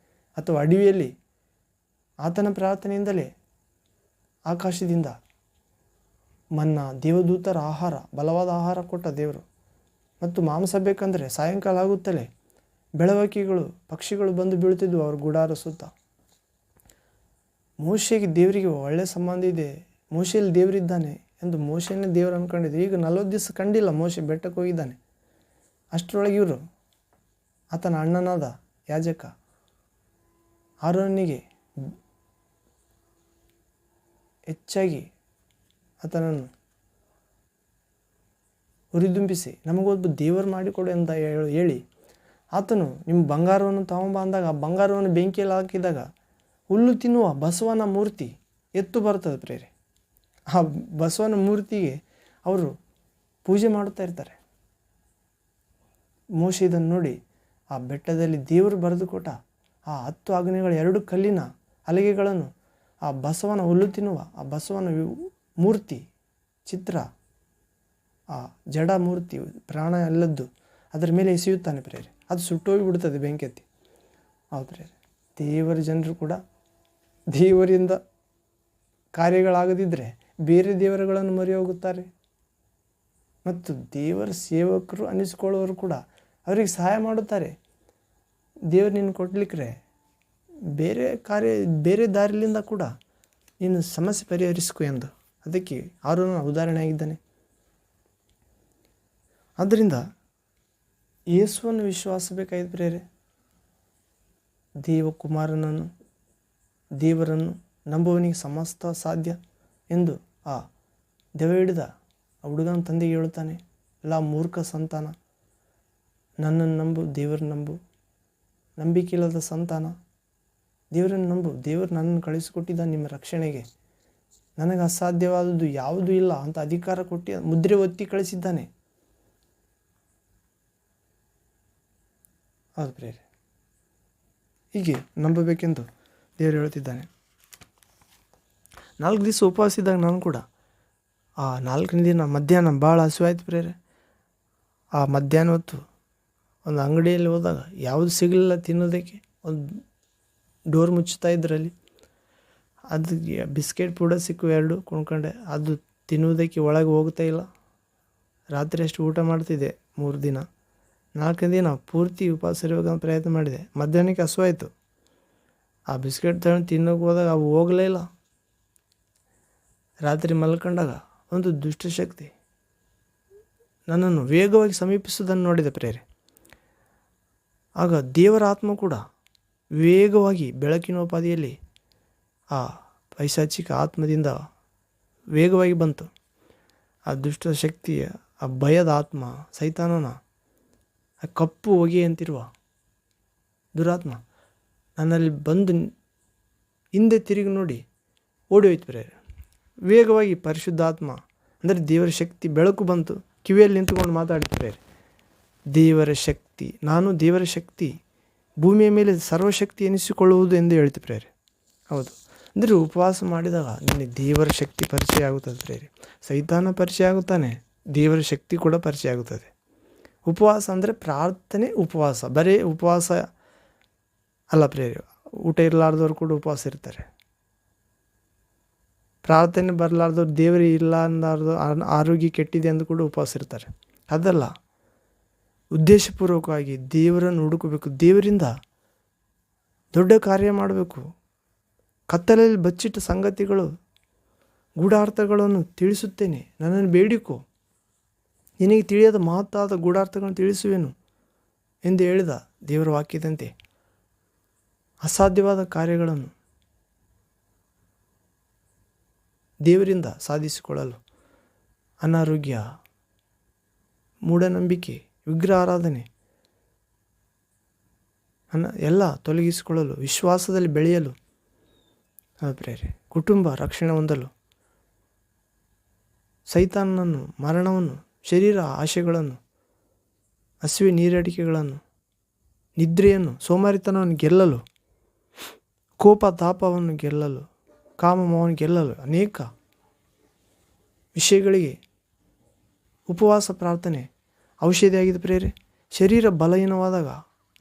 ಅಥವಾ ಅಡವಿಯಲ್ಲಿ ಆತನ ಪ್ರಾರ್ಥನೆಯಿಂದಲೇ ಆಕಾಶದಿಂದ ಮನ್ನ, ದೇವದೂತರ ಆಹಾರ, ಬಲವಾದ ಆಹಾರ ಕೊಟ್ಟ ದೇವರು. ಮತ್ತು ಮಾಂಸ ಬೇಕಂದರೆ ಸಾಯಂಕಾಲ ಆಗುತ್ತಲೇ ಬೆಳವಕಿಗಳು, ಪಕ್ಷಿಗಳು ಬಂದು ಬೀಳ್ತಿದ್ವು ಅವ್ರ ಗುಡಾರ ಸುತ್ತ. ಮೋಶೆಗೆ ದೇವರಿಗೆ ಒಳ್ಳೆಯ ಸಂಬಂಧ ಇದೆ, ಮೋಶೆಯಲ್ಲಿ ದೇವರಿದ್ದಾನೆ ಎಂದು ಮೋಶೆಯನ್ನೇ ದೇವರು ಅಂದ್ಕೊಂಡಿದ್ರು. ಈಗ 40 ದಿವಸ ಕಂಡಿಲ್ಲ, ಮೋಶೆ ಬೆಟ್ಟಕ್ಕೆ ಹೋಗಿದ್ದಾನೆ. ಅಷ್ಟರೊಳಗೆ ಇವರು ಆತನ ಅಣ್ಣನಾದ ಯಾಜಕ ಆರೋನನಿಗೆ ಹೆಚ್ಚಾಗಿ ಆತನನ್ನು ಉರಿದುಂಬಿಸಿ ನಮಗೊಬ್ಬ ದೇವರು ಮಾಡಿಕೊಡು ಅಂತ ಹೇಳಿ ಆತನು ನಿಮ್ಮ ಬಂಗಾರವನ್ನು ತಗೊಂಬ ಅಂದಾಗ ಆ ಬಂಗಾರವನ್ನು ಬೆಂಕಿಯಲ್ಲಿ ಹಾಕಿದಾಗ ಹುಲ್ಲು ತಿನ್ನುವ ಬಸವನ ಮೂರ್ತಿ ಎತ್ತು ಬರ್ತದೆ ಪ್ರೇರೆ. ಆ ಬಸವನ ಮೂರ್ತಿಗೆ ಅವರು ಪೂಜೆ ಮಾಡುತ್ತಾ ಇರ್ತಾರೆ. ಮೋಶೆ ಇದನ್ನು ನೋಡಿ ಆ ಬೆಟ್ಟದಲ್ಲಿ ದೇವರು ಬರೆದು ಕೊಟ್ಟ ಆ 10 ಆಜ್ಞೆಗಳ 2 ಕಲ್ಲಿನ ಹಲಗೆಗಳನ್ನು ಆ ಬಸವನ ಹುಲ್ಲು ತಿನ್ನುವ ಆ ಬಸವನ ಮೂರ್ತಿ ಚಿತ್ರ, ಆ ಜಡ ಮೂರ್ತಿ ಪ್ರಾಣ ಎಲ್ಲದ್ದು ಅದರ ಮೇಲೆ ಎಸೆಯುತ್ತಾನೆ ಪ್ರೇರೆ. ಅದು ಸುಟ್ಟೋಗಿ ಬಿಡ್ತದೆ ಬೆಂಕೆತ್ತಿ. ಹೌದು ಪ್ರೇರೆ, ದೇವರ ಜನರು ಕೂಡ ದೇವರಿಂದ ಕಾರ್ಯಗಳಾಗದಿದ್ದರೆ ಬೇರೆ ದೇವರುಗಳನ್ನು ಮರಿ ಹೋಗುತ್ತಾರೆ. ಮತ್ತು ದೇವರ ಸೇವಕರು ಅನ್ನಿಸಿಕೊಳ್ಳುವವರು ಕೂಡ ಅವರಿಗೆ ಸಹಾಯ ಮಾಡುತ್ತಾರೆ. ದೇವರು ನೀನು ಕೊಡ್ಲಿಕ್ಕೆ ಬೇರೆ ದಾರಿಲಿಂದ ಕೂಡ ನೀನು ಸಮಸ್ಯೆ ಪರಿಹರಿಸ್ಕೊ ಎಂದು. ಅದಕ್ಕೆ ಆರೋನ ಉದಾಹರಣೆ ಆಗಿದ್ದಾನೆ. ಆದ್ದರಿಂದ ಯೇಸುವನ್ನು ವಿಶ್ವಾಸ ಬೇಕಾಯ್ತು ಪ್ರೇರೆ. ದೇವಕುಮಾರನನ್ನು, ದೇವರನ್ನು ನಂಬುವನಿಗೆ ಸಮಸ್ತ ಸಾಧ್ಯ ಎಂದು ಆ ದೆವ್ವ ಹಿಡಿದ ಆ ಹುಡುಗನ ತಂದೆಗೆ ಹೇಳುತ್ತಾನೆ. ಎಲ್ಲ ಮೂರ್ಖ ಸಂತಾನ, ನನ್ನನ್ನು ನಂಬು, ದೇವರನ್ನು ನಂಬು. ನಂಬಿಕೆ ಇಲ್ಲದ ಸಂತಾನ, ದೇವರನ್ನು ನಂಬು. ದೇವರು ನನ್ನನ್ನು ಕಳಿಸಿಕೊಟ್ಟಿದ್ದ ನಿಮ್ಮ ರಕ್ಷಣೆಗೆ. ನನಗೆ ಅಸಾಧ್ಯವಾದದ್ದು ಯಾವುದೂ ಇಲ್ಲ ಅಂತ ಅಧಿಕಾರ ಕೊಟ್ಟು ಮುದ್ರೆ ಒತ್ತಿ ಕಳಿಸಿದ್ದಾನೆ. ಹೌದು ಪ್ರೇರೆ, ಹೀಗೆ ನಂಬಬೇಕೆಂದು ದೇವರು ಹೇಳ್ತಿದ್ದಾನೆ. 4 ದಿವಸ ಉಪವಾಸ ಇದ್ದಾಗ ನಾನು ಕೂಡ ಆ 4ನೇ ದಿನ ಮಧ್ಯಾಹ್ನ ಭಾಳ ಹಸಿವಾಯ್ತು ಪ್ರೇರೆ. ಆ ಮಧ್ಯಾಹ್ನ ಹೊತ್ತು ಒಂದು ಅಂಗಡಿಯಲ್ಲಿ ಹೋದಾಗ ಯಾವುದು ಸಿಗಲಿಲ್ಲ ತಿನ್ನೋದಕ್ಕೆ. ಒಂದು ಡೋರ್ ಮುಚ್ಚುತ್ತಾ ಇದ್ರಲ್ಲಿ ಅದಕ್ಕೆ ಬಿಸ್ಕೆಟ್ ಪೂಡ ಸಿಕ್ಕು 2 ಕೊಂಡ್ಕೊಂಡೆ. ಅದು ತಿನ್ನುವುದಕ್ಕೆ ಒಳಗೆ ಹೋಗ್ತಾ ಇಲ್ಲ. ರಾತ್ರಿ ಅಷ್ಟು ಊಟ ಮಾಡ್ತಿದ್ದೆ 3 ದಿನ. 4ನೇ ದಿನ ಪೂರ್ತಿ ಉಪವಾಸ ಇರಬೇಕಂತ ಪ್ರಯತ್ನ ಮಾಡಿದೆ. ಮಧ್ಯಾಹ್ನಕ್ಕೆ ಹಸುವಾಯಿತು. ಆ ಬಿಸ್ಕೆಟ್ ತಗೊಂಡು ತಿನ್ನೋಕೆ ಹೋದಾಗ ಅವು ಹೋಗಲೇ ಇಲ್ಲ. ರಾತ್ರಿ ಮಲ್ಕೊಂಡಾಗ ಒಂದು ದುಷ್ಟಶಕ್ತಿ ನನ್ನನ್ನು ವೇಗವಾಗಿ ಸಮೀಪಿಸುವುದನ್ನು ನೋಡಿದೆ ಪ್ರೇರೆ. ಆಗ ದೇವರ ಆತ್ಮ ಕೂಡ ವೇಗವಾಗಿ ಬೆಳಕಿನೋಪಾದಿಯಲ್ಲಿ ಆ ಪೈಶಾಚಿಕ ಆತ್ಮದಿಂದ ವೇಗವಾಗಿ ಬಂತು. ಆ ದುಷ್ಟಶಕ್ತಿಯ ಆ ಭಯದ ಆತ್ಮ, ಸೈತಾನನ ಆ ಕಪ್ಪು ಹೊಗೆಯಂತಿರುವ ದುರಾತ್ಮ ನನ್ನಲ್ಲಿ ಬಂದು ಹಿಂದೆ ತಿರುಗಿ ನೋಡಿ ಓಡಿ ಹೋಯ್ತು ಪ್ರೇರೆ. ವೇಗವಾಗಿ ಪರಿಶುದ್ಧಾತ್ಮ ಅಂದರೆ ದೇವರ ಶಕ್ತಿ ಬೆಳಕು ಬಂತು. ಕಿವಿಯಲ್ಲಿ ನಿಂತುಕೊಂಡು ಮಾತಾಡ್ತಿದ್ದಾರೆ, ದೇವರ ಶಕ್ತಿ, ನಾನು ದೇವರ ಶಕ್ತಿ, ಭೂಮಿಯ ಮೇಲೆ ಸರ್ವಶಕ್ತಿ ಎನಿಸಿಕೊಳ್ಳುವುದು ಎಂದು ಹೇಳ್ತಿ ಪ್ರೇರೆ. ಹೌದು, ಅಂದರೆ ಉಪವಾಸ ಮಾಡಿದಾಗ ನಿನಗೆ ದೇವರ ಶಕ್ತಿ ಪರಿಚಯ ಆಗುತ್ತದೆ ಪ್ರೇರೆ. ಸೈತಾನ ಪರಿಚಯ ಆಗುತ್ತಾನೆ, ದೇವರ ಶಕ್ತಿ ಕೂಡ ಪರಿಚಯ ಆಗುತ್ತದೆ. ಉಪವಾಸ ಅಂದರೆ ಪ್ರಾರ್ಥನೆ, ಉಪವಾಸ ಬರೀ ಉಪವಾಸ ಅಲ್ಲ ಪ್ರೇರೆ. ಊಟ ಇರಲಾರ್ದವ್ರು ಕೂಡ ಉಪವಾಸ ಇರ್ತಾರೆ. ಪ್ರಾರ್ಥನೆ ಬರಲಾರ್ದವ್ರು, ದೇವರು ಇಲ್ಲ ಅಂದಾರ್ದು, ಆರೋಗ್ಯ ಕೆಟ್ಟಿದೆ ಎಂದು ಕೂಡ ಉಪವಾಸ ಇರ್ತಾರೆ. ಅದಲ್ಲ, ಉದ್ದೇಶಪೂರ್ವಕವಾಗಿ ದೇವರನ್ನು ಹುಡುಕಬೇಕು, ದೇವರಿಂದ ದೊಡ್ಡ ಕಾರ್ಯ ಮಾಡಬೇಕು. ಕತ್ತಲಲ್ಲಿ ಬಚ್ಚಿಟ್ಟ ಸಂಗತಿಗಳು, ಗೂಢಾರ್ಥಗಳನ್ನು ತಿಳಿಸುತ್ತೇನೆ, ನನ್ನನ್ನು ಬೇಡಿಕೋ, ನಿನಗೆ ತಿಳಿಯದ ಮಹತ್ತಾದ ಗೂಢಾರ್ಥಗಳನ್ನು ತಿಳಿಸುವೆನು ಎಂದು ಹೇಳಿದ ದೇವರ ವಾಕ್ಯದಂತೆ ಅಸಾಧ್ಯವಾದ ಕಾರ್ಯಗಳನ್ನು ದೇವರಿಂದ ಸಾಧಿಸಿಕೊಳ್ಳಲು ಅನಾರೋಗ್ಯ, ಮೂಢನಂಬಿಕೆ, ವಿಗ್ರಹ ಆರಾಧನೆ ಎಲ್ಲ ತೊಲಗಿಸಿಕೊಳ್ಳಲು, ವಿಶ್ವಾಸದಲ್ಲಿ ಬೆಳೆಯಲು ಪ್ರೇರೆ, ಕುಟುಂಬ ರಕ್ಷಣೆ ಹೊಂದಲು, ಸೈತಾನನನ್ನು, ಮರಣವನ್ನು, ಶರೀರ ಆಶೆಗಳನ್ನು, ಹಸಿವೆ ನೀರಡಿಕೆಗಳನ್ನು ನಿದ್ರೆಯನ್ನು, ಸೋಮಾರಿತನವನ್ನು ಗೆಲ್ಲಲು, ಕೋಪ ತಾಪವನ್ನು ಗೆಲ್ಲಲು, ಕಾಮವನ್ನು ಗೆಲ್ಲಲು ಅನೇಕ ವಿಷಯಗಳಿಗೆ ಉಪವಾಸ ಪ್ರಾರ್ಥನೆ ಔಷಧಿಯಾಗಿದೆ ಪ್ರೇರೆ. ಶರೀರ ಬಲಹೀನವಾದಾಗ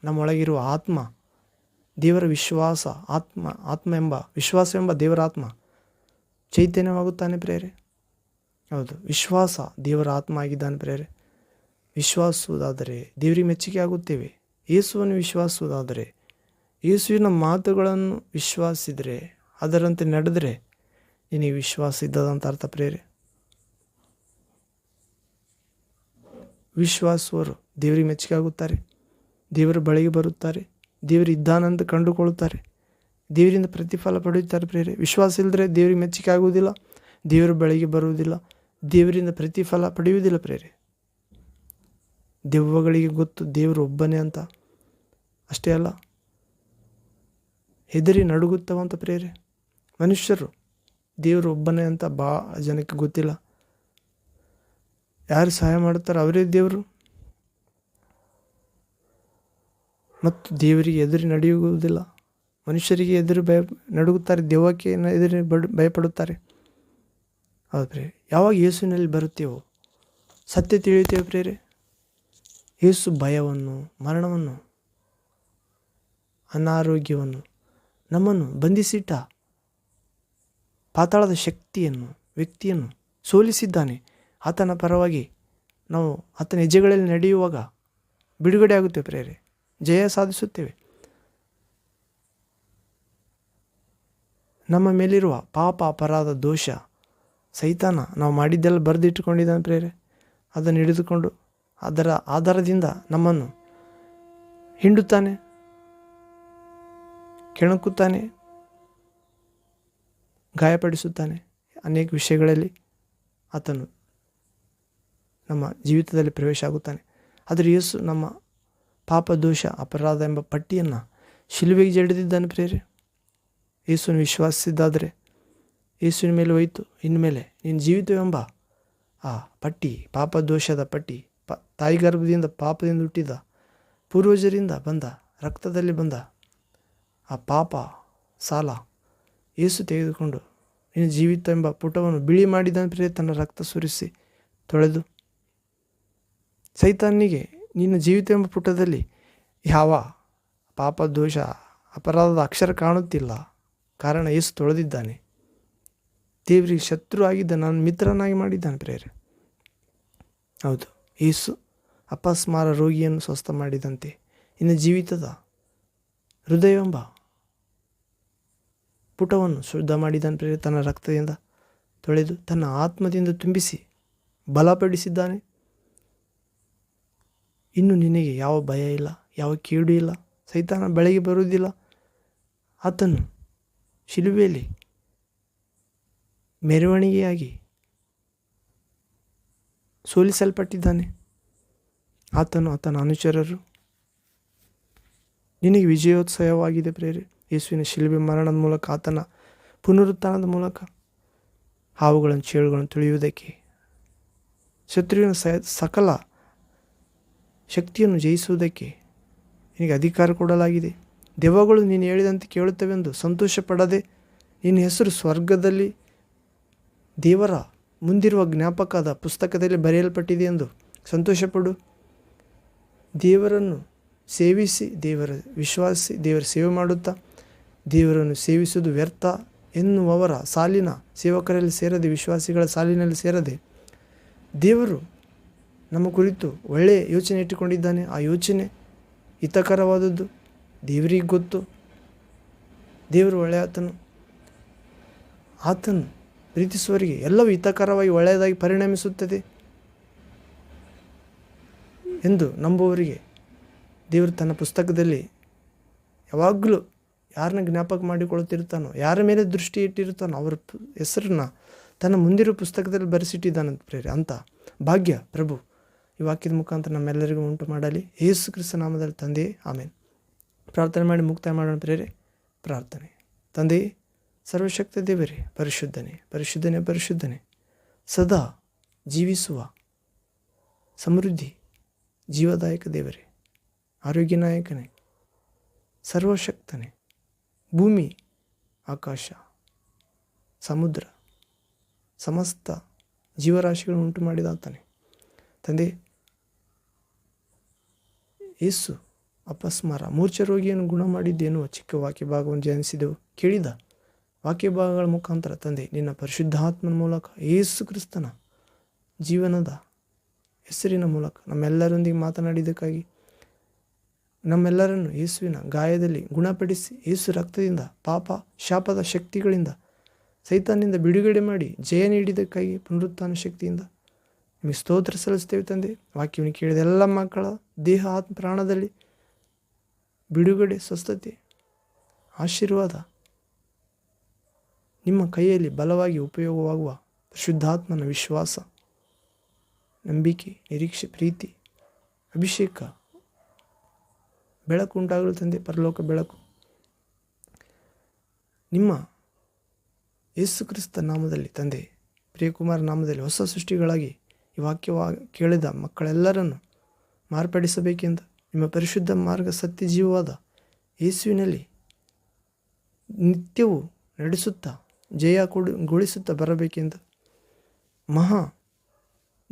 ನಮ್ಮೊಳಗಿರುವ ಆತ್ಮ, ದೇವರ ವಿಶ್ವಾಸ, ವಿಶ್ವಾಸವೆಂಬ ದೇವರ ಆತ್ಮ ಚೈತನ್ಯವಾಗುತ್ತಾನೆ ಪ್ರೇರೆ. ಹೌದು, ವಿಶ್ವಾಸ ದೇವರ ಆತ್ಮ ಆಗಿದ್ದಾನೆ ಪ್ರೇರೆ. ವಿಶ್ವಾಸುವುದಾದರೆ ದೇವರಿಗೆ ಮೆಚ್ಚುಗೆ ಆಗುತ್ತೇವೆ. ಯೇಸುವನ್ನು ವಿಶ್ವಾಸುವುದಾದರೆ, ಯೇಸುವಿನ ಮಾತುಗಳನ್ನು ವಿಶ್ವಾಸಿದರೆ, ಅದರಂತೆ ನಡೆದರೆ ನಿನಗೆ ವಿಶ್ವಾಸ ಇದ್ದದಂತ ಅರ್ಥ ಪ್ರೇರೆ. ವಿಶ್ವಾಸುವರು ದೇವರಿಗೆ ಮೆಚ್ಚುಗೆ ಆಗುತ್ತಾರೆ, ದೇವರ ಬಳಿಗೆ ಬರುತ್ತಾರೆ, ದೇವರು ಇದ್ದಾನಂತ ಕಂಡುಕೊಳ್ಳುತ್ತಾರೆ, ದೇವರಿಂದ ಪ್ರತಿಫಲ ಪಡೆಯುತ್ತಾರೆ ಪ್ರೇರೆ. ವಿಶ್ವಾಸ ಇಲ್ಲದ್ರೆ ದೇವರಿಗೆ ಮೆಚ್ಚುಗೆ ಆಗುವುದಿಲ್ಲ, ದೇವರ ಬಳಿಗೆ ಬರುವುದಿಲ್ಲ, ದೇವರಿಂದ ಪ್ರತಿಫಲ ಪಡೆಯುವುದಿಲ್ಲ ಪ್ರೇರೆ. ದೆವ್ವಗಳಿಗೆ ಗೊತ್ತು ದೇವರು ಒಬ್ಬನೇ ಅಂತ. ಅಷ್ಟೇ ಅಲ್ಲ, ಹೆದರಿ ನಡುಗುತ್ತವಂತ ಪ್ರೇರೆ. ಮನುಷ್ಯರು ದೇವರು ಒಬ್ಬನೇ ಅಂತ ಭಾಳ ಜನಕ್ಕೆ ಗೊತ್ತಿಲ್ಲ. ಯಾರು ಸಹಾಯ ಮಾಡುತ್ತಾರೆ ಅವರೇ ದೇವರು. ಮತ್ತು ದೇವರಿಗೆ ಎದುರಿ ನಡೆಯುವುದಿಲ್ಲ. ಮನುಷ್ಯರಿಗೆ ಎದುರು ನಡುಗುತ್ತಾರೆ, ದೆವ್ವಕ್ಕೆ ಎದುರಿ ಭಯಪಡುತ್ತಾರೆ. ಹೌದು ಪ್ರೇರೆ. ಯಾವಾಗ ಯೇಸುವಿನಲ್ಲಿ ಬರುತ್ತೇವೋ ಸತ್ಯ ತಿಳಿಯುತ್ತೇವೆ ಪ್ರೇರೆ. ಯೇಸು ಭಯವನ್ನು, ಮರಣವನ್ನು, ಅನಾರೋಗ್ಯವನ್ನು, ನಮ್ಮನ್ನು ಬಂಧಿಸಿಟ್ಟ ಪಾತಾಳದ ವ್ಯಕ್ತಿಯನ್ನು ಸೋಲಿಸಿದ್ದಾನೆ. ಆತನ ಪರವಾಗಿ ನಾವು ಆತನ ಹೆಜ್ಜೆಗಳಲ್ಲಿ ನಡೆಯುವಾಗ ಬಿಡುಗಡೆ ಆಗುತ್ತೇವೆ ಪ್ರೇರೆ, ಜಯ ಸಾಧಿಸುತ್ತೇವೆ. ನಮ್ಮ ಮೇಲಿರುವ ಪಾಪ, ಅಪರಾಧ, ದೋಷ, ಸೈತಾನ ನಾವು ಮಾಡಿದ್ದೆಲ್ಲ ಬರೆದಿಟ್ಟುಕೊಂಡಿದ್ದಾನೆ ಪ್ರೇರೆ. ಅದನ್ನು ಹಿಡಿದುಕೊಂಡು ಅದರ ಆಧಾರದಿಂದ ನಮ್ಮನ್ನು ಹಿಂಡುತ್ತಾನೆ, ಕೆಣಕುತ್ತಾನೆ, ಗಾಯಪಡಿಸುತ್ತಾನೆ. ಅನೇಕ ವಿಷಯಗಳಲ್ಲಿ ಆತನು ನಮ್ಮ ಜೀವಿತದಲ್ಲಿ ಪ್ರವೇಶ ಆಗುತ್ತಾನೆ. ಆದರೆ ಯೇಸು ನಮ್ಮ ಪಾಪ, ದೋಷ, ಅಪರಾಧ ಎಂಬ ಪಟ್ಟಿಯನ್ನು ಶಿಲುಬೆಗೆ ಜಡಿದಿದ್ದಾನೆ ಪ್ರೇರೆ. ಯೇಸುವನ್ನು ವಿಶ್ವಾಸಿಸಿದ್ದಾದರೆ ಯೇಸುವಿನ ಮೇಲೆ ಹೋಯಿತು. ಇನ್ಮೇಲೆ ನಿನ್ನ ಜೀವಿತವೆಂಬ ಆ ಪಟ್ಟಿ, ಪಾಪ ದೋಷದ ಪಟ್ಟಿ, ತಾಯಿ ಗರ್ಭದಿಂದ ಪಾಪದಿಂದ ಹುಟ್ಟಿದ ಪೂರ್ವಜರಿಂದ ಬಂದ ರಕ್ತದಲ್ಲಿ ಬಂದ ಆ ಪಾಪ ಸಾಲ ಯೇಸು ತೆಗೆದುಕೊಂಡು ನಿನ್ನ ಜೀವಿತ ಎಂಬ ಪುಟವನ್ನು ಬಿಳಿ ಮಾಡಿದ ಪ್ರೇರೆ. ತನ್ನ ರಕ್ತ ಸುರಿಸಿ ತೊಳೆದು, ಸೈತಾನಿಗೆ ನಿನ್ನ ಜೀವಿತ ಎಂಬ ಪುಟದಲ್ಲಿ ಯಾವ ಪಾಪ, ದೋಷ, ಅಪರಾಧದ ಅಕ್ಷರ ಕಾಣುತ್ತಿಲ್ಲ. ಕಾರಣ ಯೇಸು ತೊಳೆದಿದ್ದಾನೆ. ದೇವರಿಗೆ ಶತ್ರು ಆಗಿದ್ದ ನಾನು ಮಿತ್ರನಾಗಿ ಮಾಡಿದ್ದಾನೆ ಪ್ರೇರೆ. ಹೌದು, ಯೇಸು ಅಪಸ್ಮಾರ ರೋಗಿಯನ್ನು ಸ್ವಸ್ಥ ಮಾಡಿದಂತೆ ಇನ್ನು ಜೀವಿತದ ಹೃದಯವೆಂಬ ಪುಟವನ್ನು ಶುದ್ಧ ಮಾಡಿದ್ದಾನೆ ಪ್ರೇರೆ. ತನ್ನ ರಕ್ತದಿಂದ ತೊಳೆದು ತನ್ನ ಆತ್ಮದಿಂದ ತುಂಬಿಸಿ ಬಲಪಡಿಸಿದ್ದಾನೆ. ಇನ್ನು ನಿನಗೆ ಯಾವ ಭಯ ಇಲ್ಲ, ಯಾವ ಕೇಡು ಇಲ್ಲ, ಸೈತಾನ ಬೆಳಗ್ಗೆ ಬರುವುದಿಲ್ಲ. ಆತನು ಶಿಲುಬೆಯಲ್ಲಿ ಮೆರವಣಿಗೆಯಾಗಿ ಸೋಲಿಸಲ್ಪಟ್ಟಿದ್ದಾನೆ. ಆತನ ಅನುಚರರು ನಿನಗೆ ವಿಜಯೋತ್ಸವವಾಗಿದೆ ಪ್ರೇರೆ. ಯೇಸುವಿನ ಶಿಲುಬೆ ಮರಣದ ಮೂಲಕ, ಆತನ ಪುನರುತ್ಥಾನದ ಮೂಲಕ ಹಾವುಗಳನ್ನು, ಚೇಳುಗಳನ್ನು ತುಳಿಯುವುದಕ್ಕೆ, ಶತ್ರುವಿನ ಸಕಲ ಶಕ್ತಿಯನ್ನು ಜಯಿಸುವುದಕ್ಕೆ ನಿನಗೆ ಅಧಿಕಾರ ಕೊಡಲಾಗಿದೆ. ದೆವ್ವಗಳು ನೀನು ಹೇಳಿದಂತೆ ಕೇಳುತ್ತವೆಂದು ಸಂತೋಷ ಪಡದೆ ನಿನ್ನ ಹೆಸರು ಸ್ವರ್ಗದಲ್ಲಿ ದೇವರ ಮುಂದಿರುವ ಜ್ಞಾಪಕದ ಪುಸ್ತಕದಲ್ಲಿ ಬರೆಯಲ್ಪಟ್ಟಿದೆ ಎಂದು ಸಂತೋಷಪಡು. ದೇವರನ್ನು ಸೇವಿಸಿ, ದೇವರ ವಿಶ್ವಾಸಿಸಿ, ದೇವರ ಸೇವೆ ಮಾಡುತ್ತಾ ದೇವರನ್ನು ಸೇವಿಸುವುದು ವ್ಯರ್ಥ ಎನ್ನುವವರ ಸಾಲಿನ ಸೇವಕರಲ್ಲಿ ಸೇರದೆ, ವಿಶ್ವಾಸಿಗಳ ಸಾಲಿನಲ್ಲಿ ಸೇರದೆ, ದೇವರು ನಮ್ಮ ಕುರಿತು ಒಳ್ಳೆಯ ಯೋಚನೆ ಇಟ್ಟುಕೊಂಡಿದ್ದಾನೆ. ಆ ಯೋಚನೆ ಹಿತಕರವಾದದ್ದು, ದೇವರಿಗೆ ಗೊತ್ತು. ದೇವರು ಒಳ್ಳೆಯಾತನು. ಆತನು ಪ್ರೀತಿಸುವವರಿಗೆ ಎಲ್ಲವೂ ಹಿತಕರವಾಗಿ ಒಳ್ಳೆಯದಾಗಿ ಪರಿಣಮಿಸುತ್ತದೆ ಎಂದು ನಂಬುವವರಿಗೆ ದೇವರು ತನ್ನ ಪುಸ್ತಕದಲ್ಲಿ ಯಾವಾಗಲೂ ಯಾರನ್ನ ಜ್ಞಾಪಕ ಮಾಡಿಕೊಳ್ಳುತ್ತಿರ್ತಾನೋ, ಯಾರ ಮೇಲೆ ದೃಷ್ಟಿ ಇಟ್ಟಿರ್ತಾನೋ ಅವರ ಹೆಸರನ್ನ ತನ್ನ ಮುಂದಿರುವ ಪುಸ್ತಕದಲ್ಲಿ ಬರೆಸಿಟ್ಟಿದ್ದಾನಂತ ಪ್ರೇರೆ. ಅಂತ ಭಾಗ್ಯ ಪ್ರಭು ಈ ವಾಕ್ಯದ ಮುಖಾಂತರ ನಮ್ಮೆಲ್ಲರಿಗೂ ಉಂಟು ಮಾಡಲಿ. ಯೇಸು ಕ್ರಿಸ್ತ ನಾಮದಲ್ಲಿ ತಂದೆಯೇ, ಆಮೇನ್. ಪ್ರಾರ್ಥನೆ ಮಾಡಿ ಮುಕ್ತಾಯ ಮಾಡೋಣ ಪ್ರೇರೆ. ಪ್ರಾರ್ಥನೆ. ತಂದೆಯೇ, ಸರ್ವಶಕ್ತ ದೇವರೇ, ಪರಿಶುದ್ಧನೇ ಪರಿಶುದ್ಧನೇ ಪರಿಶುದ್ಧನೇ, ಸದಾ ಜೀವಿಸುವ ಸಮೃದ್ಧಿ ಜೀವದಾಯಕ ದೇವರೇ, ಆರೋಗ್ಯ ನಾಯಕನೇ, ಸರ್ವಶಕ್ತನೇ, ಭೂಮಿ, ಆಕಾಶ, ಸಮುದ್ರ, ಸಮಸ್ತ ಜೀವರಾಶಿಗಳನ್ನು ಉಂಟು ಮಾಡಿದಾತನೇ. ತಂದೆ, ಯೇಸು ಅಪಸ್ಮಾರ ಮೂರ್ಛೆ ರೋಗಿಯನ್ನು ಗುಣ ಮಾಡಿದ್ದೇನು ಚಿಕ್ಕ ವಾಕ್ಯ ಭಾಗವನ್ನು ಧ್ಯಾನಿಸಿದೆವು. ಕೇಳಿದ ವಾಕ್ಯ ಭಾಗಗಳ ಮುಖಾಂತರ ತಂದೆ ನಿನ್ನ ಪರಿಶುದ್ಧಾತ್ಮನ ಮೂಲಕ ಯೇಸು ಕ್ರಿಸ್ತನ ಜೀವನದ ಹೆಸರಿನ ಮೂಲಕ ನಮ್ಮೆಲ್ಲರೊಂದಿಗೆ ಮಾತನಾಡಿದ್ದಕ್ಕಾಗಿ, ನಮ್ಮೆಲ್ಲರನ್ನು ಯೇಸುವಿನ ಗಾಯದಲ್ಲಿ ಗುಣಪಡಿಸಿ ಯೇಸು ರಕ್ತದಿಂದ ಪಾಪ ಶಾಪದ ಶಕ್ತಿಗಳಿಂದ ಸೈತಾನಿಂದ ಬಿಡುಗಡೆ ಮಾಡಿ ಜಯ ನೀಡಿದ್ದಕ್ಕಾಗಿ ಪುನರುತ್ಥಾನ ಶಕ್ತಿಯಿಂದ ನಿಮಗೆ ಸ್ತೋತ್ರ ಸಲ್ಲಿಸ್ತೇವೆ ತಂದೆ. ವಾಕ್ಯವನ್ನು ಕೇಳಿದ ಎಲ್ಲ ಮಕ್ಕಳ ದೇಹ ಆತ್ಮ ಪ್ರಾಣದಲ್ಲಿ ಬಿಡುಗಡೆ, ಸ್ವಸ್ಥತೆ, ಆಶೀರ್ವಾದ ನಿಮ್ಮ ಕೈಯಲ್ಲಿ ಬಲವಾಗಿ ಉಪಯೋಗವಾಗುವ ಪರಿಶುದ್ಧಾತ್ಮನ ವಿಶ್ವಾಸ, ನಂಬಿಕೆ, ನಿರೀಕ್ಷೆ, ಪ್ರೀತಿ, ಅಭಿಷೇಕ, ಬೆಳಕು ಉಂಟಾಗಲು ತಂದೆ. ಪರಲೋಕ ಬೆಳಕು ನಿಮ್ಮ ಯೇಸು ಕ್ರಿಸ್ತ ನಾಮದಲ್ಲಿ ತಂದೆ, ಪ್ರಿಯಕುಮಾರ ನಾಮದಲ್ಲಿ ಹೊಸ ಸೃಷ್ಟಿಗಳಾಗಿ ಈ ವಾಕ್ಯ ಕೇಳಿದ ಮಕ್ಕಳೆಲ್ಲರನ್ನು ಮಾರ್ಪಡಿಸಬೇಕೆಂದು ನಿಮ್ಮ ಪರಿಶುದ್ಧ ಮಾರ್ಗ ಸತ್ಯ ಜೀವವಾದ ಯೇಸುವಿನಲ್ಲಿ ನಿತ್ಯವೂ ನಡೆಸುತ್ತಾ ಗೊಳಿಸುತ್ತಾ ಬರಬೇಕೆಂದು ಮಹಾ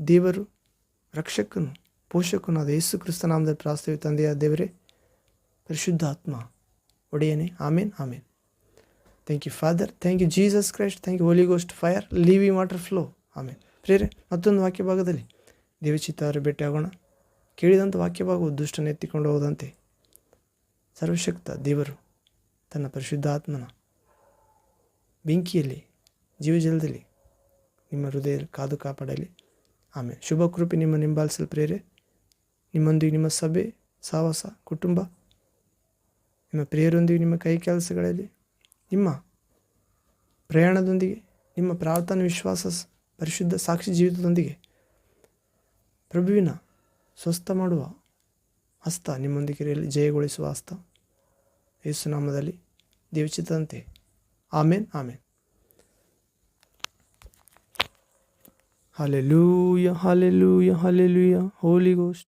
ದೇವರು, ರಕ್ಷಕನು, ಪೋಷಕನಾದ ಯೇಸು ಕ್ರಿಸ್ತ ನಾಮದಲ್ಲಿ ಪ್ರಾರ್ಥನೆ ತಂದೆಯ ದೇವರೇ, ಪರಿಶುದ್ಧಾತ್ಮ ಒಡೆಯನೇ. Amen, amen. Thank you father, thank you Jesus Christ, thank you holy ghost fire, living water flow. Amen. ಪ್ರೇರೆ, ಮತ್ತೊಂದು ವಾಕ್ಯ ಭಾಗದಲ್ಲಿ ದೇವಚಿತ್ತವರು ಭೇಟಿಯಾಗೋಣ. ಕೇಳಿದಂಥ ವಾಕ್ಯ ಭಾಗವು ದುಷ್ಟನ ಎತ್ತಿಕೊಂಡು ಹೋದಂತೆ ಸರ್ವಶಕ್ತ ದೇವರು ತನ್ನ ಪರಿಶುದ್ಧಾತ್ಮನ ಬೆಂಕಿಯಲ್ಲಿ ಜೀವಜಲದಲ್ಲಿ ನಿಮ್ಮ ಹೃದಯ ಕಾದು ಕಾಪಾಡಲಿ. ಆಮೇಲೆ ಶುಭ ಕೃಪೆ ನಿಮ್ಮ ಹಿಂಬಾಲಿಸಲು ಪ್ರೇರೆ. ನಿಮ್ಮೊಂದಿಗೆ ನಿಮ್ಮ ಸಭೆ, ಸಹವಾಸ, ಕುಟುಂಬ, ನಿಮ್ಮ ಪ್ರಿಯರೊಂದಿಗೆ ನಿಮ್ಮ ಕೈ ಕೆಲಸಗಳಲ್ಲಿ, ನಿಮ್ಮ ಪ್ರಯಾಣದೊಂದಿಗೆ, ನಿಮ್ಮ ಪ್ರಾರ್ಥನಾ ವಿಶ್ವಾಸ, ಪರಿಶುದ್ಧ ಸಾಕ್ಷಿ ಜೀವಿತದೊಂದಿಗೆ ಪ್ರಭುವಿನ ಸ್ವಸ್ಥ ಮಾಡುವ ಹಸ್ತ ನಿಮ್ಮೊಂದಿಗೆ ಇರಲಿ, ಜಯಗೊಳಿಸುವ ಹಸ್ತ ಯೇಸುನಾಮದಲ್ಲಿ ದೇವಚಿತ್ತಂತೆ. Amen, amen. Hallelujah, hallelujah, hallelujah. Holy ghost